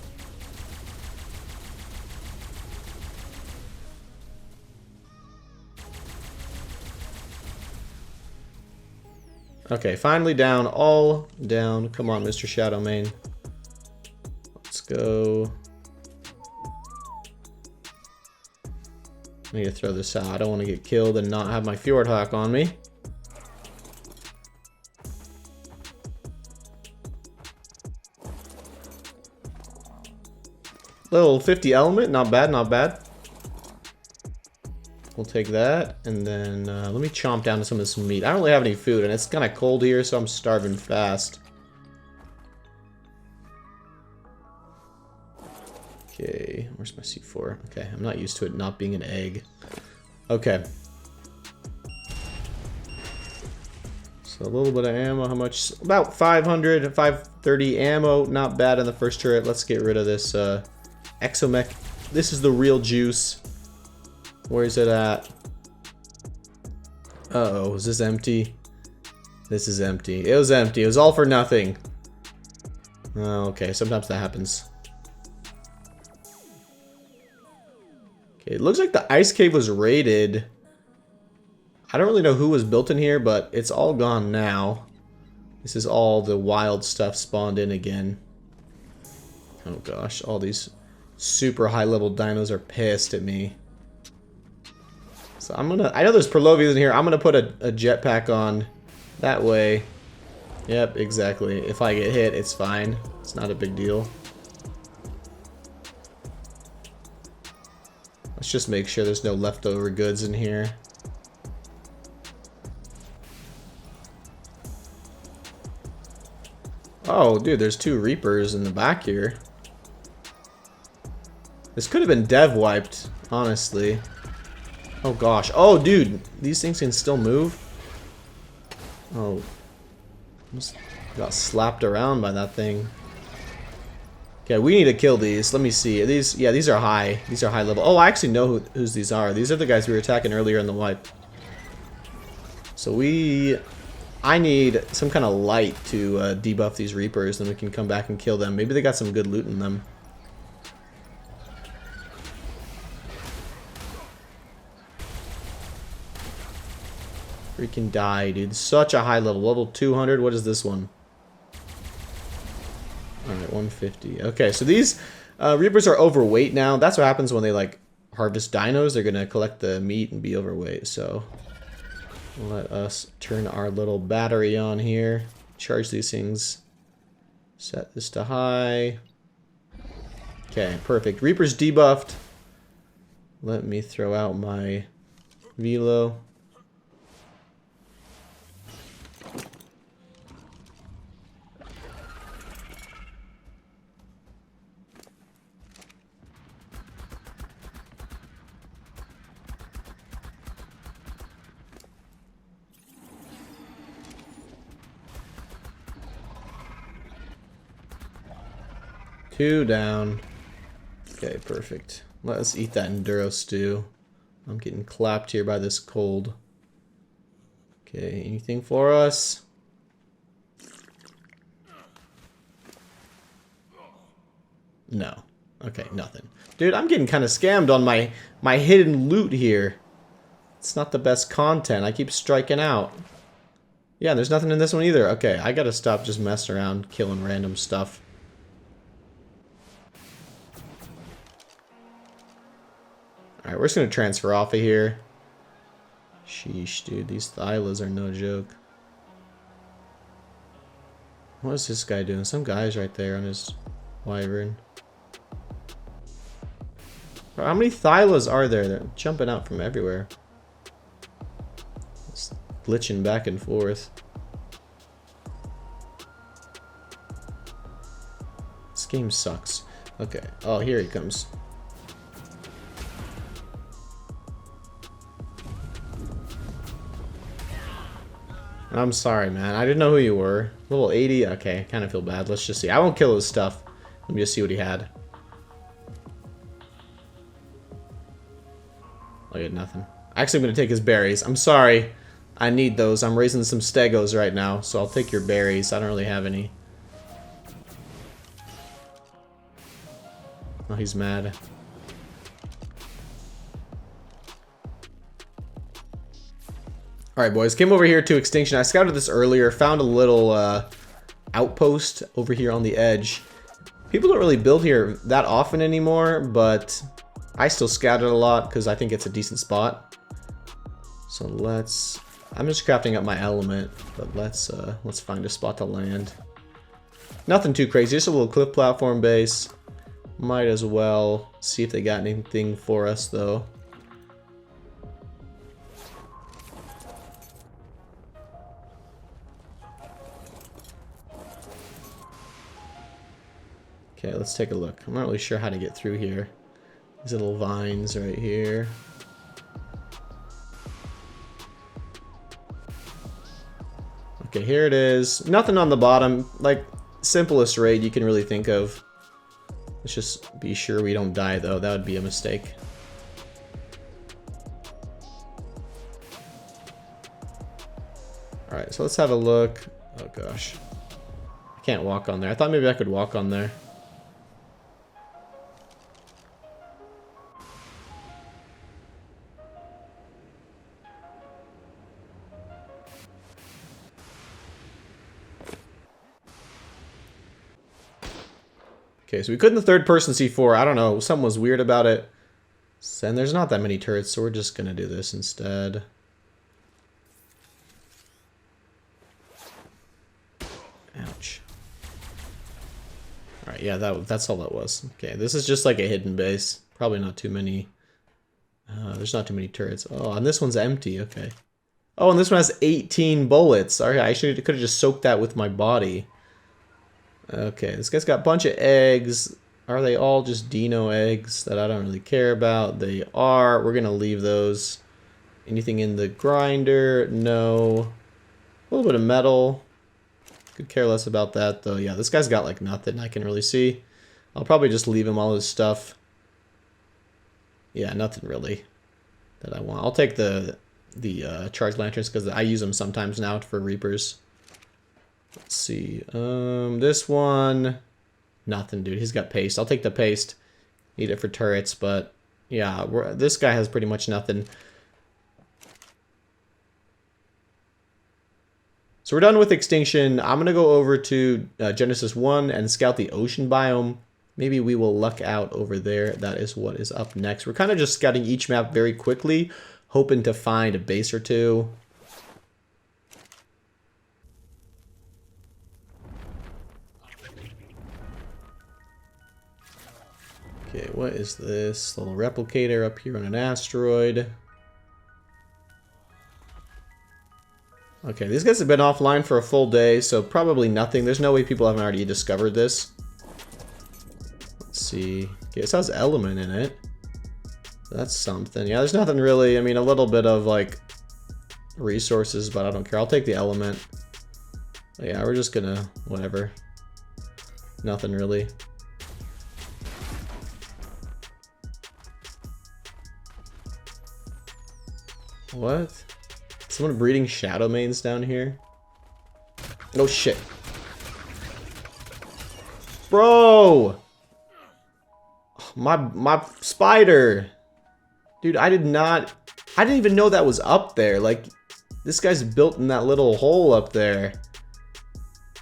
Okay, finally down. All down. Come on, Mr. Shadowmane. Let's go. I need to throw this out. I don't want to get killed and not have my Fjordhawk on me. Little 50 element, not bad, not bad. We'll take that, and then let me chomp down to some of this meat. I don't really have any food, and it's kind of cold here, so I'm starving fast. Okay, where's my C4? Okay, I'm not used to it not being an egg. Okay. So a little bit of ammo, how much? About 500, 530 ammo, not bad in the first turret. Let's get rid of this exomech. This is the real juice. Where is it at? Uh-oh, is this empty? This is empty. It was empty. It was all for nothing. Oh, okay, sometimes that happens. Okay, it looks like the ice cave was raided. I don't really know who was built in here, but it's all gone now. This is all the wild stuff spawned in again. Oh gosh, all these super high level dinos are pissed at me. So I'm gonna, I know there's Perlovias in here. I'm gonna put a jetpack on. That way. Yep, exactly. If I get hit, it's fine. It's not a big deal. Let's just make sure there's no leftover goods in here. Oh, dude, there's 2 Reapers in the back here. This could have been dev wiped, honestly. Oh gosh. Oh, dude, these things can still move. Oh, just got slapped around by that thing. Okay, we need to kill these. Let me see. These, yeah, these are high. These are high level. Oh, I actually know whose these are. These are the guys we were attacking earlier in the wipe. So I need some kind of light to debuff these Reapers, then we can come back and kill them. Maybe they got some good loot in them. Freaking die, dude. Such a high level. Level 200. What is this one? Alright, 150. Okay, so these Reapers are overweight now. That's what happens when they, like, harvest dinos. They're going to collect the meat and be overweight. So let us turn our little battery on here. Charge these things. Set this to high. Okay, perfect. Reaper's debuffed. Let me throw out my velo. Two down. Okay, perfect. Let's eat that Enduro stew. I'm getting clapped here by this cold. Okay, anything for us? No. Okay, nothing. Dude, I'm getting kind of scammed on my hidden loot here. It's not the best content. I keep striking out. Yeah, there's nothing in this one either. Okay, I gotta stop just messing around killing random stuff. Alright, we're just gonna transfer off of here. Sheesh, dude, these Thylas are no joke. What is this guy doing? Some guy's right there on his wyvern. Bro, how many Thylas are there? They're jumping out from everywhere. It's glitching back and forth. This game sucks. Okay. Oh, here he comes. I'm sorry, man. I didn't know who you were. Level 80? Okay, kind of feel bad. Let's just see. I won't kill his stuff. Let me just see what he had. Look at nothing. Actually, I'm going to take his berries. I'm sorry. I need those. I'm raising some stegos right now, so I'll take your berries. I don't really have any. Oh, he's mad. Alright, boys. Came over here to Extinction. I scouted this earlier. Found a little outpost over here on the edge. People don't really build here that often anymore, but I still scout it a lot because I think it's a decent spot. So let's... I'm just crafting up my element, but let's find a spot to land. Nothing too crazy. Just a little cliff platform base. Might as well see if they got anything for us, though. Okay, let's take a look. I'm not really sure how to get through here. These little vines right here. Okay, here it is. Nothing on the bottom. Like, simplest raid you can really think of. Let's just be sure we don't die, though. That would be a mistake. Alright, so let's have a look. Oh, gosh. I can't walk on there. I thought maybe I could walk on there. Okay, so we couldn't the third person C4. I don't know. Something was weird about it. And there's not that many turrets, so we're just gonna do this instead. Ouch. Alright, yeah, that's all that was. Okay, this is just like a hidden base. Probably not too many. There's not too many turrets. Oh, and this one's empty, okay. Oh, and this one has 18 bullets. Alright, I could have just soaked that with my body. Okay, this guy's got a bunch of eggs. Are they all just Dino eggs that I don't really care about? They are. We're gonna leave those. Anything in the grinder? No. A little bit of metal. Could care less about that though. Yeah, this guy's got like nothing I can really see. I'll probably just leave him all his stuff. Yeah, nothing really that I want. I'll take the charge lanterns because I use them sometimes now for reapers. Let's see. This one, nothing, dude. He's got paste. I'll take the paste. Need it for turrets, but yeah, this guy has pretty much nothing. So we're done with extinction. I'm gonna go over to Genesis 1 and scout the ocean biome. Maybe we will luck out over there. That is what is up next. We're kind of just scouting each map very quickly, hoping to find a base or two. Okay, what is this? Little replicator up here on an asteroid. Okay, these guys have been offline for a full day, so probably nothing. There's no way people haven't already discovered this. Let's see. Okay, this has element in it. That's something. Yeah, there's nothing really. I mean, a little bit of, like, resources, but I don't care. I'll take the element. But yeah, we're just gonna... whatever. Nothing really. What? Someone breeding shadow mains down here? Oh shit. Bro! My spider! Dude, I didn't even know that was up there. Like, this guy's built in that little hole up there.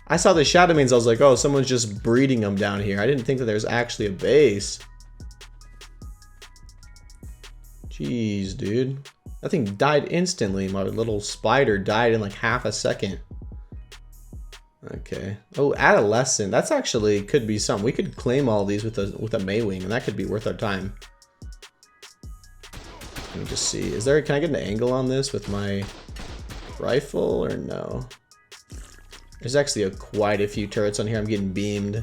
I saw the shadow mains, I was like, oh, someone's just breeding them down here. I didn't think that there's actually a base. Jeez, dude. That thing died instantly. My little spider died in like half a second. Okay. Oh, adolescent. That's actually could be something. We could claim all these with a Maywing, and that could be worth our time. Let me just see. Is there? Can I get an angle on this with my rifle or no? There's actually quite a few turrets on here. I'm getting beamed.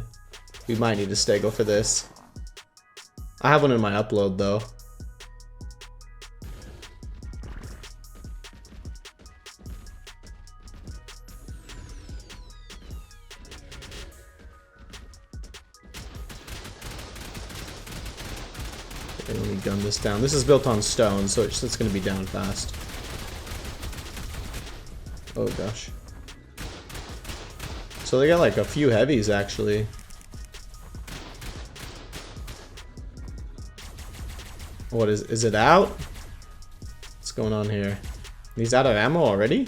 We might need to go for this. I have one in my upload though. Okay, let me gun this down. This is built on stone, so it's going to be down fast. Oh gosh. So they got like a few heavies actually. What is it out? What's going on here? He's out of ammo already?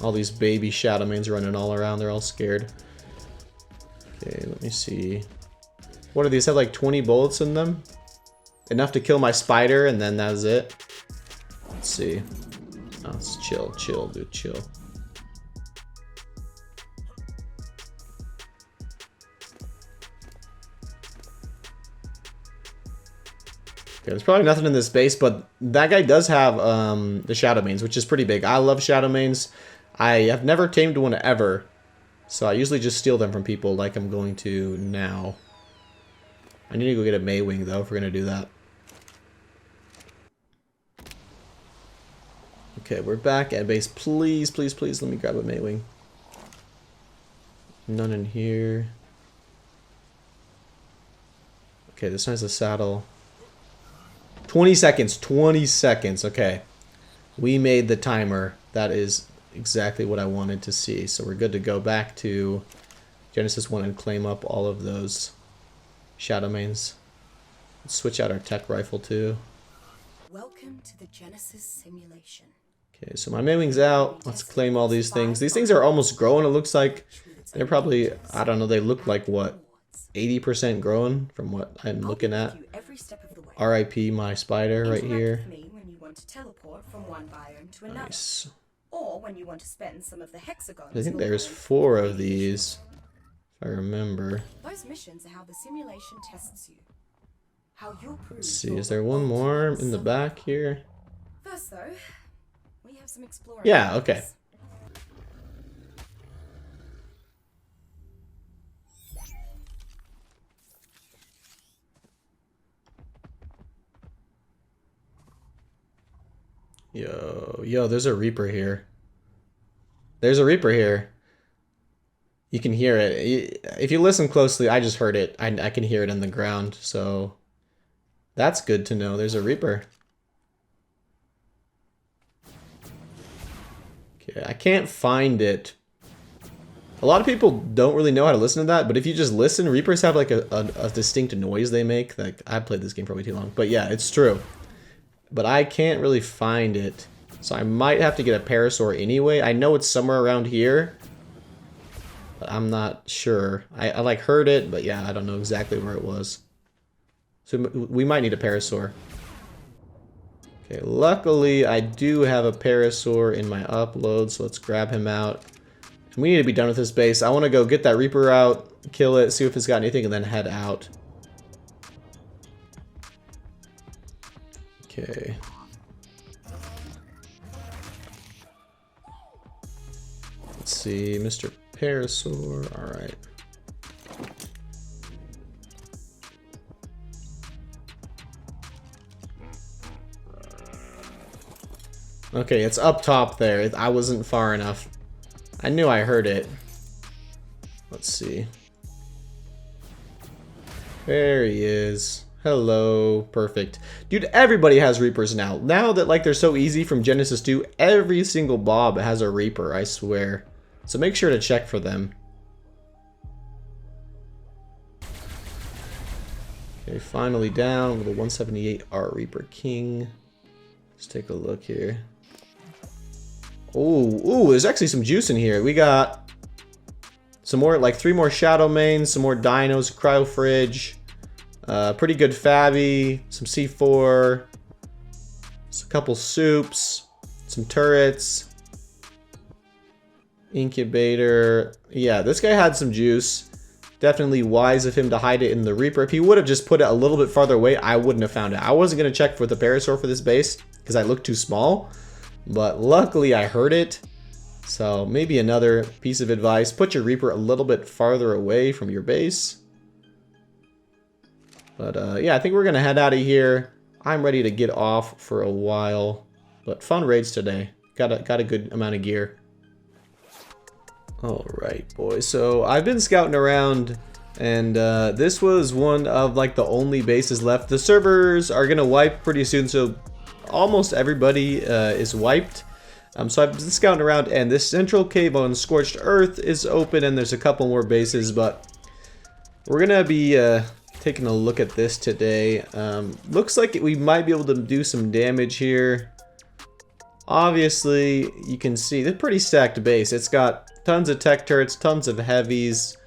All these baby shadow mains running all around, they're all scared. Okay, let me see. What do these have, like 20 bullets in them? Enough to kill my spider and then that's it. Let's see. Oh, it's chill, dude, chill. Okay, there's probably nothing in this base, but that guy does have the shadow mains, which is pretty big. I love shadow mains. I have never tamed one ever, so I usually just steal them from people like I'm going to now. I need to go get a Maywing though if we're gonna do that. Okay, we're back at base. Please, please, please, let me grab a Maywing. None in here. Okay, this one has a saddle. 20 seconds, 20 seconds. Okay, we made the timer. That is exactly what I wanted to see. So we're good to go back to Genesis 1 and claim up all of those shadow mains. Let's switch out our tech rifle too. Welcome to the Genesis simulation. Okay, so my Maywing's out. Let's claim all these things. These things are almost growing. It looks like they're probably, I don't know, they look like what, 80% grown from what I'm looking at. step of the way. RIP my spider right Interact here. with me when you want to teleport from one biome to another, Nice. or when you want to spend some of the hexagons. I think your there's biome 4 for of these, if I remember. Those missions are how the simulation tests you. How you'll prove. Let's see, you're is there the one more ultimate in the son. back here? First, though, we have some exploring. Yeah, to do. okay. Yo, there's a Reaper here. There's a Reaper here. You can hear it. If you listen closely, I just heard it. I can hear it in the ground, so that's good to know. There's a Reaper. Okay, I can't find it. A lot of people don't really know how to listen to that, but if you just listen, Reapers have like a distinct noise they make. Like, I played this game for way too long, but yeah, it's true. But I can't really find it, so I might have to get a Parasaur anyway. I know it's somewhere around here, but I'm not sure. I like heard it, but yeah, I don't know exactly where it was. So we might need a Parasaur. Okay, luckily I do have a Parasaur in my upload, so let's grab him out. And we need to be done with this base. I want to go get that Reaper out, kill it, see if it's got anything, and then head out. Okay. Let's see, Mr. Parasaur. Alright. Okay, it's up top there. I wasn't far enough. I knew I heard it. Let's see. There he is. Hello. Perfect. Dude, everybody has Reapers now. Now that, like, they're so easy from Genesis 2, every single Bob has a Reaper, I swear. So make sure to check for them. Okay, finally down with a 178 R Reaper King. Let's take a look here. Ooh, there's actually some juice in here. We got some more, like 3 more Shadow Mains, some more Dinos, Cryo Fridge. Pretty good Fabby, some C4, a couple soups, some turrets, incubator. Yeah, this guy had some juice. Definitely wise of him to hide it in the Reaper. If he would have just put it a little bit farther away, I wouldn't have found it. I wasn't going to check for the Parasaur for this base because I looked too small, but luckily I heard it. So maybe another piece of advice, put your Reaper a little bit farther away from your base. But yeah, I think we're going to head out of here. I'm ready to get off for a while. But fun raids today. Got a good amount of gear. Alright, boys. So I've been scouting around, and this was one of like the only bases left. The servers are going to wipe pretty soon, so almost everybody is wiped. So I've been scouting around, and this central cave on Scorched Earth is open, and there's a couple more bases, but we're going to be taking a look at this today. Looks like we might be able to do some damage here. Obviously, you can see the pretty stacked base. It's got tons of tech turrets, tons of heavies.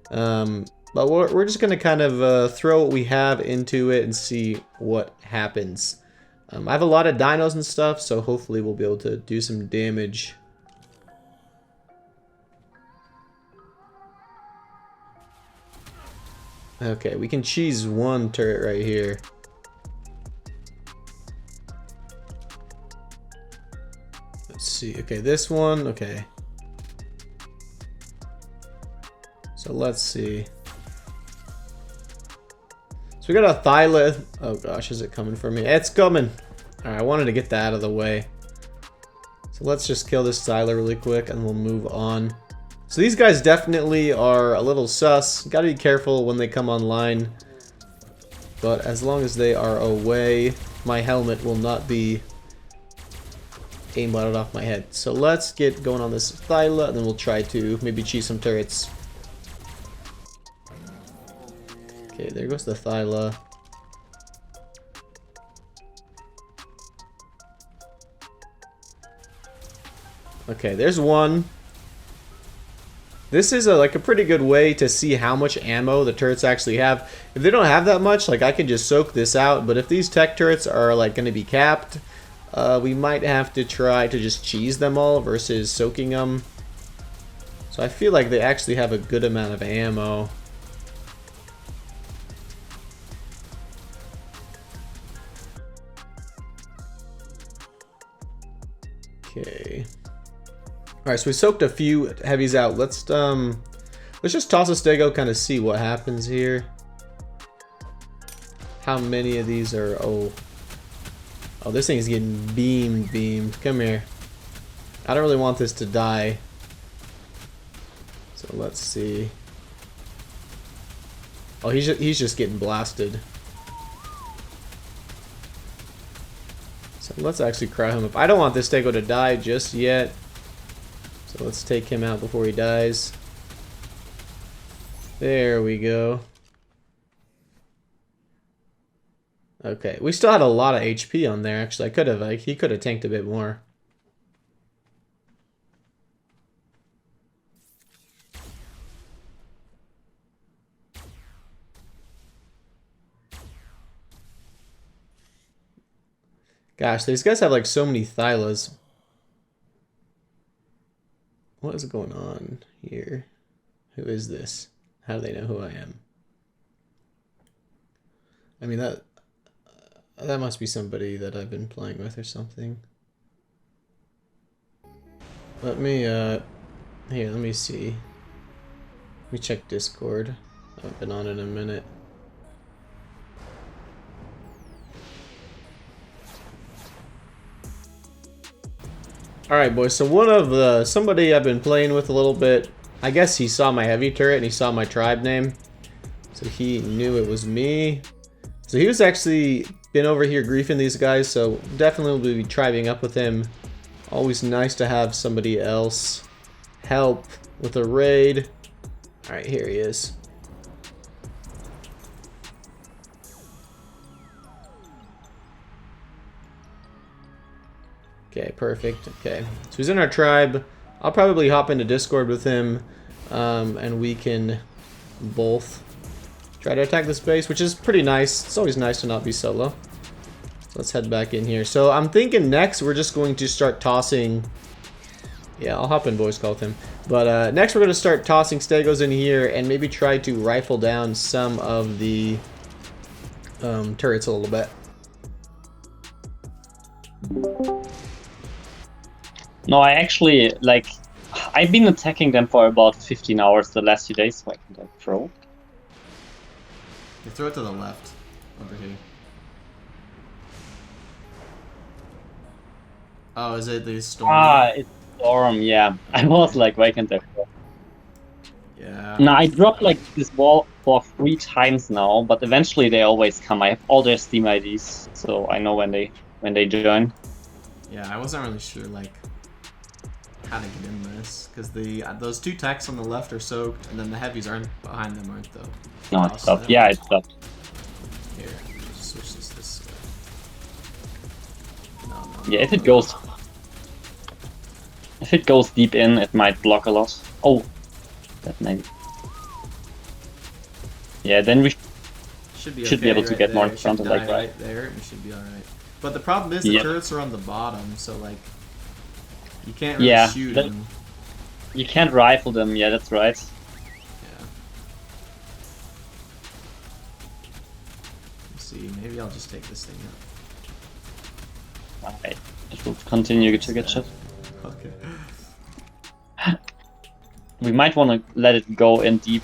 But we're just going to kind of throw what we have into it and see what happens. I have a lot of dinos and stuff, so hopefully we'll be able to do some damage. Okay, we can cheese one turret right here. Let's see. Okay, this one. Okay. So let's see. So we got a Thyla. Oh gosh, is it coming for me? It's coming. Alright, I wanted to get that out of the way. So let's just kill this Thyla really quick and we'll move on. So these guys definitely are a little sus. Gotta be careful when they come online. But as long as they are away, my helmet will not be aimbotted off my head. So let's get going on this Thyla, and then we'll try to maybe cheese some turrets. Okay, there goes the Thyla. Okay, there's one. This is like a pretty good way to see how much ammo the turrets actually have. If they don't have that much, like I can just soak this out. But if these tech turrets are like going to be capped, we might have to try to just cheese them all versus soaking them. So I feel like they actually have a good amount of ammo. Okay. Alright, so we soaked a few heavies out. Let's just toss a stego, kind of see what happens here. How many of these are... Oh, this thing is getting beamed. Come here. I don't really want this to die. So let's see. Oh, he's just getting blasted. So let's actually cry him up. I don't want this stego to die just yet. So let's take him out before he dies. There we go. Okay, we still had a lot of HP on there. Actually, I could have, like, he could have tanked a bit more. Gosh, these guys have like so many Thylas. What is going on here? Who is this? How do they know who I am? I mean, that must be somebody that I've been playing with or something. Let me, here, let me see. Let me check Discord. I haven't been on it in a minute. Alright boys, so one of somebody I've been playing with a little bit, I guess he saw my heavy turret and he saw my tribe name. So he knew it was me. So he was actually been over here griefing these guys, so definitely will be tribing up with him. Always nice to have somebody else help with a raid. Alright, here he is. Okay, perfect. Okay, so he's in our tribe. I'll probably hop into Discord with him, and we can both try to attack this base, which is pretty nice. It's always nice to not be solo. So let's head back in here. So I'm thinking next we're just going to start tossing... Yeah, I'll hop in voice call with him. But next we're going to start tossing stegos in here and maybe try to rifle down some of the turrets a little bit. No, I actually, like, I've been attacking them for about 15 hours the last few days, so I can throw. You throw it to the left, over here. Oh, is it the storm? Ah, it's Storm, yeah. I was like, why can't I throw? Yeah. No, I dropped like this wall for 3 times now, but eventually they always come. I have all their Steam IDs, so I know when they join. Yeah, I wasn't really sure, like, how to get in this, because those 2 techs on the left are soaked, and then the heavies aren't behind them, aren't though? No, it's stopped. Yeah, it's stopped. Here, switch this way. No. Yeah, if it goes deep in, it might block a lot. Oh, that maybe. Yeah, then we should be okay able to right get there. more It should fronted like die that. right there, and it should be alright. But the problem is the turrets are on the bottom, so like you can't really shoot them. You can't rifle them. Yeah, that's right. Yeah. Let's see, maybe I'll just take this thing up. Alright, it will continue to get shot. Okay. We might want to let it go in deep,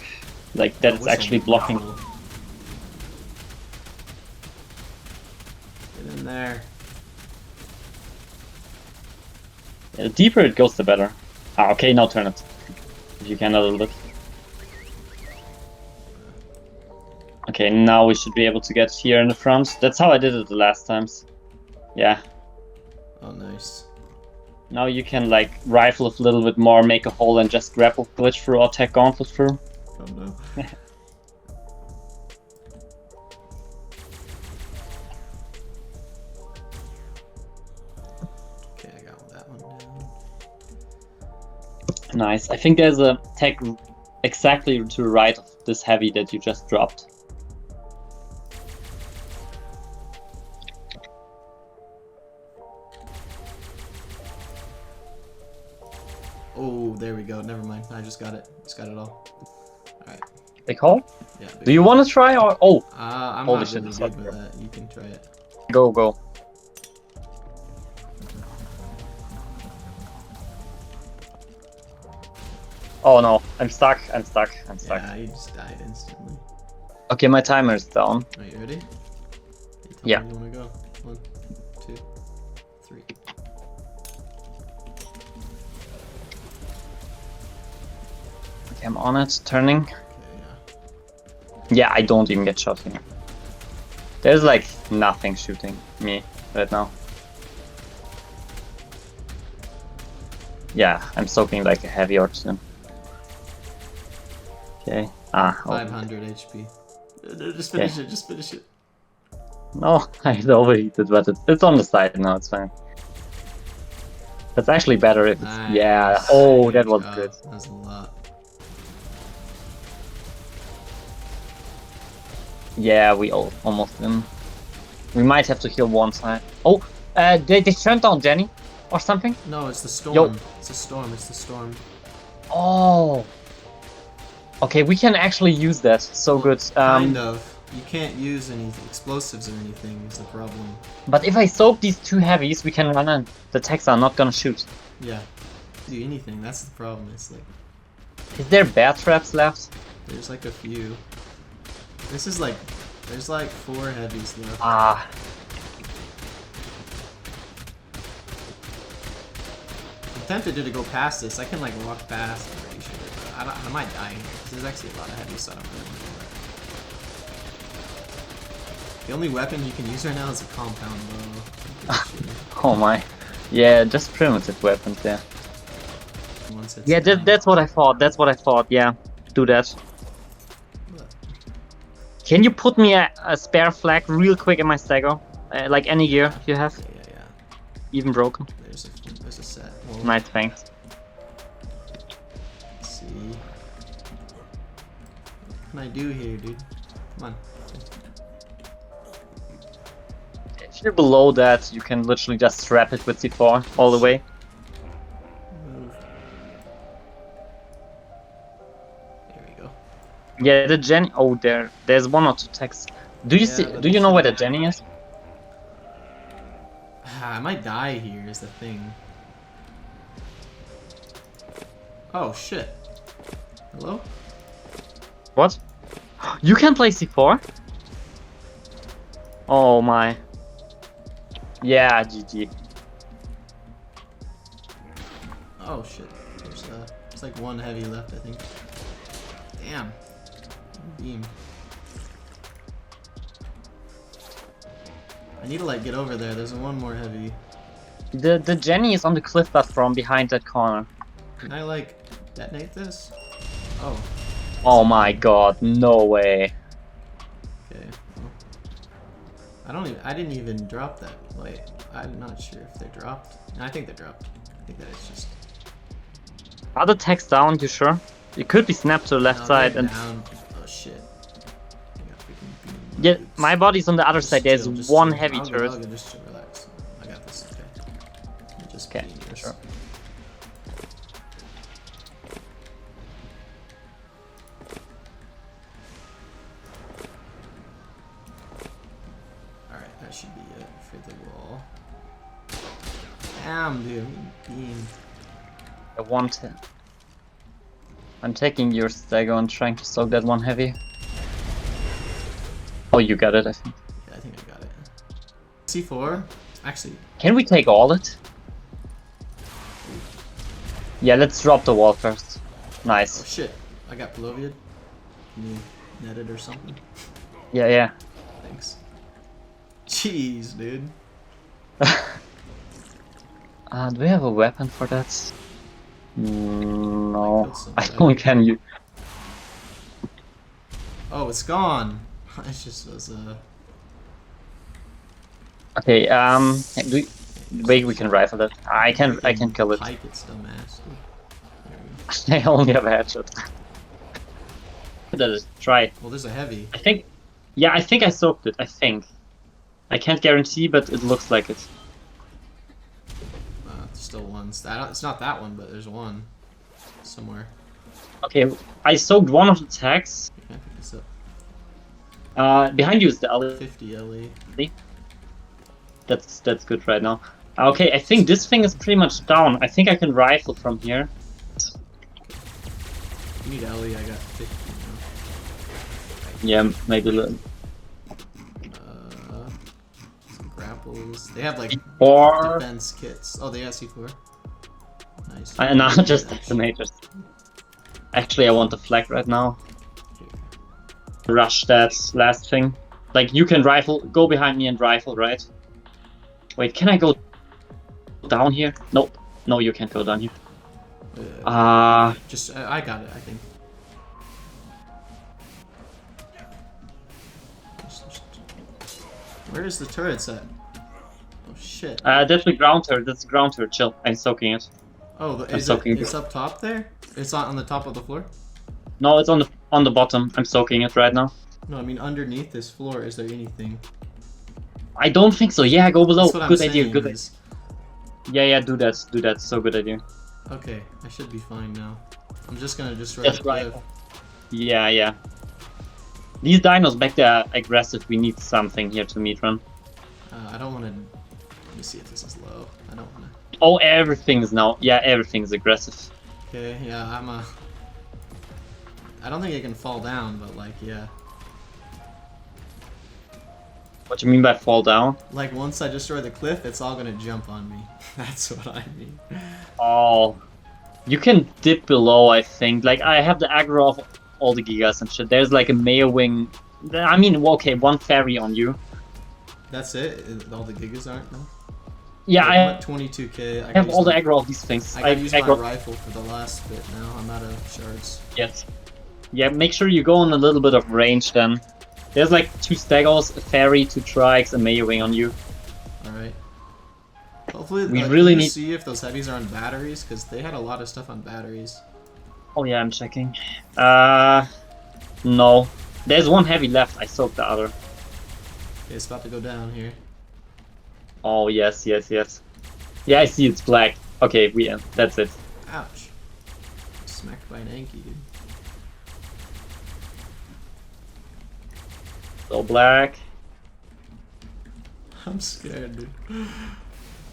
like that it's Whistle. actually blocking. Get in there. Yeah, the deeper it goes, the better. Ah, okay, now turn it. If you can a little bit. Okay, now we should be able to get here in the front. That's how I did it the last times. Yeah. Oh, nice. Now you can like rifle a little bit more, make a hole, and just grapple glitch through or tech gauntlet through. Oh no. Okay, I got that one down. Nice. I think there's a tech exactly to the right of this heavy that you just dropped. Oh, there we go. Never mind. I just got it. Just got it all. Alright. Big hole? Yeah. Do you want to try or? Oh, I'm Holy not shit, really it's good not with that. You can try it. go, go. Oh no, I'm stuck. I'm stuck. I'm stuck. Yeah, you just died instantly. Okay, my timer is down. Are you ready? Yeah. You wanna go? 1, 2, 3. Okay, I'm on it. Turning. Okay, yeah. Yeah, I don't even get shot here. There's like nothing shooting me right now. Yeah, I'm soaking like a heavy or two. Okay. Ah. Oh. 500 HP. Just finish it. Just finish it. No, I overheated, but it's on the side now. It's fine. That's actually better if it's. Nice. Yeah. Oh, that Good was job. good. That was a lot. Yeah, we almost in. We might have to heal one side. Oh, they turned down Jenny or something. No, it's the storm. Yo. It's the storm. It's the storm. Oh. Okay, we can actually use that. So good. Kind of. You can't use any explosives or anything is the problem. But if I soak these two heavies, we can run in. The techs are not gonna shoot. Yeah. Do anything. That's the problem. It's like Is there bear traps left? there's like a few. This is like there's like 4 heavies left. Ah. I'm tempted to go past this. I can like walk past. I'm pretty sure. But I might die. There's actually a lot of heavies, so I don't really want to do that. The only weapon you can use right now is a compound bow. I'm pretty sure. Oh my. Yeah, just primitive weapons, yeah. Once it's Yeah, down. that's what I thought. That's what I thought. Yeah, do that. Can you put me a spare flag real quick in my stagger? Like any gear you have, Yeah. even broken. There's a set. Well, Nice, thanks. let's see. What can I do here, dude? Come on. If you're below that, you can literally just strap it with C4 all the way. Move. There we go. Yeah, the Jenny. Oh, there's 1 or 2 techs. Do you Yeah, see? but Do you know where the Jenny is? I might die here is the thing. Oh shit. Hello? What? You can play C4? Oh my. Yeah, GG. Oh shit. There's like 1 heavy left, I think. Damn. Beam. I need to like get over there. There's 1 more heavy. The Jenny is on the cliff platform behind that corner. Can I like detonate this? Oh. Oh my god, no way. Okay. Well, I didn't even drop that. Wait, I'm not sure if they dropped. No, I think they dropped. I think that it's just. Are the techs down, you sure? It could be snapped to the left No, side they're and down. Oh shit. I got freaking beam yeah, boots. my body's on the other Just side. There's chill, just 1 chill. heavy I'll go, turret. I'll go, just chill, relax. I got this. Okay. Just Okay, beam yours. sure. Alright, that should be it for the wall. Damn, dude. Beam. I want it. I'm taking your stagger and trying to soak that 1 heavy. Oh, you got it, I think. Yeah, I think I got it. C4? Actually, Can we take all it? Yeah, let's drop the wall first. oh Nice. shit. I got Paloviad. Can you net it or something? Yeah, yeah. Thanks. Jeez, dude. Do we have a weapon for that? No, killed some I guy. don't. Can you? Oh, it's gone. It just was Okay. Wait, we can rifle it. I can kill it. Pike its dumbass. Dude. There we go. I only have a headshot. Let's try. Well, there's a heavy. I think. Yeah, I think I soaked it. I think. I can't guarantee, but it looks like it. Still one. It's not that one, but there's one somewhere. Okay, I soaked one of the tags. Yeah, I pick this up. Behind you is the alley. 50 LE. That's good right now. Okay, I think this thing is pretty much down. I think I can rifle from here. You need LE, I got 50 now. Yeah, maybe a little. Some grapples. They have like Or defense kits. Oh, they have C4. Nice. no, just detonators. Actually, I want the flag right now. Rush that last thing. Like, you can rifle. Go behind me and rifle, right? Wait, can I go down here? Nope. No, you can't go down here. Just I got it, I think. Where is the turrets at? Oh shit. That's the ground turret. That's the ground turret. Chill. I'm soaking it. Oh, it's up top there? It's on the top of the floor? No, it's on the bottom. I'm soaking it right now. No, I mean underneath this floor, is there anything? I don't think so. Yeah, go below. That's what I'm Good idea. saying Good. is- Yeah, do that. Do that. So good idea. Okay, I should be fine now. I'm just gonna destroy That's the right. cliff. Yeah. These dinos back there are aggressive. We need something here to meet run. I don't wanna... Let me see if this is low. I don't wanna... Oh, everything's now. Yeah, everything's aggressive. Okay, yeah, I don't think it can fall down, but like, yeah. What do you mean by fall down? Like, once I destroy the cliff, it's all gonna jump on me. That's what I mean. Oh, you can dip below. I think. Like, I have the aggro of all the gigas and shit. There's like a Maya wing. I mean, well, okay, one fairy on you. That's it? All the gigas aren't, no? Yeah, I'm I at 22k. have all the aggro of these things. I can use my aggro. rifle for the last bit now. I'm out of shards. Yes. Yeah, make sure you go on a little bit of range then. There's like 2 staggers, a fairy, 2 trikes, a Maya wing on you. Alright. Hopefully, We like, really can you need- see if those heavies are on batteries, because they had a lot of stuff on batteries. Oh yeah, I'm checking. No. There's one heavy left. I soaked the other. Okay, it's about to go down here. Oh yes. Yeah, I see it's black. Okay, we end. That's it. Ouch. Smacked by an Anki, dude. So black. I'm scared, dude.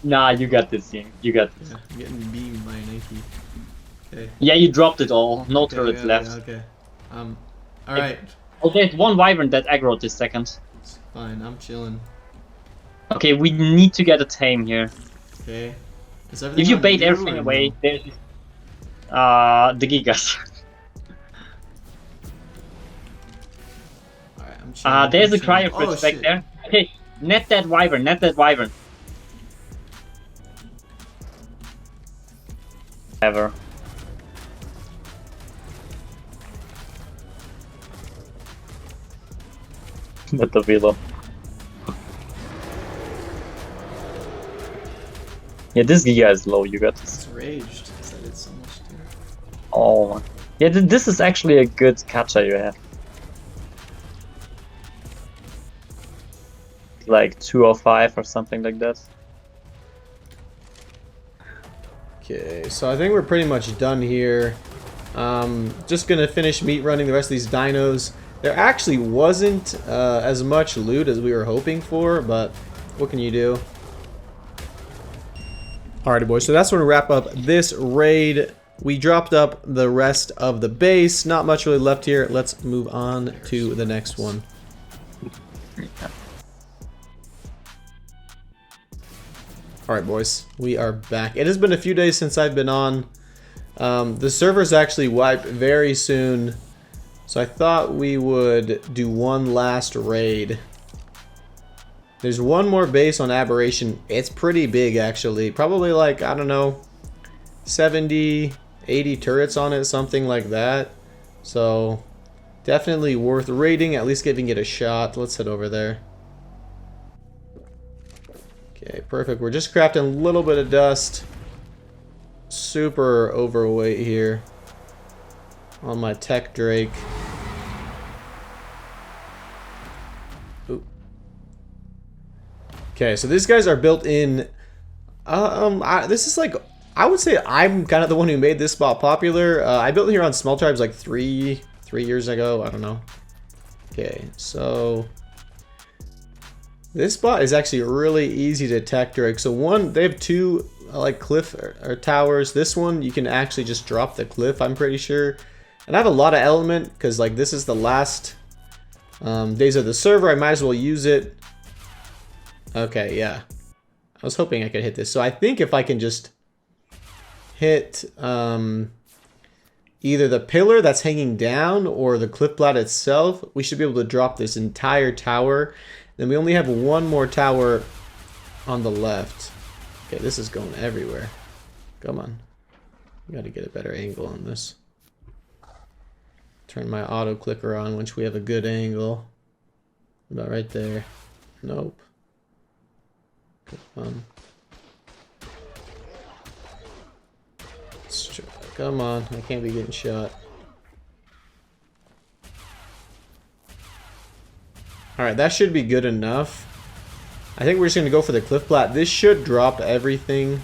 Nah, you got this, team. You got this. Yeah, I'm getting beamed by an Anki. Okay. Yeah, you dropped it all. No Okay, turrets left. Okay. Alright. Oh, there's one wyvern that aggroed this second. It's fine, I'm chilling. Okay, we need to get a tame here. Okay. Is everything If you on bait everything or away, no? there's the gigas. Alright, I'm chilling. There's I'm a cryo chilling. fridge Oh, back shit. there. Okay, net that wyvern. Ever. With the velo. Yeah, this giga is low. You got this. It's raged because I did so much to it. Oh, yeah. This is actually a good catcher you have. Like 205 or something like that. Okay, so I think we're pretty much done here. Just gonna finish meat running the rest of these dinos. There actually wasn't as much loot as we were hoping for, but what can you do? Alrighty, boys, so that's when we wrap up this raid. We dropped up the rest of the base. Not much really left here. Let's move on to the next one. Alright, boys, we are back. It has been a few days since I've been on. The servers actually wipe very soon, so I thought we would do one last raid. There's one more base on Aberration. It's pretty big, actually. Probably like, I don't know, 70, 80 turrets on it, something like that. So, definitely worth raiding, at least giving it a shot. Let's head over there. Okay, perfect. We're just crafting a little bit of dust. Super overweight here. on my tech Drake. Oop. Okay, so these guys are built in. This is like, I would say I'm kind of the one who made this spot popular. I built here on Small Tribes like three years ago. I don't know. Okay, so this spot is actually really easy to tech Drake. So one, they have two like cliff or towers. This one you can actually just drop the cliff, I'm pretty sure. And I have a lot of element because like this is the last days of the server. I might as well use it. Okay, yeah. I was hoping I could hit this. So I think if I can just hit either the pillar that's hanging down or the cliff plat itself, we should be able to drop this entire tower. Then we only have one more tower on the left. Okay, this is going everywhere. Come on. We gotta get a better angle on this. Turn my auto clicker on once we have a good angle. About right there. Nope. Come on. Come on, I can't be getting shot. Alright, that should be good enough. I think we're just gonna go for the cliff plat. This should drop everything.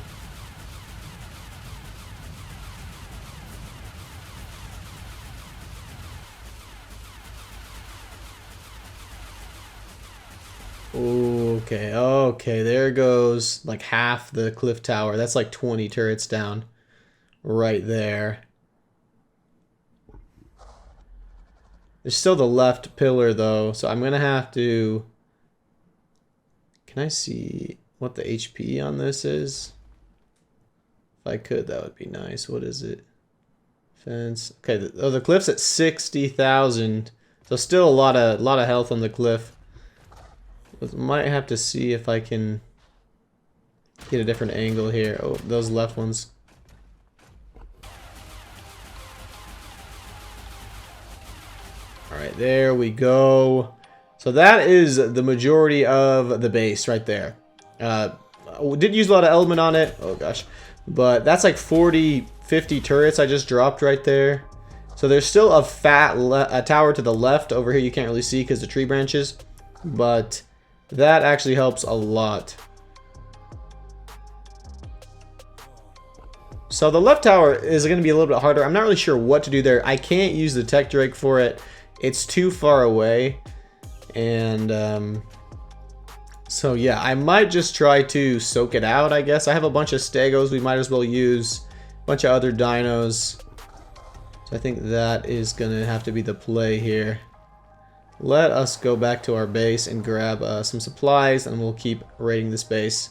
Okay, okay, there goes like half the cliff tower. That's like 20 turrets down right there. There's still the left pillar though, so I'm gonna have to... Can I see what the HP on this is? If I could, that would be nice. What is it? Fence. Okay, the cliff's at 60,000, so still a lot of health on the cliff. Might have to see if I can get a different angle here. Oh, those left ones. Alright, there we go. So that is the majority of the base right there. We did use a lot of element on it. Oh gosh. But that's like 40, 50 turrets I just dropped right there. So there's still a a tower to the left over here you can't really see because the tree branches. But that actually helps a lot. So the left tower is going to be a little bit harder. I'm not really sure what to do there. I can't use the tech Drake for it. It's too far away. And so yeah, I might just try to soak it out, I guess. I have a bunch of stegos we might as well use. A bunch of other dinos. So I think that is going to have to be the play here. Let us go back to our base and grab some supplies, and we'll keep raiding this base.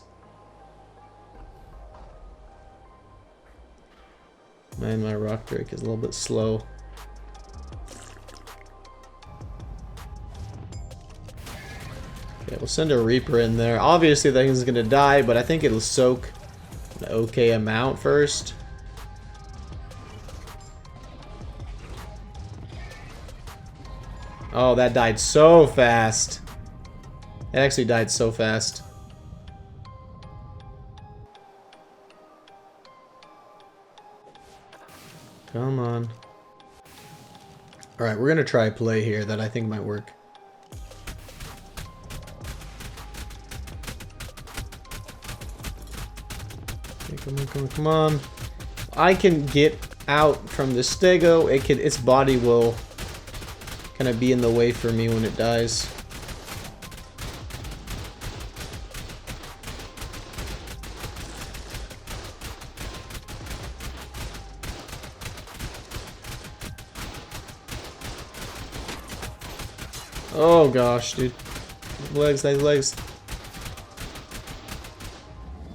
Man, my rock drake is a little bit slow. Okay, we'll send a Reaper in there. Obviously, that thing's gonna die, but I think it'll soak an okay amount first. Oh, that died so fast. It actually died so fast. Come on. Alright, we're gonna try a play here that I think might work. Okay, come on, come on, come on. I can get out from the stego. Its body will kind of be in the way for me when it dies. Oh gosh, dude. Legs, legs.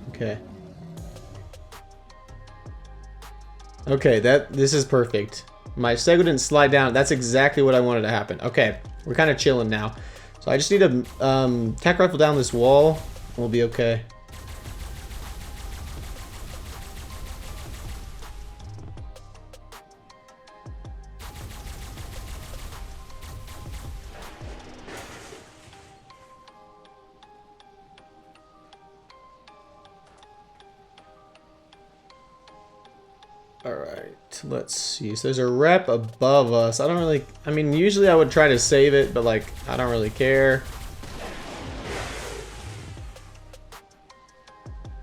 Okay. Okay, this is perfect. My stego didn't slide down. That's exactly what I wanted to happen. Okay, we're kind of chilling now. So I just need to tech rifle down this wall, and we'll be okay. Alright, let's see. So there's a rep above us. I don't really... I mean, usually I would try to save it, but, like, I don't really care.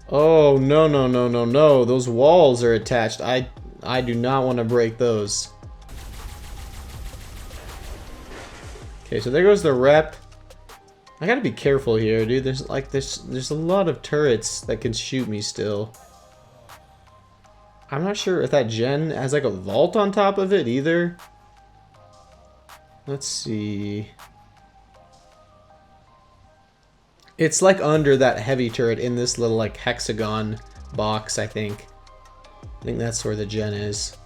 Oh, no, no, no, no, no. Those walls are attached. I do not want to break those. Okay, so there goes the rep. I gotta be careful here, dude. There's a lot of turrets that can shoot me still. I'm not sure if that gen has like a vault on top of it either. Let's see. It's like under that heavy turret in this little like hexagon box, I think. I think that's where the gen is.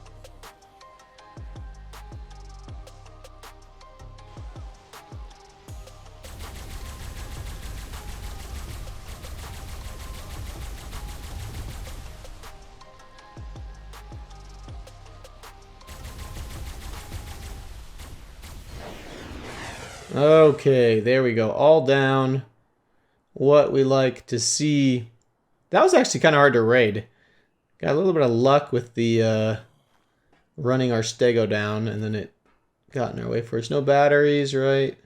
Okay, there we go. All down. What we like to see. That was actually kind of hard to raid. Got a little bit of luck with the running our stego down, and then it got in our way first. No batteries, right?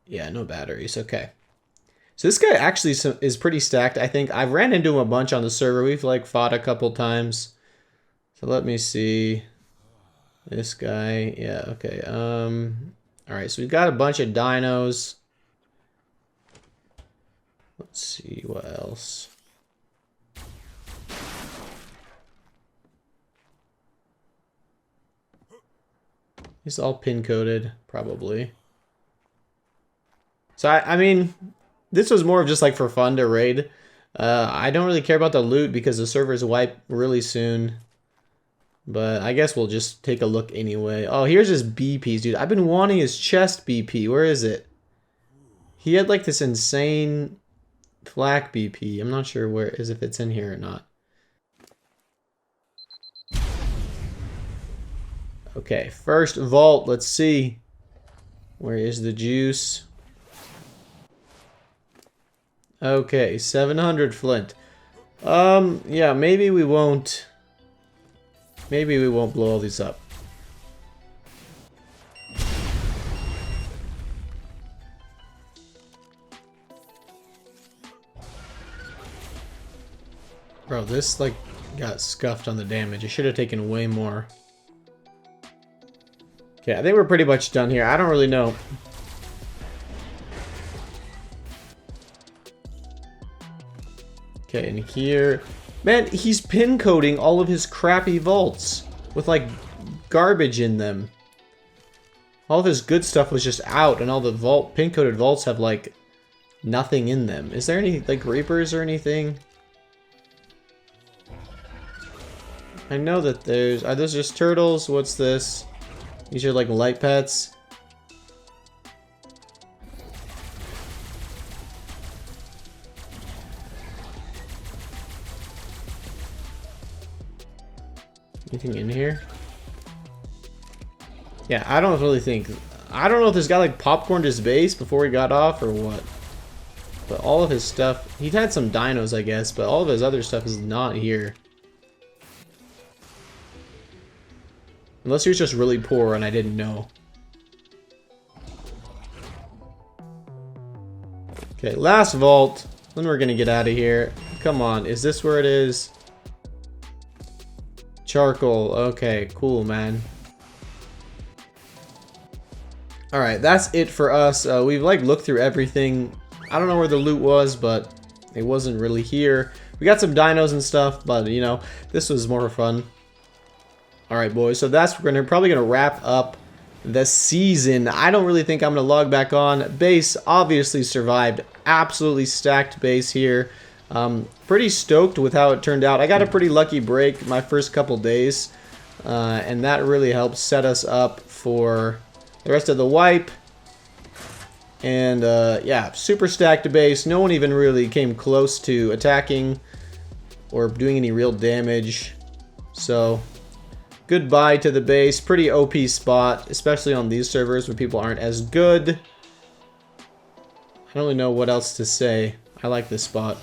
Yeah, no batteries. Okay. So this guy actually is pretty stacked. I think I've ran into him a bunch on the server. We've like fought a couple times. So let me see. This guy. Yeah, okay. Alright, so we've got a bunch of dinos. Let's see what else. It's all pin coded, probably. So I mean, this was more of just like for fun to raid. I don't really care about the loot because the servers wipe really soon. But I guess we'll just take a look anyway. Oh, here's his BPs, dude. I've been wanting his chest BP. Where is it? He had like this insane flak BP. I'm not sure where it is, if it's in here or not. Okay, first vault. Let's see. Where is the juice? Okay, 700 flint. Yeah, maybe we won't... Maybe we won't blow all these up. Bro, this like got scuffed on the damage. I should have taken way more. Okay, I think we're pretty much done here. I don't really know. Okay, and here... Man, he's pin coding all of his crappy vaults with like garbage in them. All of his good stuff was just out, and all the pin coded vaults have like nothing in them. Is there any like reapers or anything? I know that there's... Are those just turtles? What's this? These are like light pets. Anything in here? Yeah, I don't really think... I don't know if this guy like popcorned his base before he got off or what. But all of his stuff... He had some dinos, I guess, but all of his other stuff is not here. Unless he was just really poor and I didn't know. Okay, last vault. Then we're gonna get out of here. Come on, is this where it is? Charcoal. Okay, cool, man. Alright, that's it for us. We've like looked through everything. I don't know where the loot was, but it wasn't really here. We got some dinos and stuff, but you know, this was more fun. Alright, boys, so that's probably gonna wrap up the season. I don't really think I'm gonna log back on. Base obviously survived. Absolutely stacked base here. Pretty stoked with how it turned out. I got a pretty lucky break my first couple days, and that really helped set us up for the rest of the wipe. And yeah, super stacked base. No one even really came close to attacking or doing any real damage. So goodbye to the base. Pretty OP spot, especially on these servers where people aren't as good. I don't really know what else to say. I like this spot.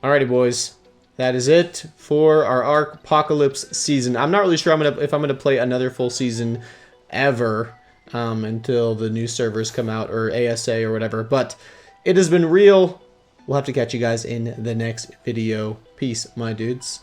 Alrighty, boys. that is it for our Arkpocalypse season. I'm not really sure if I'm gonna play another full season ever until the new servers come out, or ASA or whatever. But it has been real. We'll have to catch you guys in the next video. Peace, my dudes.